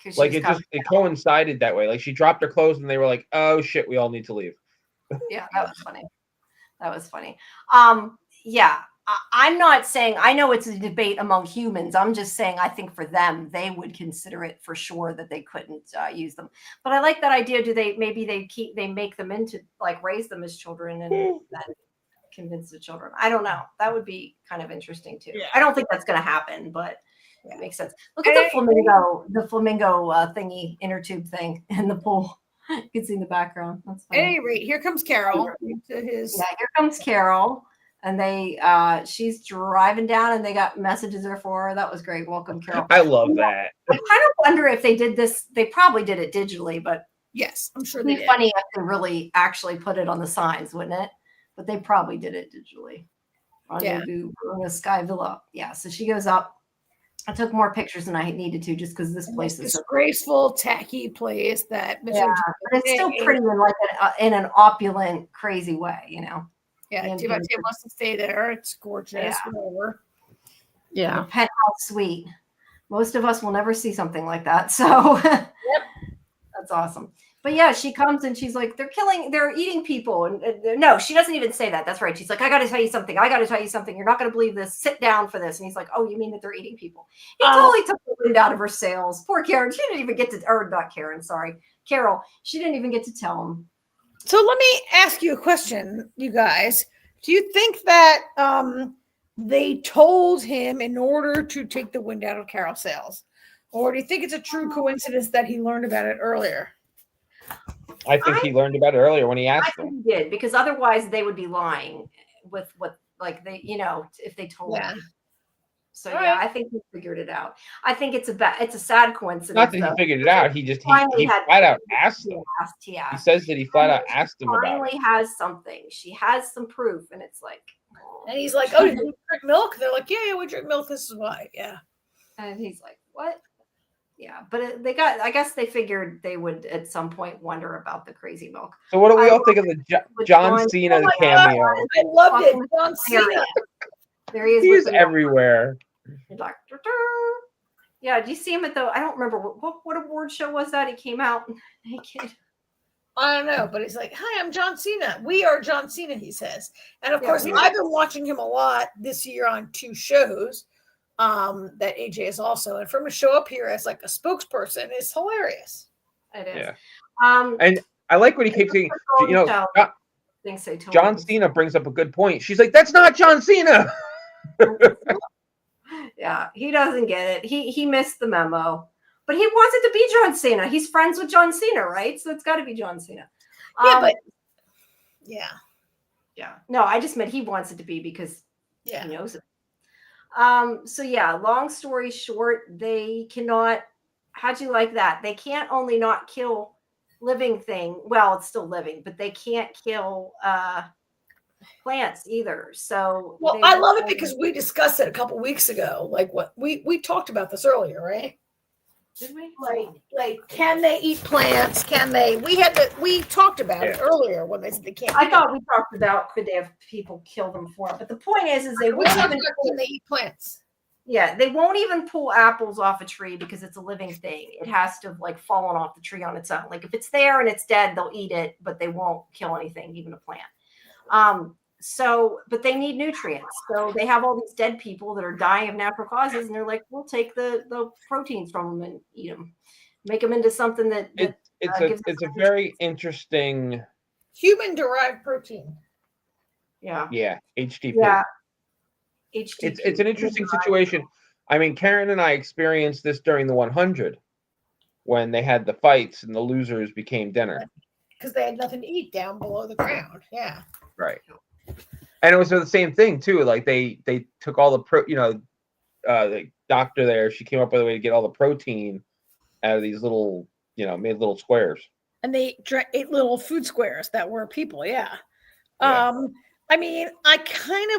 [SPEAKER 1] 'Cause she
[SPEAKER 2] Like
[SPEAKER 1] was
[SPEAKER 2] it just
[SPEAKER 1] coming.
[SPEAKER 2] it coincided that way. Like she dropped her clothes and they were like, "Oh shit, we all need to leave."
[SPEAKER 1] Yeah, that was funny. That was funny. Yeah, I'm not saying, I know it's a debate among humans. I'm just saying I think for them, they would consider it for sure that they couldn't use them. But I like that idea. Do they maybe they make them into like raise them as children and then convince the children? I don't know. That would be kind of interesting too.
[SPEAKER 3] Yeah.
[SPEAKER 1] I don't think that's going to happen, but it makes sense. Look at
[SPEAKER 3] And
[SPEAKER 1] the flamingo thingy, inner tube thing in the pool. You can see in the background. That's
[SPEAKER 3] At
[SPEAKER 1] funny.
[SPEAKER 3] any rate, here comes Carol to his.
[SPEAKER 1] Yeah, here comes Carol, and she's driving down, and they got messages there for her. That was great. Welcome, Carol.
[SPEAKER 2] I love that.
[SPEAKER 1] I kind of wonder if they did this. They probably did it digitally, but
[SPEAKER 3] Yes, I'm sure
[SPEAKER 1] it'd
[SPEAKER 3] they
[SPEAKER 1] be
[SPEAKER 3] did.
[SPEAKER 1] funny if they really actually put it on the signs, wouldn't it? But they probably did it digitally. Rendezvous in the Sky Villa. Yeah, so she goes up. I took more pictures than I needed to, just because this place is so
[SPEAKER 3] disgraceful, tacky place that Mr.
[SPEAKER 1] yeah, but it's still pretty in like in an opulent, crazy way, you know.
[SPEAKER 3] Yeah,
[SPEAKER 1] And
[SPEAKER 3] Devontae wants to stay there. It's gorgeous.
[SPEAKER 1] Yeah.
[SPEAKER 3] Whatever.
[SPEAKER 1] The
[SPEAKER 3] Yeah.
[SPEAKER 1] penthouse suite. Most of us will never see something like that. So that's awesome. But yeah, she comes and she's like, they're eating people. And no, she doesn't even say that. That's right. She's like, I got to tell you something. You're not going to believe this. Sit down for this. And he's like, oh, you mean that they're eating people? He totally took the wind out of her sails. Poor Karen. She didn't even get to, or not Karen, sorry. Carol. She didn't even get to tell him.
[SPEAKER 3] So let me ask you a question, you guys. Do you think that they told him in order to take the wind out of Carol's sails? Or do you think it's a true coincidence that he learned about it earlier?
[SPEAKER 2] I think he learned about it earlier when he asked them.
[SPEAKER 1] He did, because otherwise they would be lying with what, like they, if they told him. So yeah, I think he figured it out. I think it's a sad coincidence.
[SPEAKER 2] Not that he figured it out. He just he flat out asked them. He says that he flat out asked them about it.
[SPEAKER 1] Finally has something. She has some proof, and it's like.
[SPEAKER 3] And he's like, "Oh, did you drink milk?" They're like, "Yeah, we drink milk. This is why." Yeah.
[SPEAKER 1] And he's like, "What?" Yeah, but I guess they figured they would at some point wonder about the crazy milk.
[SPEAKER 2] So what do we all think of the John Cena cameo?
[SPEAKER 3] I loved it. John Cena.
[SPEAKER 1] There he is.
[SPEAKER 2] He's everywhere.
[SPEAKER 1] Dr. Yeah, do you see him at I don't remember what award show was that? He came out naked.
[SPEAKER 3] I don't know, but he's like, "Hi, I'm John Cena. We are John Cena," he says. And of course, I've been watching him a lot this year on 2 shows. That AJ is also, and from a show up here as like a spokesperson is hilarious.
[SPEAKER 1] It is.
[SPEAKER 2] Yeah. And I like what he keeps saying. John Cena brings up a good point. She's like, "That's not John Cena."
[SPEAKER 1] Yeah, he doesn't get it. He missed the memo, but he wants it to be John Cena. He's friends with John Cena, right? So it's got to be John Cena. Yeah. No, I just meant he wants it to be because he knows it. So yeah, long story short, they cannot. How'd you like that? They can't only not kill living thing. Well, it's still living, but they can't kill plants either. So
[SPEAKER 3] I love it because we discussed it a couple weeks ago. Like what we talked about this earlier, right?
[SPEAKER 1] Did we?
[SPEAKER 3] Like, can they eat plants? Can they? We talked about it earlier when they said they can't.
[SPEAKER 1] I thought we talked about could they have people kill them for it, but the point is they won't even
[SPEAKER 3] can they eat plants?
[SPEAKER 1] Yeah, they won't even pull apples off a tree because it's a living thing. It has to have like fallen off the tree on its own. Like if it's there and it's dead, they'll eat it, but they won't kill anything, even a plant. But they need nutrients. So they have all these dead people that are dying of natural causes, and they're like, we'll take the proteins from them and eat them, make them into something that
[SPEAKER 2] it's a very interesting
[SPEAKER 3] human-derived protein.
[SPEAKER 1] Yeah.
[SPEAKER 2] Yeah, HDP.
[SPEAKER 1] Yeah.
[SPEAKER 2] It's an interesting situation. I mean, Karen and I experienced this during the 100 when they had the fights and the losers became dinner.
[SPEAKER 3] Because they had nothing to eat down below the ground. Yeah.
[SPEAKER 2] Right. And it was the same thing too. Like they took all the the doctor there, she came up with a way to get all the protein out of these little, made little squares.
[SPEAKER 3] And they ate little food squares that were people. Yeah. I mean,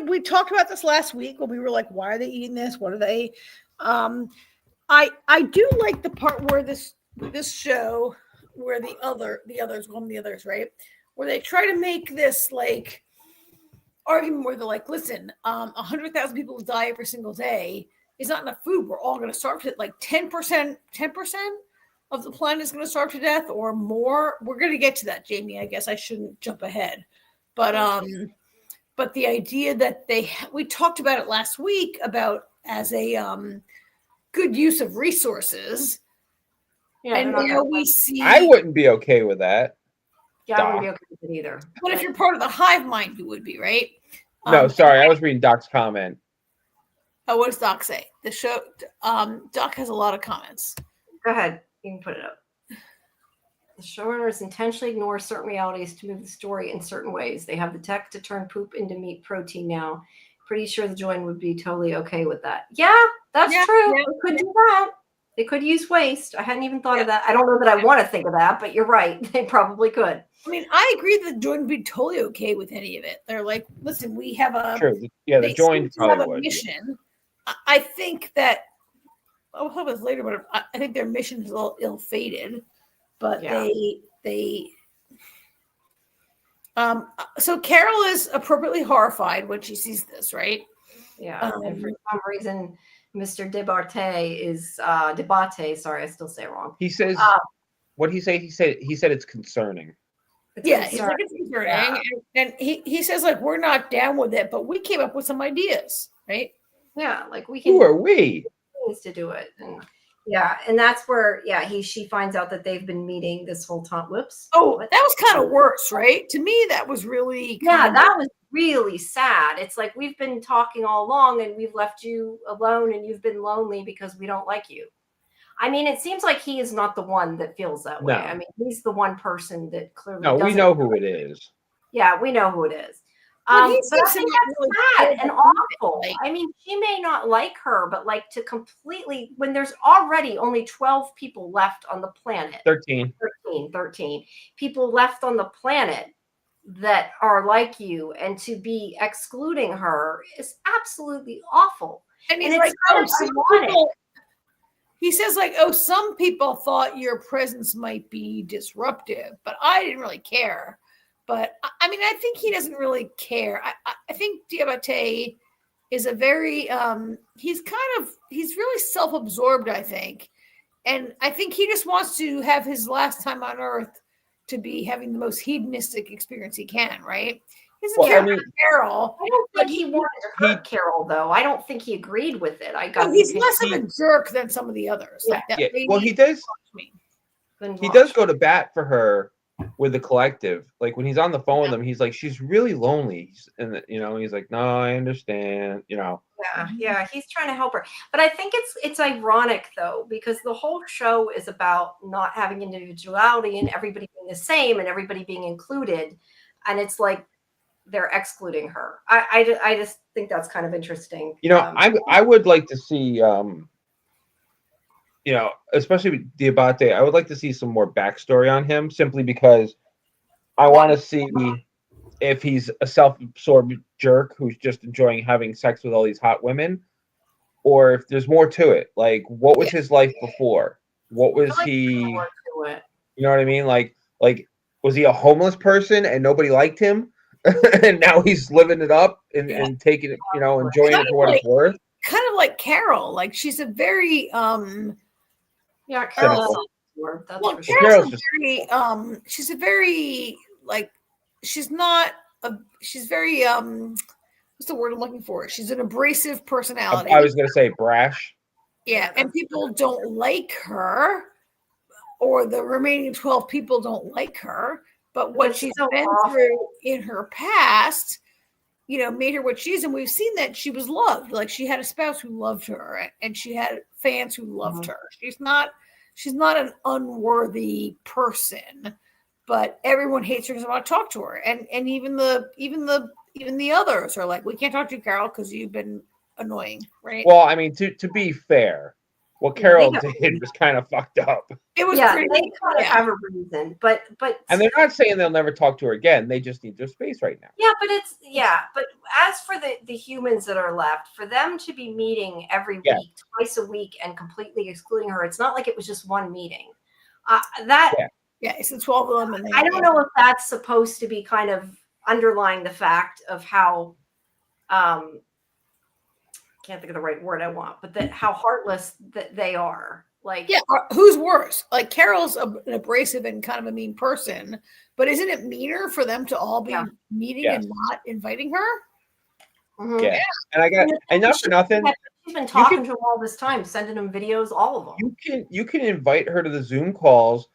[SPEAKER 3] we talked about this last week when we were like, why are they eating this? What are they? I do like the part where this show where the others, right? Where they try to make this like argument where they're like, listen, 100,000 people die every single day. is not enough food, we're all going to starve to like 10% of the planet is going to starve to death or more. We're going to get to that, Jamie. I guess I shouldn't jump ahead, but the idea that we talked about it last week about as a good use of resources.
[SPEAKER 1] Yeah,
[SPEAKER 3] and now we see.
[SPEAKER 2] I wouldn't be okay with that.
[SPEAKER 1] Yeah, I wouldn't be okay with it either.
[SPEAKER 3] But if you're part of the hive mind, you would be, right?
[SPEAKER 2] No, sorry, I was reading Doc's comment.
[SPEAKER 3] Oh, what does Doc say? The show, Doc has a lot of comments.
[SPEAKER 1] Go ahead. You can put it up. The showrunners intentionally ignore certain realities to move the story in certain ways. They have the tech to turn poop into meat protein now. Pretty sure the Join would be totally okay with that. Yeah, that's true.
[SPEAKER 3] Yeah.
[SPEAKER 1] They could do that. They could use waste. I hadn't even thought of that. I don't know that I want to think of that, but you're right. They probably could.
[SPEAKER 3] I mean, I agree that the Join would be totally okay with any of it. They're like, listen, we have a
[SPEAKER 2] the Join probably
[SPEAKER 3] have a
[SPEAKER 2] would.
[SPEAKER 3] mission. Yeah. I think that I'll talk about this later, but I think their mission is a little ill-fated. But so Carol is appropriately horrified when she sees this, right?
[SPEAKER 1] Yeah. And for some reason, Mr. Debate, sorry, I still say it wrong.
[SPEAKER 2] He says, what did he say? He said it's concerning.
[SPEAKER 3] He's like, it's concerning. Yeah. And he says, like, we're not down with it, but we came up with some ideas, right?
[SPEAKER 1] Yeah, like we can.
[SPEAKER 2] Who are we?
[SPEAKER 1] Needs to do it. And and that's where she finds out that they've been meeting this whole time. Whoops.
[SPEAKER 3] Oh, that was kind of worse, right? To me, that was really
[SPEAKER 1] that was really sad. It's like we've been talking all along and we've left you alone and you've been lonely because we don't like you. I mean, it seems like he is not the one that feels that way. I mean, he's the one person that clearly
[SPEAKER 2] No, we know who it is.
[SPEAKER 1] Yeah, we know who it is. But I think that's sad and awful. I mean, she may not like her, but like to completely, when there's already only 12 people left on the planet.
[SPEAKER 2] 13
[SPEAKER 1] people left on the planet that are like you, and to be excluding her is absolutely awful.
[SPEAKER 3] And he's like, he says, like, oh, some people thought your presence might be disruptive, but I didn't really care. But I mean, I think he doesn't really care. I think Diabate is a very, he's really self-absorbed, I think. And I think he just wants to have his last time on Earth to be having the most hedonistic experience he can, right? He's Carol.
[SPEAKER 1] I don't think he wanted to hurt Carol, though. I don't think he agreed with it.
[SPEAKER 3] He's less of a jerk than some of the others.
[SPEAKER 1] Yeah.
[SPEAKER 3] Like that.
[SPEAKER 2] Well, he does. He does go to bat for her with the collective. Like when he's on the phone with them, he's like, she's really lonely. And he's like, no, I understand,
[SPEAKER 1] Yeah, he's trying to help her. But I think it's ironic though, because the whole show is about not having individuality and everybody being the same and everybody being included. And it's like they're excluding her. I just think that's kind of interesting.
[SPEAKER 2] I would like to see especially with Diabate, I would like to see some more backstory on him, simply because I want to see if he's a self-absorbed jerk who's just enjoying having sex with all these hot women, or if there's more to it. Like, what was his life before? What was he? You know what I mean? Like, was he a homeless person and nobody liked him, and now he's living it up and taking it, enjoying it for what it's worth?
[SPEAKER 3] Kind of like Carol. Like, she's a very
[SPEAKER 1] Carol's
[SPEAKER 3] Carol's very she's a very she's very what's the word I'm looking for? She's an abrasive personality.
[SPEAKER 2] I was gonna say brash.
[SPEAKER 3] Yeah, and people don't like her, or the remaining 12 people don't like her, but what she's been through in her past, made her what she is. And we've seen that she was loved. Like, she had a spouse who loved her, and she had fans who loved her. She's not an unworthy person, but everyone hates her because they want to talk to her. And even the others are like, we can't talk to you, Carol, because you've been annoying, right?
[SPEAKER 2] Well, I mean, to be fair, what Carol did was kind of fucked up.
[SPEAKER 3] It was
[SPEAKER 1] pretty, they kind of have a reason, but
[SPEAKER 2] and they're not saying they'll never talk to her again. They just need their space right now.
[SPEAKER 1] Yeah, but as for the humans that are left, for them to be meeting every week, twice a week, and completely excluding her, it's not like it was just one meeting.
[SPEAKER 3] It's the 12 of them, and
[SPEAKER 1] I don't know if that's supposed to be kind of underlying the fact of how can't think of the right word I want, but that how heartless that they are. Like,
[SPEAKER 3] yeah, who's worse? Like Carol's an abrasive and kind of a mean person, but isn't it meaner for them to all be meeting and not inviting her?
[SPEAKER 1] Mm-hmm.
[SPEAKER 2] Yeah. And I got, and not for nothing,
[SPEAKER 1] she's been talking to him all this time, sending him videos, all of them.
[SPEAKER 2] You can invite her to the Zoom calls,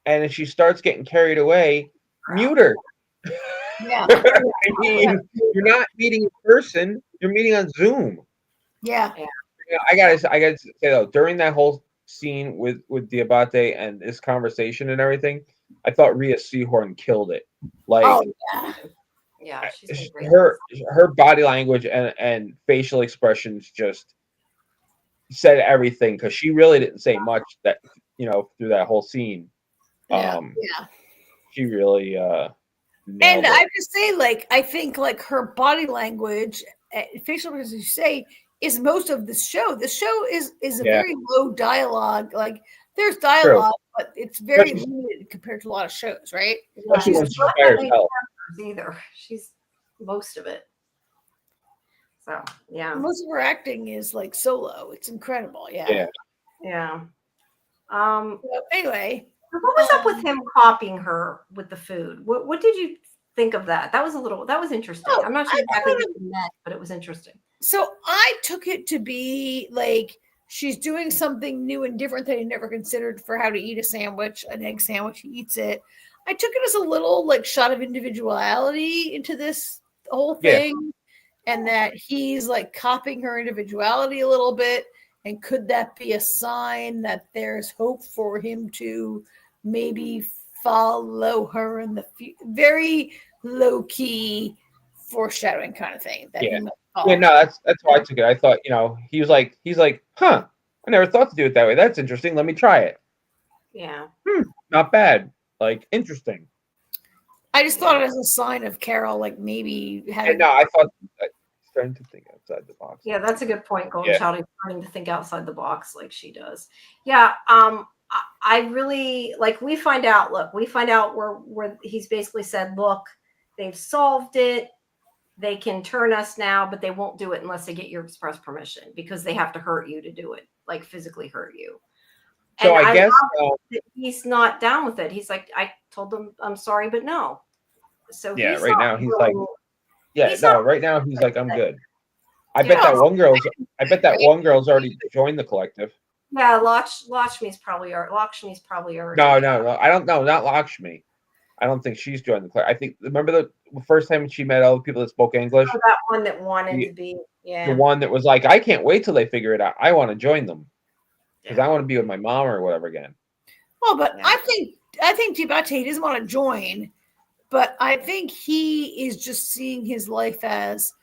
[SPEAKER 2] and if she starts getting carried away, mute her.
[SPEAKER 3] Yeah.
[SPEAKER 2] I mean, you're not meeting in person, you're meeting on Zoom.
[SPEAKER 3] Yeah.
[SPEAKER 2] I gotta say though, during that whole scene with Diabate and this conversation and everything, I thought Rhea Seahorn killed it. Like,
[SPEAKER 3] oh yeah,
[SPEAKER 1] she's
[SPEAKER 2] her body language and facial expressions just said everything, because she really didn't say much that through that whole scene.
[SPEAKER 3] Yeah.
[SPEAKER 2] She really
[SPEAKER 3] and I just say, like, I think like her body language, facial expressions, as you say, is most of the show. The show is a very low dialogue. Like, there's dialogue, but it's very limited compared to a lot of shows, right?
[SPEAKER 2] Especially when she's by herself.
[SPEAKER 1] Either she's most of it. So yeah,
[SPEAKER 3] most of her acting is like solo. It's incredible.
[SPEAKER 1] Yeah.
[SPEAKER 3] So anyway,
[SPEAKER 1] what was up with him copying her with the food? What did you think of that? That was interesting. I'm not sure exactly what you meant, but it was interesting.
[SPEAKER 3] So I took it to be like she's doing something new and different that he never considered for how to eat a sandwich, an egg sandwich. He eats it. I took it as a little like shot of individuality into this whole thing, and that he's like copying her individuality a little bit. And could that be a sign that there's hope for him to maybe follow her in the very low key foreshadowing kind of thing? No,
[SPEAKER 2] that's why I took it. I thought, he's like, huh, I never thought to do it that way. That's interesting. Let me try it.
[SPEAKER 1] Yeah.
[SPEAKER 2] Not bad. Like, interesting.
[SPEAKER 3] I just thought it as a sign of Carol, like maybe having.
[SPEAKER 2] I thought starting to think outside the box.
[SPEAKER 1] Yeah, that's a good point. Golden Child is starting to think outside the box like she does. Yeah. I really we find out where he's basically said, look, they've solved it. They can turn us now, but they won't do it unless they get your express permission, because they have to hurt you to do it, like physically hurt you.
[SPEAKER 2] So I guess
[SPEAKER 1] he's not down with it. He's like, I told them I'm sorry, but no. So
[SPEAKER 2] right now he's like, right now he's like, I'm good. I bet that one girl's already joined the collective.
[SPEAKER 1] Yeah, Lakshmi's probably already.
[SPEAKER 2] No, I don't know, not Lakshmi. I don't think she's joined the collective. I think, remember the first time she met all the people that spoke English?
[SPEAKER 1] Oh, that one that wanted to be,
[SPEAKER 2] the one that was like, I can't wait till they figure it out. I want to join them because I want to be with my mom or whatever again.
[SPEAKER 3] Well, but I think Diabate doesn't want to join, but I think he is just seeing his life as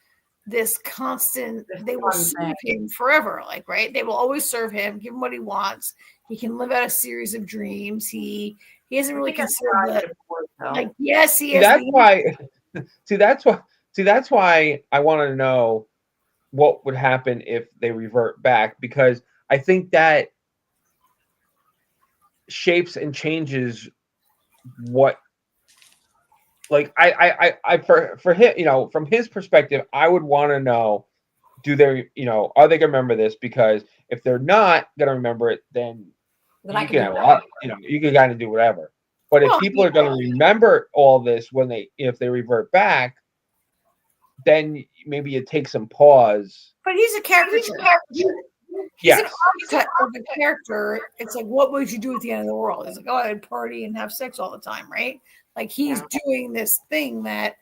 [SPEAKER 3] this constant. They will serve him forever, right? They will always serve him, give him what he wants. He can live out a series of dreams. He hasn't really considered that. Yes, he is.
[SPEAKER 2] That's why. That's why I want to know what would happen if they revert back, because I think that shapes and changes what. Like for him, from his perspective, I would want to know, do they, are they gonna remember this? Because if they're not gonna remember it, then you can have a lot, you can kind of do whatever. But if people are gonna remember all this if they revert back, then maybe it takes some pause.
[SPEAKER 3] But he's a caricature. He's an archetype of a character. It's like, what would you do at the end of the world? It's like, oh, I'd party and have sex all the time, right? Like, he's doing this thing that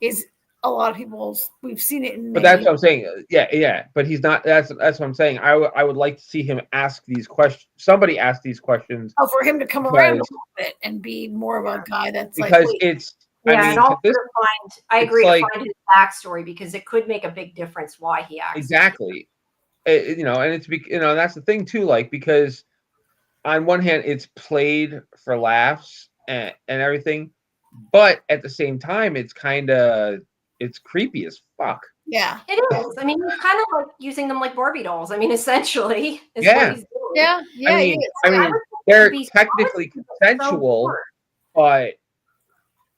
[SPEAKER 3] is a lot of people's. We've seen it in.
[SPEAKER 2] But that's what I'm saying. Yeah. But he's not. That's what I'm saying. I would like to see him ask these questions. Somebody ask these questions.
[SPEAKER 3] Oh, for him to come around a little bit and be more of a guy that's
[SPEAKER 2] because it's.
[SPEAKER 1] I agree to find his backstory, because it could make a big difference why he acts.
[SPEAKER 2] Exactly. And it's that's the thing too. Like, because on one hand, it's played for laughs and everything, but at the same time, it's creepy as fuck.
[SPEAKER 3] Yeah,
[SPEAKER 1] it is. I mean, he's kind of like using them like Barbie dolls. I mean, essentially, is
[SPEAKER 2] what
[SPEAKER 1] he's doing.
[SPEAKER 3] Yeah.
[SPEAKER 2] I mean, they're technically consensual, but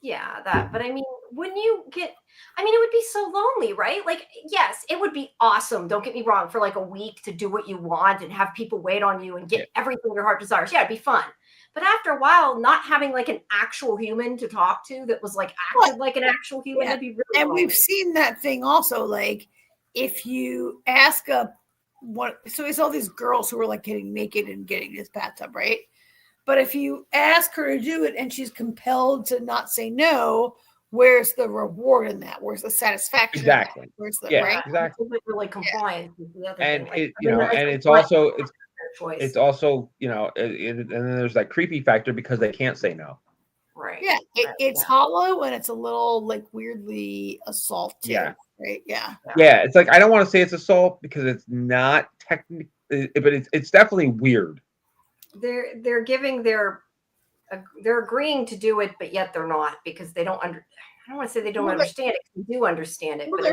[SPEAKER 1] but I mean, when you get I mean, it would be so lonely, right? Like, yes, it would be awesome. Don't get me wrong, for like a week to do what you want and have people wait on you and get everything your heart desires. Yeah, it'd be fun. But after a while, not having like an actual human to talk to that was like acted like an actual human, that'd be really
[SPEAKER 3] And
[SPEAKER 1] lonely.
[SPEAKER 3] we've seen that thing also, like if you ask so it's all these girls who are like getting naked and getting this bathtub, right? But if you ask her to do it and she's compelled to not say no, where's the reward in that? Where's the satisfaction?
[SPEAKER 2] Exactly.
[SPEAKER 3] Where's the
[SPEAKER 2] Yeah, exactly.
[SPEAKER 1] It's really compliant. Is the other
[SPEAKER 2] And
[SPEAKER 1] thing. Like,
[SPEAKER 2] it, you know, and it's also you know, and then there's that creepy factor because they can't say no.
[SPEAKER 1] Right.
[SPEAKER 3] Yeah, it's hollow and it's a little like weirdly assaultive.
[SPEAKER 2] Yeah.
[SPEAKER 3] Right. Yeah.
[SPEAKER 2] Yeah, it's like I don't want to say it's assault because it's not technically, but it's definitely weird.
[SPEAKER 1] They're giving they're agreeing to do it, but yet they're not because they don't I don't want to say they don't understand it. They do understand it, but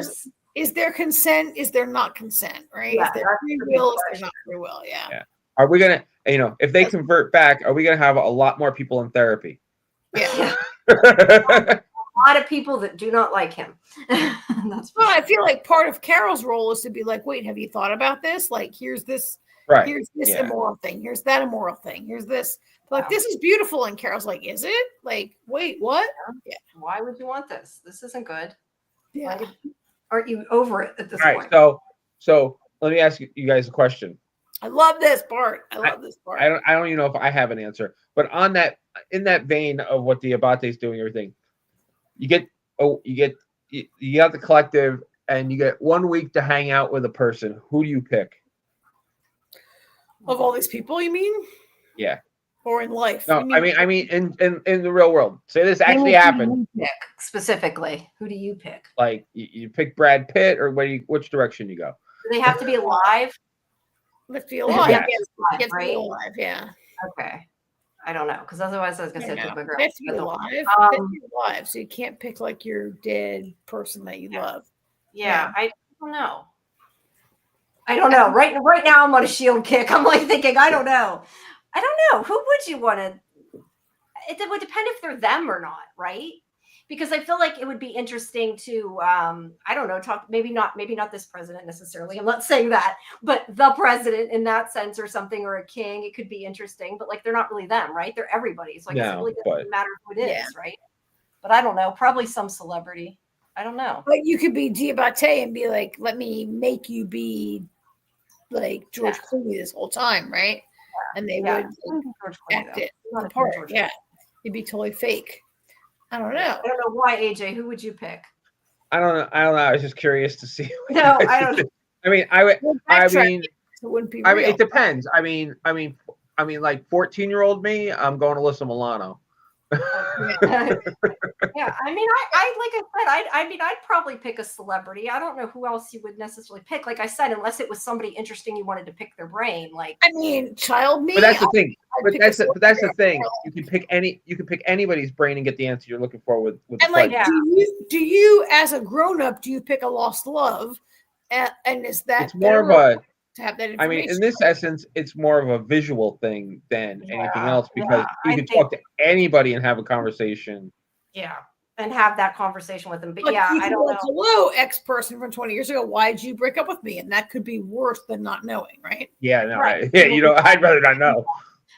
[SPEAKER 3] is there consent? Is there not consent? Right?
[SPEAKER 1] Yeah,
[SPEAKER 3] is there free will? Is there not free will? Yeah.
[SPEAKER 2] Are we gonna, you know, if they convert back, are we gonna have a lot more people in therapy?
[SPEAKER 3] Yeah.
[SPEAKER 1] A lot of people that do not like him.
[SPEAKER 3] That's well, I feel like part of Carol's role is to be like, wait, have you thought about this? Like, here's this, here's this immoral thing. Here's that immoral thing. Here's this. Like, this is beautiful. And Carol's like, is it? Like, wait, what?
[SPEAKER 1] Yeah. Why would you want this? This isn't good.
[SPEAKER 3] Yeah.
[SPEAKER 1] Aren't you over it at this point?
[SPEAKER 2] So let me ask you guys a question.
[SPEAKER 3] I love this part. I
[SPEAKER 2] don't even know if I have an answer, but in that vein of what the Abate's doing, everything, you got the collective, and you get 1 week to hang out with a person. Who do you pick?
[SPEAKER 3] Of all these people, you mean?
[SPEAKER 2] Yeah.
[SPEAKER 3] Or in life?
[SPEAKER 2] No, I mean in the real world. Say this actually happened.
[SPEAKER 1] Specifically, who do you pick?
[SPEAKER 2] Like you pick Brad Pitt, or which direction you go?
[SPEAKER 1] Do they have to be alive?
[SPEAKER 3] Let's be alive.
[SPEAKER 1] Yes,
[SPEAKER 3] right? Alive, yeah.
[SPEAKER 1] Okay. I don't know, because otherwise I was gonna say pick my girl.
[SPEAKER 3] They have to be alive. They have to be alive, so you can't pick like your dead person that you love.
[SPEAKER 1] Yeah, I don't know. I don't know. Right now I'm on a shield kick. I'm like thinking, I don't know. Who would you want to? It would depend if they're them or not, right? Because I feel like it would be interesting to, I don't know, talk, maybe not this president necessarily. I'm not saying that, but the president in that sense or something, or a king, it could be interesting, but like, they're not really them, right? They're everybody. So I guess it really doesn't matter who it is, right? But I don't know, probably some celebrity. I don't know.
[SPEAKER 3] But you could be Diabate and be like, let me make you be like George Clooney this whole time, right? And they would act it apart. Yeah. It'd be totally fake. I don't know.
[SPEAKER 1] I don't know why, AJ. Who would you pick?
[SPEAKER 2] I don't know. I was just curious to see.
[SPEAKER 1] No, I don't.
[SPEAKER 2] I mean, it
[SPEAKER 3] wouldn't be
[SPEAKER 2] I mean,
[SPEAKER 3] real.
[SPEAKER 2] it depends. I mean, like 14-year-old me, I'm going to Alyssa Milano.
[SPEAKER 1] Yeah, I mean, I like I said, I'd probably pick a celebrity. I don't know who else you would necessarily pick. Like I said, unless it was somebody interesting you wanted to pick their brain. Like,
[SPEAKER 3] I mean, child me.
[SPEAKER 2] But that's the thing. But that's the thing. You can pick anybody's brain and get the answer you're looking for with
[SPEAKER 3] and like, do you as a grown up, do you pick a lost love? And is that
[SPEAKER 2] it's more of a
[SPEAKER 3] to have that information?
[SPEAKER 2] I mean, in this essence, it's more of a visual thing than anything else, because you can talk to anybody and have a conversation.
[SPEAKER 1] Yeah, and have that conversation with them. But
[SPEAKER 3] like,
[SPEAKER 1] I don't know.
[SPEAKER 3] Hello, ex person from 20 years ago. Why did you break up with me? And that could be worse than not knowing, right?
[SPEAKER 2] Yeah, no, right. I'd rather not know.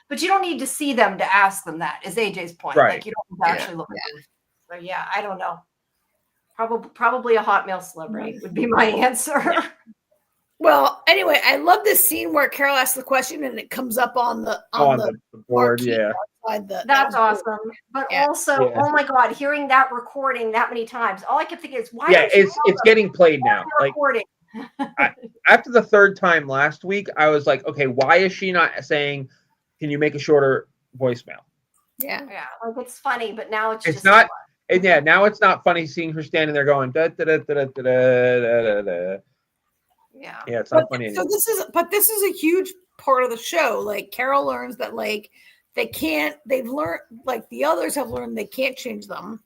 [SPEAKER 1] But you don't need to see them to ask them that. Is AJ's point?
[SPEAKER 2] Right.
[SPEAKER 1] Like you don't need to actually look at them. So yeah, I don't know. Probably a hot male celebrity would be my answer.
[SPEAKER 3] Yeah. Well, anyway, I love this scene where Carol asks the question and it comes up on the
[SPEAKER 2] board. Yeah,
[SPEAKER 1] that's awesome. But also, oh my God, hearing that recording that many times, all I kept thinking is, why?
[SPEAKER 2] Yeah, it's getting played now. Like after the third time last week, I was like, okay, why is she not saying, "Can you make a shorter voicemail?"
[SPEAKER 1] Yeah, like it's funny, but now it's just
[SPEAKER 2] not. And yeah, now it's not funny seeing her standing there going da da da da da da da da.
[SPEAKER 1] Yeah,
[SPEAKER 2] it's not funny anymore.
[SPEAKER 3] So this is a huge part of the show. Like Carol learns that like they've learned, like the others have learned, they can't change them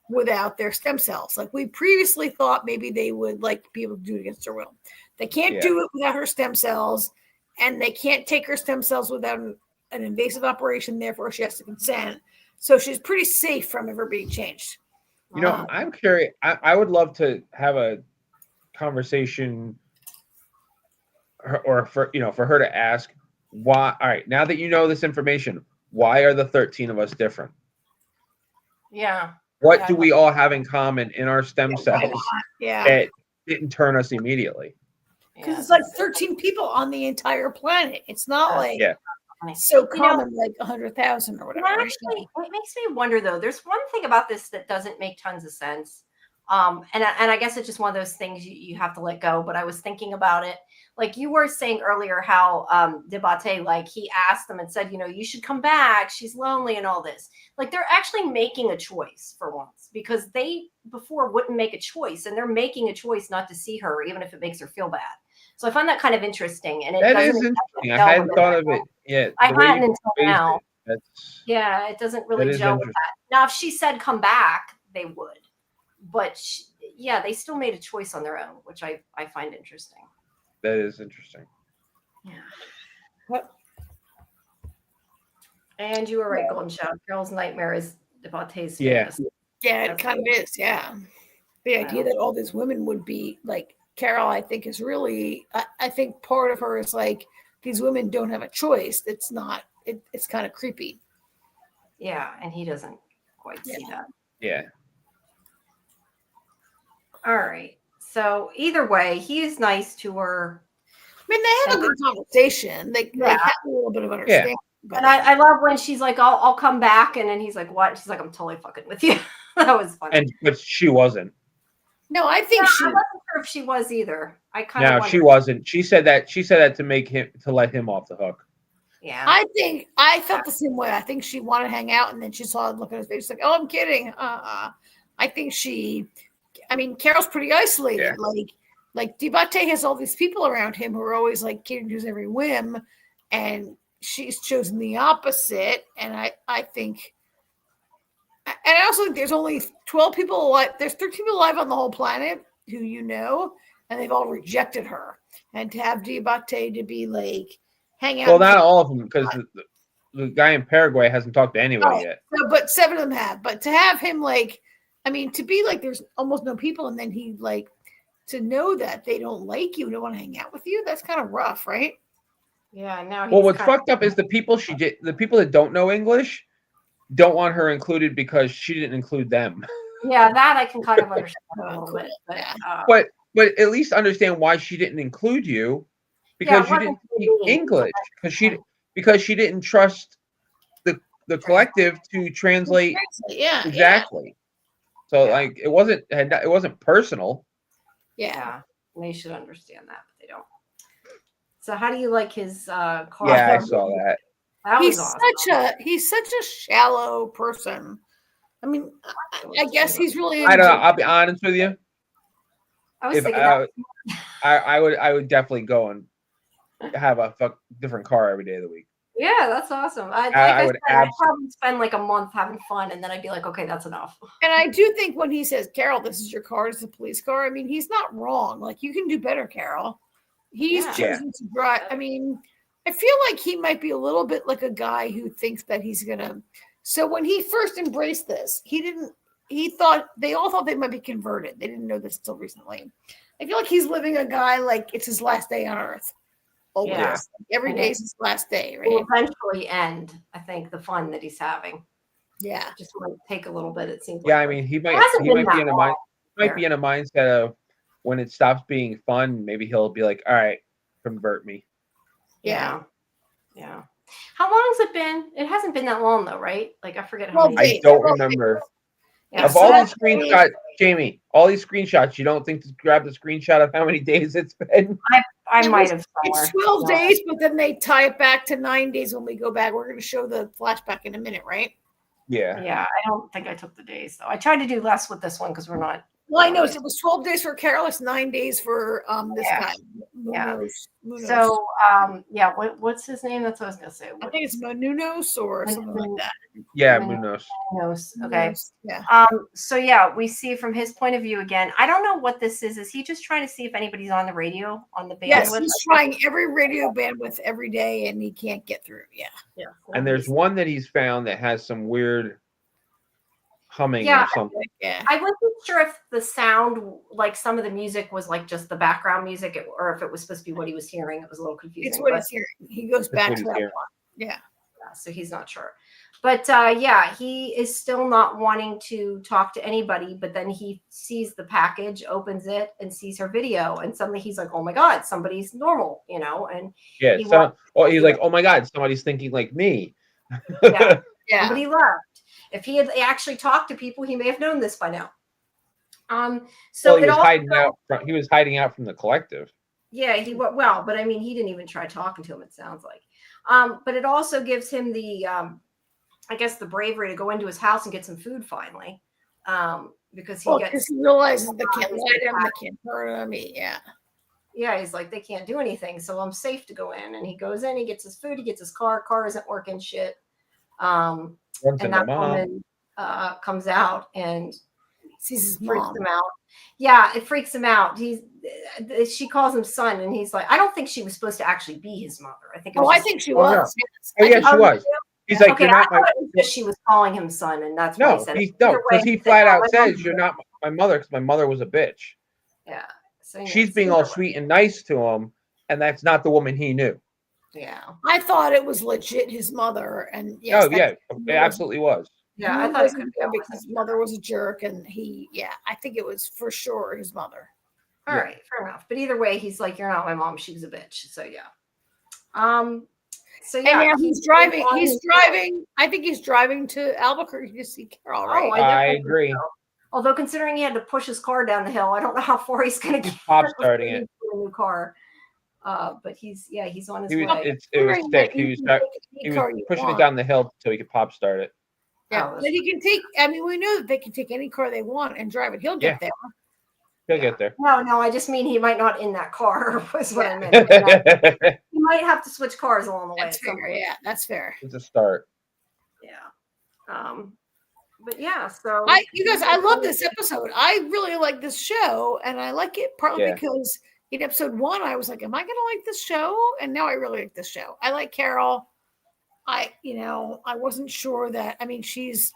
[SPEAKER 3] without their stem cells. Like we previously thought maybe they would like be able to do it against her will. They can't do it without her stem cells, and they can't take her stem cells without an invasive operation. Therefore, she has to consent. So she's pretty safe from ever being changed.
[SPEAKER 2] I'm curious. I would love to have a conversation, or for her to ask why. All right, now that you know this information, why are the 13 of us different?
[SPEAKER 1] Yeah.
[SPEAKER 2] What do we all have in common in our stem cells
[SPEAKER 3] Yeah.
[SPEAKER 2] that didn't turn us immediately?
[SPEAKER 3] Because it's like 13 people on the entire planet. It's not like so common, like 100,000 or whatever.
[SPEAKER 1] Actually, it makes me wonder though. There's one thing about this that doesn't make tons of sense. And I guess it's just one of those things you have to let go. But I was thinking about it, like you were saying earlier, how Debate, like he asked them and said, you should come back. She's lonely and all this. Like they're actually making a choice for once, because they before wouldn't make a choice, and they're making a choice not to see her, even if it makes her feel bad. So I find that kind of interesting. And
[SPEAKER 2] that is interesting. I hadn't thought of it yet.
[SPEAKER 1] I hadn't until now.
[SPEAKER 2] It
[SPEAKER 1] doesn't really gel with that. Now, if she said come back, they would. But they still made a choice on their own, which I find interesting.
[SPEAKER 2] That is interesting.
[SPEAKER 1] Yeah. What? And you were right, Golden Shadow. Carol's nightmare is Debate's fantasy.
[SPEAKER 3] Yeah, it kind of is. Yeah. The idea that all these women would be like Carol, I think, is really, I think part of her is like, these women don't have a choice. It's not, it's kind of creepy.
[SPEAKER 1] Yeah, and he doesn't quite see that.
[SPEAKER 2] Yeah.
[SPEAKER 1] All right. So either way, he's nice to her.
[SPEAKER 3] I mean, they have a good conversation. They have a little bit of understanding.
[SPEAKER 1] Yeah. And I love when she's like, I'll come back. And then he's like, what? She's like, I'm totally fucking with you. That was funny.
[SPEAKER 2] But she wasn't.
[SPEAKER 3] No, I think
[SPEAKER 1] I wasn't sure if she was either. I kind of.
[SPEAKER 2] No, she wasn't. She said that to let him off the hook.
[SPEAKER 1] Yeah.
[SPEAKER 3] I felt the same way. I think she wanted to hang out, and then she saw it look at his face like, oh, I'm kidding. I think Carol's pretty isolated. Yeah. Like Debate has all these people around him who are always like catering to his every whim, and she's chosen the opposite. And I think, and I also think there's only 12 people alive. There's 13 people alive on the whole planet who and they've all rejected her. And to have Debate to be like, hang out.
[SPEAKER 2] Well, not all of them, because the guy in Paraguay hasn't talked to anybody yet.
[SPEAKER 3] No, but 7 of them have. But to have him to be like there's almost no people, and then he to know that they don't like you, don't want to hang out with you, that's kind of rough, right?
[SPEAKER 1] Yeah. Now.
[SPEAKER 2] Well, what's fucked up is the people that don't know English don't want her included because she didn't include them.
[SPEAKER 1] Yeah, that I can kind of understand a little bit.
[SPEAKER 2] But at least understand why she didn't include you, because you didn't speak English, because she didn't trust the collective to translate.
[SPEAKER 3] Yeah,
[SPEAKER 2] exactly. So it wasn't personal.
[SPEAKER 3] Yeah,
[SPEAKER 1] they should understand that, but they don't. So how do you like his car?
[SPEAKER 2] Yeah, I saw that.
[SPEAKER 3] He's awesome. He's such a shallow person. I mean, I guess he's really.
[SPEAKER 2] I don't know. I'll be honest with you.
[SPEAKER 1] I was thinking that.
[SPEAKER 2] I would definitely go and have a different car every day of the week.
[SPEAKER 1] Yeah, that's awesome. I'd probably spend like a month having fun, and then I'd be like, okay, that's enough.
[SPEAKER 3] And I do think when he says, Carol, this is your car, it's a police car, I mean, he's not wrong. Like, you can do better, Carol. He's chosen to drive. I mean, I feel like he might be a little bit like a guy who thinks that he's going to. So when he first embraced this, they all thought they might be converted. They didn't know this until recently. I feel like he's living a guy like it's his last day on Earth. Always. Yeah. Every day is his last day, right?
[SPEAKER 1] Will eventually end, I think, the fun that he's having.
[SPEAKER 3] Yeah.
[SPEAKER 1] Just might take a little bit, it seems.
[SPEAKER 2] Yeah, I mean, he might be in a mindset of when it stops being fun, maybe he'll be like, all right, convert me.
[SPEAKER 1] Yeah. How long has it been? It hasn't been that long though, right? Like I forget how many
[SPEAKER 2] days. I don't remember. Yeah, of all these screenshots, Jamie, all these screenshots, you don't think to grab the screenshot of how many days it's been?
[SPEAKER 1] I might have.
[SPEAKER 3] It's 12 days, but then they tie it back to 9 days when we go back. We're going to show the flashback in a minute, right?
[SPEAKER 2] Yeah.
[SPEAKER 1] Yeah, I don't think I took the days though. I tried to do less with this one because we're not.
[SPEAKER 3] Well, I know it was 12 days for Carol. It's 9 days for this guy.
[SPEAKER 1] Munoz. So, what's his name? That's what I was gonna say.
[SPEAKER 3] I think it's Munoz or something like that.
[SPEAKER 2] Yeah, Munoz.
[SPEAKER 1] Okay.
[SPEAKER 3] Yeah.
[SPEAKER 1] So we see from his point of view again. I don't know what this is. Is he just trying to see if anybody's on the radio on the bandwidth?
[SPEAKER 3] Yes, he's trying every radio bandwidth every day, and he can't get through. Yeah.
[SPEAKER 2] And there's one that he's found that has some weird humming
[SPEAKER 1] Yeah,
[SPEAKER 2] or something.
[SPEAKER 3] Yeah.
[SPEAKER 1] I wasn't sure if the sound, like some of the music was like just the background music, or if it was supposed to be what he was hearing. It was a little confusing.
[SPEAKER 3] It's what he's hearing. He goes back
[SPEAKER 2] what
[SPEAKER 3] to
[SPEAKER 2] he's
[SPEAKER 3] that
[SPEAKER 2] hearing.
[SPEAKER 3] one. Yeah.
[SPEAKER 1] So he's not sure. But yeah, he is still not wanting to talk to anybody. But then he sees the package, opens it, and sees her video, and suddenly he's like, "Oh my God, somebody's normal," you know. And
[SPEAKER 2] Yeah.
[SPEAKER 1] he
[SPEAKER 2] So,
[SPEAKER 1] wants-
[SPEAKER 2] he's like, "Oh my God, somebody's thinking like me."
[SPEAKER 1] yeah,
[SPEAKER 3] Yeah.
[SPEAKER 1] somebody left. If he had actually talked to people, he may have known this by now. So
[SPEAKER 2] well, he
[SPEAKER 1] it
[SPEAKER 2] was
[SPEAKER 1] also,
[SPEAKER 2] hiding out. He was hiding out from the collective.
[SPEAKER 1] yeah, well, but I mean, he didn't even try talking to him. It sounds like. But it also gives him the I guess the bravery to go into his house and get some food finally, because he
[SPEAKER 3] realizes they can't light him, they can't hurt him.
[SPEAKER 1] Yeah, he's like, they can't do anything, so I'm safe to go in. And he goes in, he gets his food, he gets his car isn't working shit. And that woman comes out and
[SPEAKER 3] sees his
[SPEAKER 1] freaks
[SPEAKER 3] mom.
[SPEAKER 1] him out. Yeah, it freaks him out. She calls him son, and he's like, I don't think she was supposed to actually be his mother. I think.
[SPEAKER 3] I think she was.
[SPEAKER 2] Oh yeah, she was. He's like,
[SPEAKER 1] okay,
[SPEAKER 2] you're not my.
[SPEAKER 1] She was calling him son, and that's
[SPEAKER 2] No,
[SPEAKER 1] why he said
[SPEAKER 2] because he flat out says you're not my mother, because my mother was a bitch.
[SPEAKER 1] Yeah. So
[SPEAKER 2] she's being all sweet and nice to him, and that's not the woman he knew.
[SPEAKER 1] Yeah.
[SPEAKER 3] I thought it was legit his mother, and
[SPEAKER 2] yes, it absolutely was.
[SPEAKER 1] Yeah, I thought it could be
[SPEAKER 3] because his mother was a jerk, and I think it was for sure his mother.
[SPEAKER 1] All right, fair enough. But either way, he's like, you're not my mom. She was a bitch. So yeah. So yeah,
[SPEAKER 3] and he's driving. I think he's driving to Albuquerque to see Carol. Right?
[SPEAKER 2] Oh, I agree.
[SPEAKER 1] So. Although considering he had to push his car down the hill, I don't know how far he's going to get.
[SPEAKER 2] Pop starting it.
[SPEAKER 1] A new car. But he's on his
[SPEAKER 2] way. It was thick. He was pushing it down the hill so he could pop start it.
[SPEAKER 3] Yeah, but he can take. I mean, we know that they can take any car they want and drive it. He'll get there.
[SPEAKER 2] He'll get there.
[SPEAKER 1] No, I just mean he might not in that car. Was what I meant. He might have to switch cars along the way.
[SPEAKER 3] That's fair. Yeah, that's fair.
[SPEAKER 2] It's a start.
[SPEAKER 1] Yeah. But yeah, so
[SPEAKER 3] you guys, I love this episode. I really like this show, and I like it partly because in episode 1, I was like, "Am I going to like this show?" And now I really like this show. I like Carol. I wasn't sure that. I mean, she's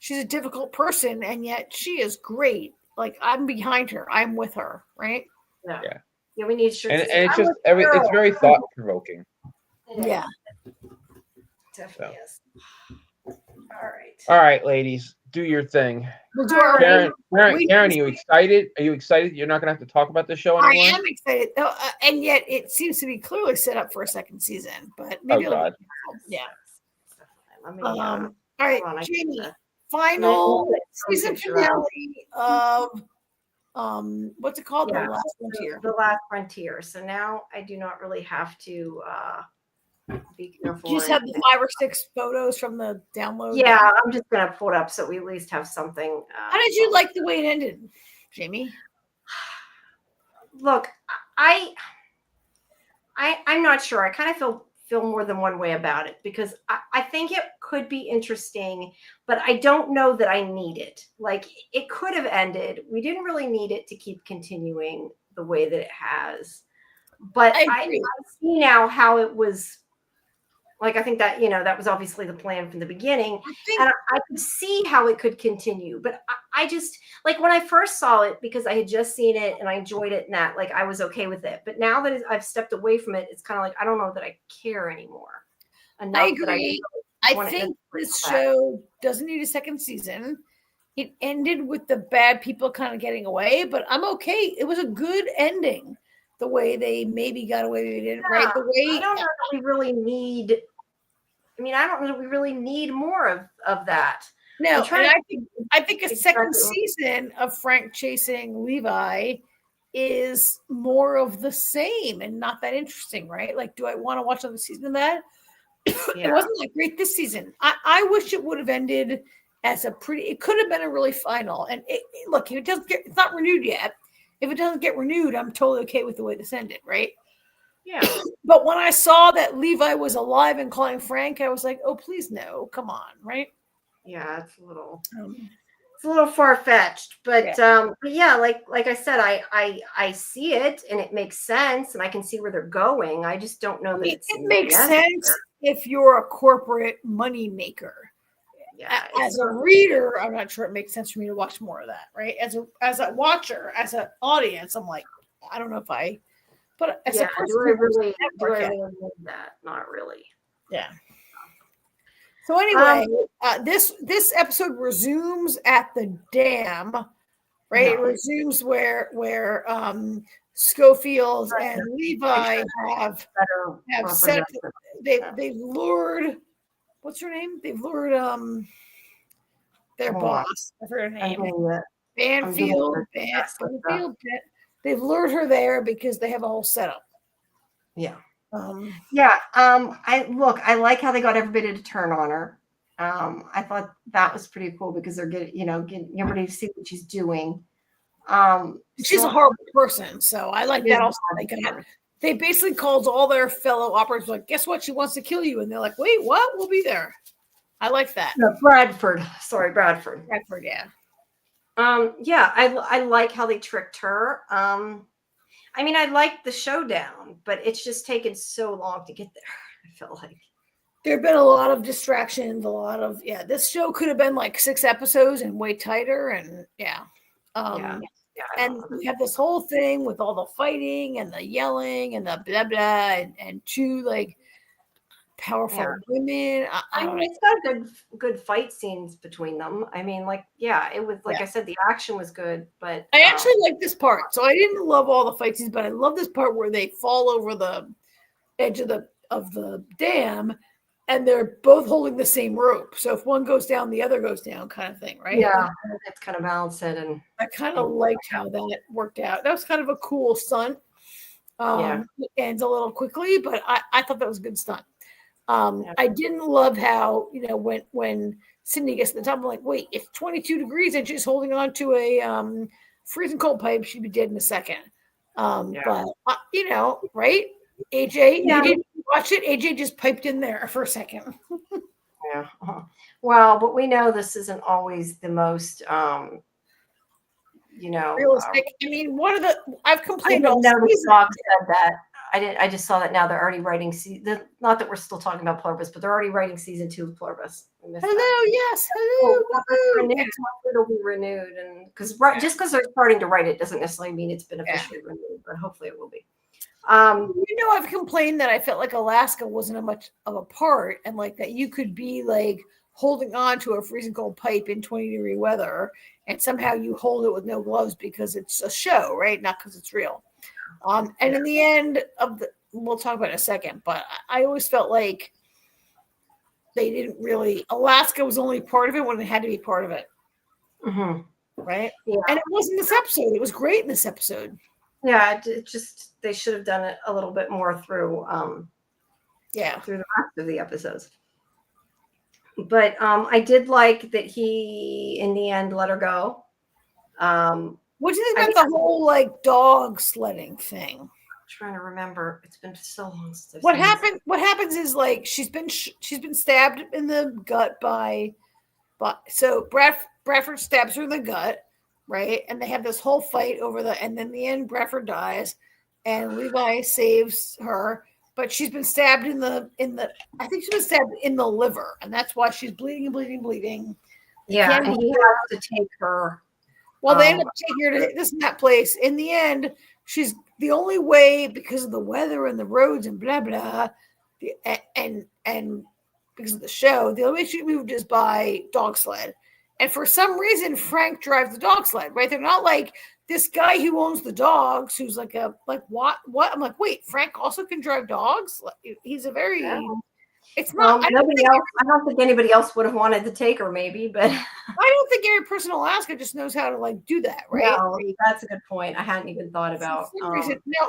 [SPEAKER 3] a difficult person, and yet she is great. Like, I'm behind her. I'm with her. Right?
[SPEAKER 1] Yeah. We need
[SPEAKER 2] and it's just it's very thought provoking.
[SPEAKER 3] Yeah.
[SPEAKER 1] Definitely is.
[SPEAKER 2] All right, ladies, do your thing.
[SPEAKER 3] We'll do our
[SPEAKER 2] Karen, are you excited? Are you excited? You're not going to have to talk about the show anymore?
[SPEAKER 3] I am excited, and yet it seems to be clearly set up for a second season. But maybe all right, Jamie. Final season finale of what's it called? The Last Frontier.
[SPEAKER 1] The Last Frontier. So now I do not really have to be careful.
[SPEAKER 3] You just have the 5 or 6 photos from the download.
[SPEAKER 1] Yeah, I'm just gonna pull it up so we at least have something.
[SPEAKER 3] How did you like the way it ended, Jamie?
[SPEAKER 1] Look, I'm not sure. I kind of feel more than one way about it, because I think it could be interesting, but I don't know that I need it. Like, it could have ended. We didn't really need it to keep continuing the way that it has. But I see now how it was. Like, I think that, that was obviously the plan from the beginning. And I could see how it could continue. But I just, like, when I first saw it, because I had just seen it and I enjoyed it and that, like, I was okay with it. But now that I've stepped away from it, it's kind of like, I don't know that I care anymore.
[SPEAKER 3] I agree. I think this show doesn't need a second season. It ended with the bad people kind of getting away, but I'm okay. It was a good ending. The way they maybe got away, maybe didn't, right? The way
[SPEAKER 1] I don't know that we really need. I mean, I don't know that we really need more of that.
[SPEAKER 3] No, and I think a second season of Frank chasing Levi is more of the same and not that interesting, right? Like, do I want to watch another season of that? It wasn't that great this season. I wish it would have ended as it could have been a really final. And look, if it doesn't it's not renewed yet. If it doesn't get renewed, I'm totally okay with the way this ended, right?
[SPEAKER 1] Yeah.
[SPEAKER 3] But when I saw that Levi was alive and calling Frank, I was like, oh, please no, come on, right?
[SPEAKER 1] Yeah, it's a little far-fetched, but yeah, like I said, I see it and it makes sense and I can see where they're going. I just don't know that
[SPEAKER 3] it makes sense if you're a corporate money maker.
[SPEAKER 1] Yeah.
[SPEAKER 3] As a reader, I'm not sure it makes sense for me to watch more of that, right? As a watcher, as an audience, I'm like, I don't know if I, but as a person,
[SPEAKER 1] do I really need that? Not really.
[SPEAKER 3] Yeah. So anyway, this episode resumes at the dam, right? It resumes where Schofield and Levi have set up. They've lured. What's her name? They've lured their boss. I forgot her name. Banfield. They've lured her there because they have a whole setup.
[SPEAKER 1] Yeah. I like how they got everybody to turn on her. I thought that was pretty cool because they're getting everybody to see what she's doing.
[SPEAKER 3] She's a horrible person, so I like that also. They basically called all their fellow operators like, guess what? She wants to kill you. And they're like, wait, what? We'll be there. I like that.
[SPEAKER 1] No, Bradford. Sorry, Bradford,
[SPEAKER 3] yeah.
[SPEAKER 1] I like how they tricked her. I mean, I like the showdown, but it's just taken so long to get there. I feel like
[SPEAKER 3] there have been a lot of distractions, this show could have been like 6 episodes and way tighter. And and we have this whole thing with all the fighting and the yelling and the blah, blah, and 2 like powerful women.
[SPEAKER 1] I mean, it's got good fight scenes between them. I mean, it was I said, the action was good, but
[SPEAKER 3] I actually like this part. So I didn't love all the fight scenes, but I love this part where they fall over the edge of the dam, and they're both holding the same rope. So if one goes down, the other goes down, kind of thing, right?
[SPEAKER 1] Yeah, it's kind of balanced it, and
[SPEAKER 3] I kind of liked how that worked out. That was kind of a cool stunt. It ends a little quickly, but I thought that was a good stunt. I didn't love how, when Sydney gets to the top, I'm like, wait, it's 22 degrees and she's holding on to a freezing cold pipe. She'd be dead in a second. But, right? AJ, you didn't watch it. AJ just piped in there for a second.
[SPEAKER 1] Yeah. Well, but we know this isn't always the most,
[SPEAKER 3] realistic. I mean, I've complained.
[SPEAKER 1] I didn't know the doc said that. I just saw that now they're already writing not that we're still talking about Pluribus, but they're already writing season 2 of Pluribus.
[SPEAKER 3] Hello, yes, hello.
[SPEAKER 1] Next month it'll be renewed, and just because they're starting to write it doesn't necessarily mean it's been officially renewed, but hopefully it will be.
[SPEAKER 3] I've complained that I felt like Alaska wasn't much of a part, and like that you could be like holding on to a freezing cold pipe in 20-degree weather, and somehow you hold it with no gloves because it's a show, right? Not because it's real. And in the end we'll talk about it in a second, but I always felt like they didn't really, Alaska was only part of it when it had to be part of it.
[SPEAKER 1] Mm-hmm.
[SPEAKER 3] Right? Yeah. And it wasn't this episode. It was great in this episode.
[SPEAKER 1] Yeah, it just, they should have done it a little bit more through the rest of the episodes. But I did like that he, in the end, let her go.
[SPEAKER 3] What do you think about the whole like dog sledding thing?
[SPEAKER 1] I'm trying to remember. It's been so long since
[SPEAKER 3] What happens is like she's been stabbed in the gut by so Bradford stabs her in the gut, right? And they have this whole fight over and then in the end Bradford dies, and Levi saves her, but she's been stabbed in the I think she's been stabbed in the liver, and that's why she's bleeding.
[SPEAKER 1] Yeah, and he has to take her.
[SPEAKER 3] Well, they end up taking her to this and that place. In the end, she's the only way, because of the weather and the roads and blah blah, and because of the show, the only way she moved is by dog sled. And for some reason, Frank drives the dog sled. Right? They're not like this guy who owns the dogs, who's like what? I'm like, wait, Frank also can drive dogs. He's a very. Yeah. It's not.
[SPEAKER 1] I don't think anybody else would have wanted to take her, maybe, but
[SPEAKER 3] I don't think every person in Alaska just knows how to like do that, right?
[SPEAKER 1] No, that's a good point. I hadn't even thought about.
[SPEAKER 3] No,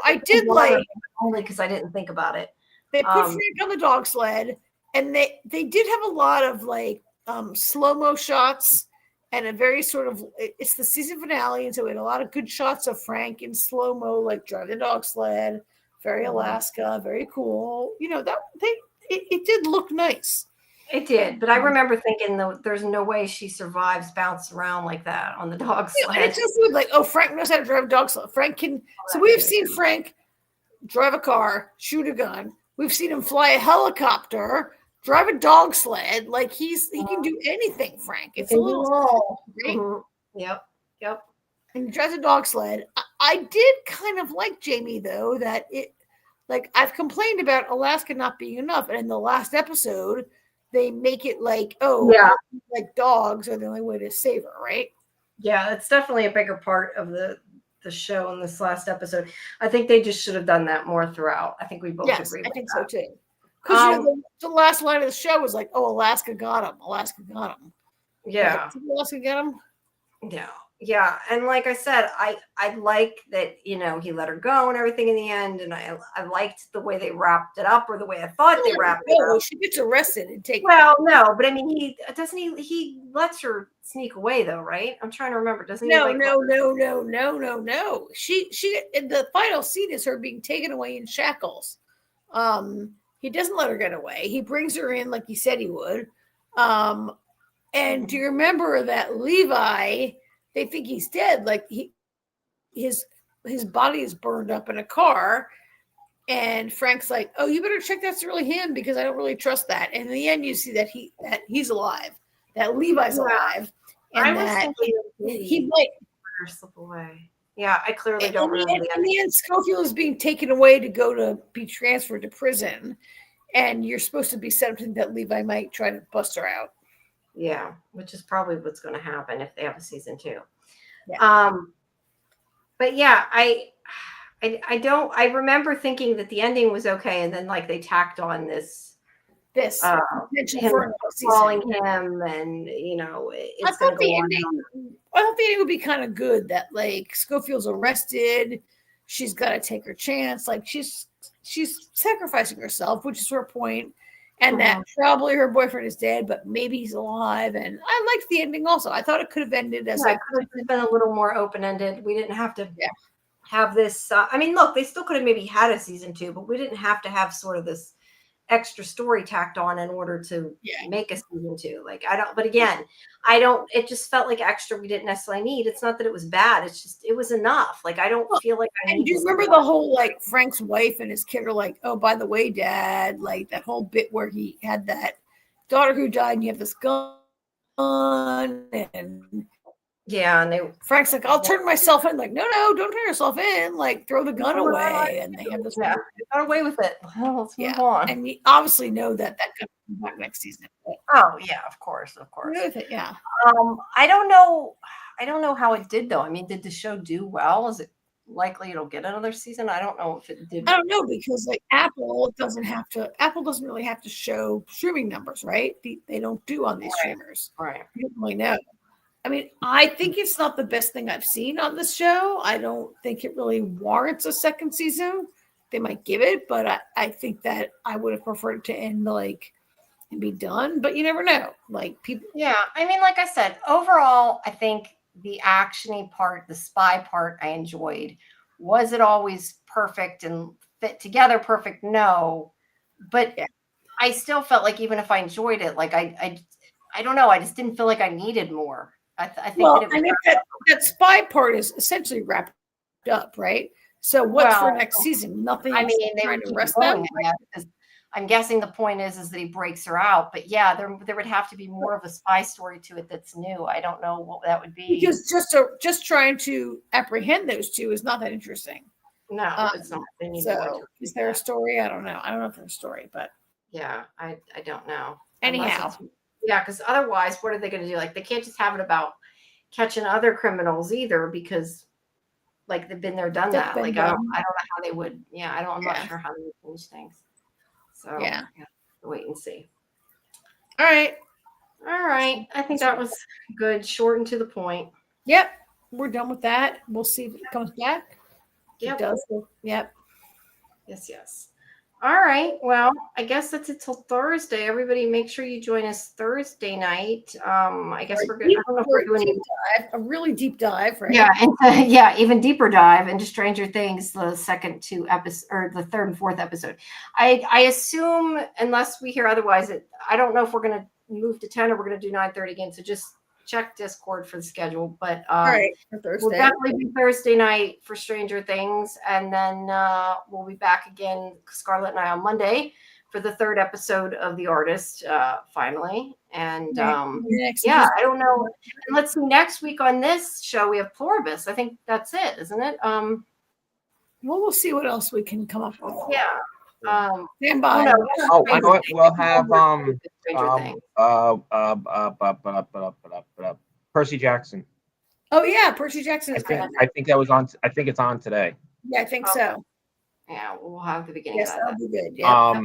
[SPEAKER 3] I did like
[SPEAKER 1] only because I didn't think about it.
[SPEAKER 3] They put Frank on the dog sled, and they did have a lot of like slow-mo shots and a very sort of, it's the season finale, and so we had a lot of good shots of Frank in slow-mo, like drive the dog sled, very Alaska, very cool. It did look nice.
[SPEAKER 1] It did, but I remember thinking, there's no way she survives bouncing around like that on the dog sled.
[SPEAKER 3] It's just like, Frank knows how to drive a dog sled. Frank can. So we've seen Frank drive a car, shoot a gun. We've seen him fly a helicopter. drive a dog sled. Like he can do anything, Frank. It's a little right?
[SPEAKER 1] Mm-hmm. Yep.
[SPEAKER 3] And he drives a dog sled. I did kind of like Jamie though, that it like I've complained about Alaska not being enough, and in the last episode they make it like, oh
[SPEAKER 1] yeah,
[SPEAKER 3] like dogs are the only way to save her, right?
[SPEAKER 1] Yeah, it's definitely a bigger part of the show in this last episode. I think they just should have done that more throughout. I think we both agree with
[SPEAKER 3] I think
[SPEAKER 1] that.
[SPEAKER 3] so too. Because the last line of the show was like, "Oh, Alaska got him. Alaska got him."
[SPEAKER 1] Yeah,
[SPEAKER 3] like, Alaska got him.
[SPEAKER 1] Yeah, and like I said, I like that, you know, he let her go and everything in the end, and I liked the way they wrapped it up, or the way I thought they wrapped it up.
[SPEAKER 3] She gets arrested and taken.
[SPEAKER 1] Well, no, but I mean, he lets her sneak away though, right? I'm trying to remember. Doesn't he?
[SPEAKER 3] No. She in the final scene is her being taken away in shackles. He doesn't let her get away. He brings her in like he said he would. And do you remember that Levi? They think he's dead. Like his body is burned up in a car. And Frank's like, "Oh, you better check that's really him, because I don't really trust that." And in the end, you see that he's alive, that Levi's alive, and that he might
[SPEAKER 1] slip away. Yeah, I clearly don't remember.
[SPEAKER 3] In the end, Schofield is being taken away to be transferred to prison, and you're supposed to be set up to think that Levi might try to bust her out.
[SPEAKER 1] Yeah, which is probably what's going to happen if they have a season 2.
[SPEAKER 3] Yeah.
[SPEAKER 1] But yeah, I remember thinking that the ending was okay, and then like they tacked on this him calling him, and you know, I thought the
[SPEAKER 3] ending would be kind of good. That like Schofield's arrested, she's got to take her chance. Like she's sacrificing herself, which is her point. And that probably her boyfriend is dead, but maybe he's alive. And I liked the ending also. I thought it could have ended as
[SPEAKER 1] it could have been a little more open-ended. We didn't have to have this. I mean, look, they still could have maybe had a season 2, but we didn't have to have sort of this extra story tacked on in order to make a season 2. Like but again, it just felt like extra we didn't necessarily need. It's not that it was bad. It's just, it was enough. Like, I don't feel like I need.
[SPEAKER 3] Do you remember the whole, like, Frank's wife and his kid are like, "Oh, by the way, Dad," like that whole bit where he had that daughter who died and you have this gun, and
[SPEAKER 1] and
[SPEAKER 3] Frank's like, "I'll turn myself in." Like, no, don't turn yourself in. Like, throw the gun away. And they have this.
[SPEAKER 1] Got away with it. Well, let's move on.
[SPEAKER 3] And you obviously know that comes back next season.
[SPEAKER 1] Oh yeah, of course.
[SPEAKER 3] Yeah.
[SPEAKER 1] I don't know how it did though. I mean, did the show do well? Is it likely it'll get another season? I don't know if it did.
[SPEAKER 3] I don't know, because like Apple doesn't really have to show streaming numbers, right? They don't do on these streamers.
[SPEAKER 1] Right.
[SPEAKER 3] You don't really know. I mean, I think it's not the best thing I've seen on this show. I don't think it really warrants a second season. They might give it, but I think that I would have preferred it to end like and be done. But you never know. Like people.
[SPEAKER 1] Yeah, I mean, like I said, overall, I think the actiony part, the spy part, I enjoyed. Was it always perfect and fit together perfect? No, but I still felt like even if I enjoyed it, like I don't know, I just didn't feel like I needed more. I think
[SPEAKER 3] that spy part is essentially wrapped up, right? So what's for next season? Nothing.
[SPEAKER 1] I mean, they
[SPEAKER 3] trying
[SPEAKER 1] were
[SPEAKER 3] to arrest them.
[SPEAKER 1] I'm guessing the point is that he breaks her out, but yeah, there would have to be more of a spy story to it that's new. I don't know what that would be,
[SPEAKER 3] because just trying to apprehend those two is not that interesting.
[SPEAKER 1] No, it's not.
[SPEAKER 3] So is there a story? I don't know. I don't know if there's a story, but
[SPEAKER 1] yeah, I don't know.
[SPEAKER 3] Anyhow.
[SPEAKER 1] Yeah, because otherwise, what are they going to do? Like, they can't just have it about catching other criminals either, because, like, they've been there, done that. Like, I don't know how they would. Yeah, I'm not sure how they would change things. So yeah, wait and see.
[SPEAKER 3] All right.
[SPEAKER 1] I think that was good, short and to the point.
[SPEAKER 3] Yep, we're done with that. We'll see if it comes back.
[SPEAKER 1] Yep.
[SPEAKER 3] It does. Yep.
[SPEAKER 1] Yes. All right. Well, I guess that's it till Thursday. Everybody, make sure you join us Thursday night. I guess we're good. I don't know if we're doing
[SPEAKER 3] a really deep dive, right?
[SPEAKER 1] Yeah, and even deeper dive into Stranger Things, the second 2 episodes, or the third and fourth episode. I assume, unless we hear otherwise, I don't know if we're going to move to 10 or we're going to do 9:30 again. So just check Discord for the schedule. But
[SPEAKER 3] all right, for Thursday.
[SPEAKER 1] We'll definitely be Thursday night for Stranger Things, and then we'll be back again, Scarlett and I, on Monday for for the 3rd episode of The Artist, finally. And
[SPEAKER 3] Next
[SPEAKER 1] yeah, I don't know. And let's see, next week on this show we have Pluribus. I think that's it, isn't it?
[SPEAKER 3] Well, we'll see what else we can come up with.
[SPEAKER 1] Yeah.
[SPEAKER 3] Stand by.
[SPEAKER 2] Oh, I know what we'll have. Percy Jackson.
[SPEAKER 3] Oh yeah, Percy Jackson is good.
[SPEAKER 2] I think that was on. I think it's on today.
[SPEAKER 3] Yeah, I think so.
[SPEAKER 1] Yeah, we'll have the beginning
[SPEAKER 3] Yes,
[SPEAKER 1] of
[SPEAKER 3] that'll
[SPEAKER 1] that.
[SPEAKER 3] be good. Yeah.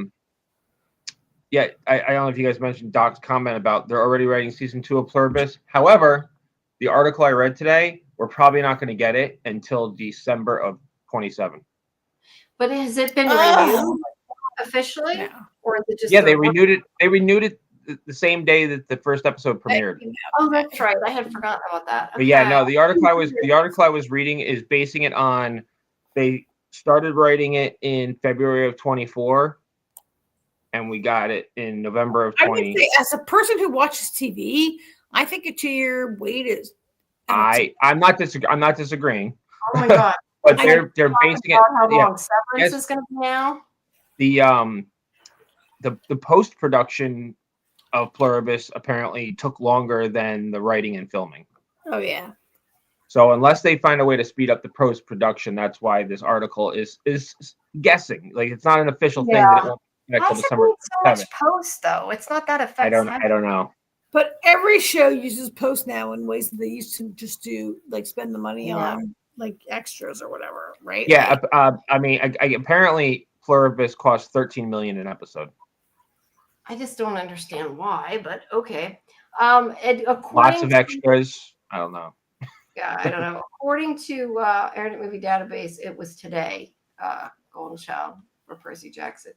[SPEAKER 2] Yeah, I don't know if you guys mentioned Doc's comment about they're already writing season 2 of Pluribus. However, the article I read today, we're probably not going to get it until December of 27.
[SPEAKER 1] But has it been renewed officially?
[SPEAKER 3] Yeah.
[SPEAKER 1] Or is it just
[SPEAKER 2] Yeah, they renewed it. They renewed it the same day that the first episode premiered.
[SPEAKER 1] Oh, that's right. I had forgotten about that.
[SPEAKER 2] But yeah, no, the article I was reading is basing it on they started writing it in February of 24, and we got it in November of 20.
[SPEAKER 3] I would say, as a person who watches TV, I think a 2-year wait is.
[SPEAKER 2] I'm not disagreeing.
[SPEAKER 1] Oh my god!
[SPEAKER 2] But they're basing it.
[SPEAKER 1] How long
[SPEAKER 2] Yeah,
[SPEAKER 1] Severance is going to be now?
[SPEAKER 2] The post production of Pluribus apparently took longer than the writing and filming.
[SPEAKER 3] Oh yeah.
[SPEAKER 2] So unless they find a way to speed up the post production, that's why this article is guessing. Like it's not an official thing that it won't connect to December 7th.
[SPEAKER 1] So much post though. It's not that effective.
[SPEAKER 2] I don't know.
[SPEAKER 3] But every show uses post now in ways that they used to just do, like spend the money on like extras or whatever, right?
[SPEAKER 2] Yeah, I mean, apparently Pluribus cost $13 million an episode.
[SPEAKER 1] I just don't understand why, but okay.
[SPEAKER 2] Lots of extras. I don't know.
[SPEAKER 1] Yeah, I don't know. According to Internet Movie Database, it was today, Golden Child for Percy Jackson.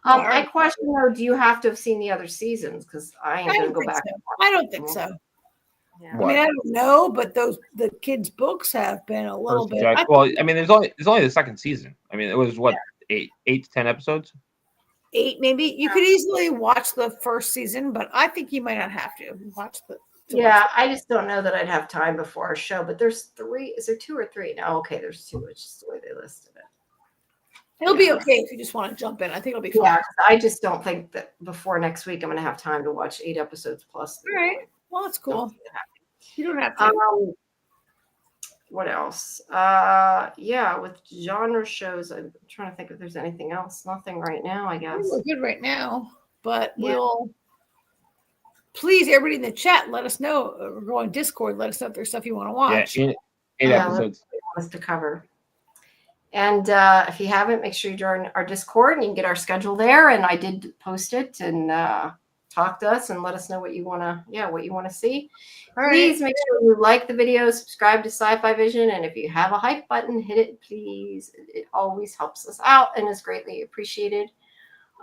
[SPEAKER 1] I question though, do you have to have seen the other seasons? Because I ain't gonna go back.
[SPEAKER 3] So. I don't think so.
[SPEAKER 1] Yeah.
[SPEAKER 3] I mean, I don't know, but the kids' books have been a little bit.
[SPEAKER 2] Well, I mean, there's only the second season. I mean, it was what 8 to 10 episodes.
[SPEAKER 3] 8 maybe. You could easily watch the first season, but I think you might not have to watch the.
[SPEAKER 1] I just don't know that I'd have time before our show. But there's 3. Is there 2 or 3? No, okay, there's 2. It's just the way they listed it.
[SPEAKER 3] It'll be okay if you just want to jump in. I think it'll be fine.
[SPEAKER 1] Yeah, I just don't think that before next week I'm going to have time to watch 8 episodes plus.
[SPEAKER 3] All right. Well, that's cool. You don't have to.
[SPEAKER 1] What else? With genre shows, I'm trying to think if there's anything else. Nothing right now, I guess.
[SPEAKER 3] We're good right now, but we'll please everybody in the chat let us know. Or go on Discord, let us know if there's stuff you want to watch.
[SPEAKER 2] Yeah, 8 episodes.
[SPEAKER 1] Us to cover. And if you haven't, make sure you join our Discord and you can get our schedule there. And I did post it and talk to us and let us know what you want to see. Please make sure you like the video, subscribe to SciFi Vision, and if you have a hype button, hit it, please. It always helps us out and is greatly appreciated.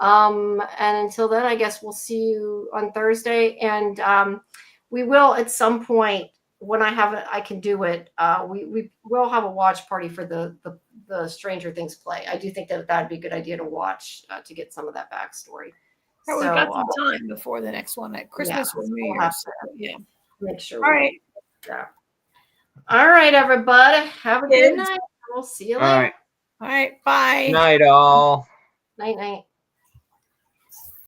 [SPEAKER 1] And until then, I guess we'll see you on Thursday. And we will at some point, when I can do it, we will have a watch party for the Stranger Things play. I do think that that'd be a good idea to watch to get some of that backstory.
[SPEAKER 3] We've got some time before the next one at Christmas or New Year's.
[SPEAKER 1] Make sure.
[SPEAKER 3] All right.
[SPEAKER 1] Yeah. All right, everybody. Have a good night. We'll see you later.
[SPEAKER 2] All right.
[SPEAKER 3] All right. Bye.
[SPEAKER 2] Night, all.
[SPEAKER 1] Night.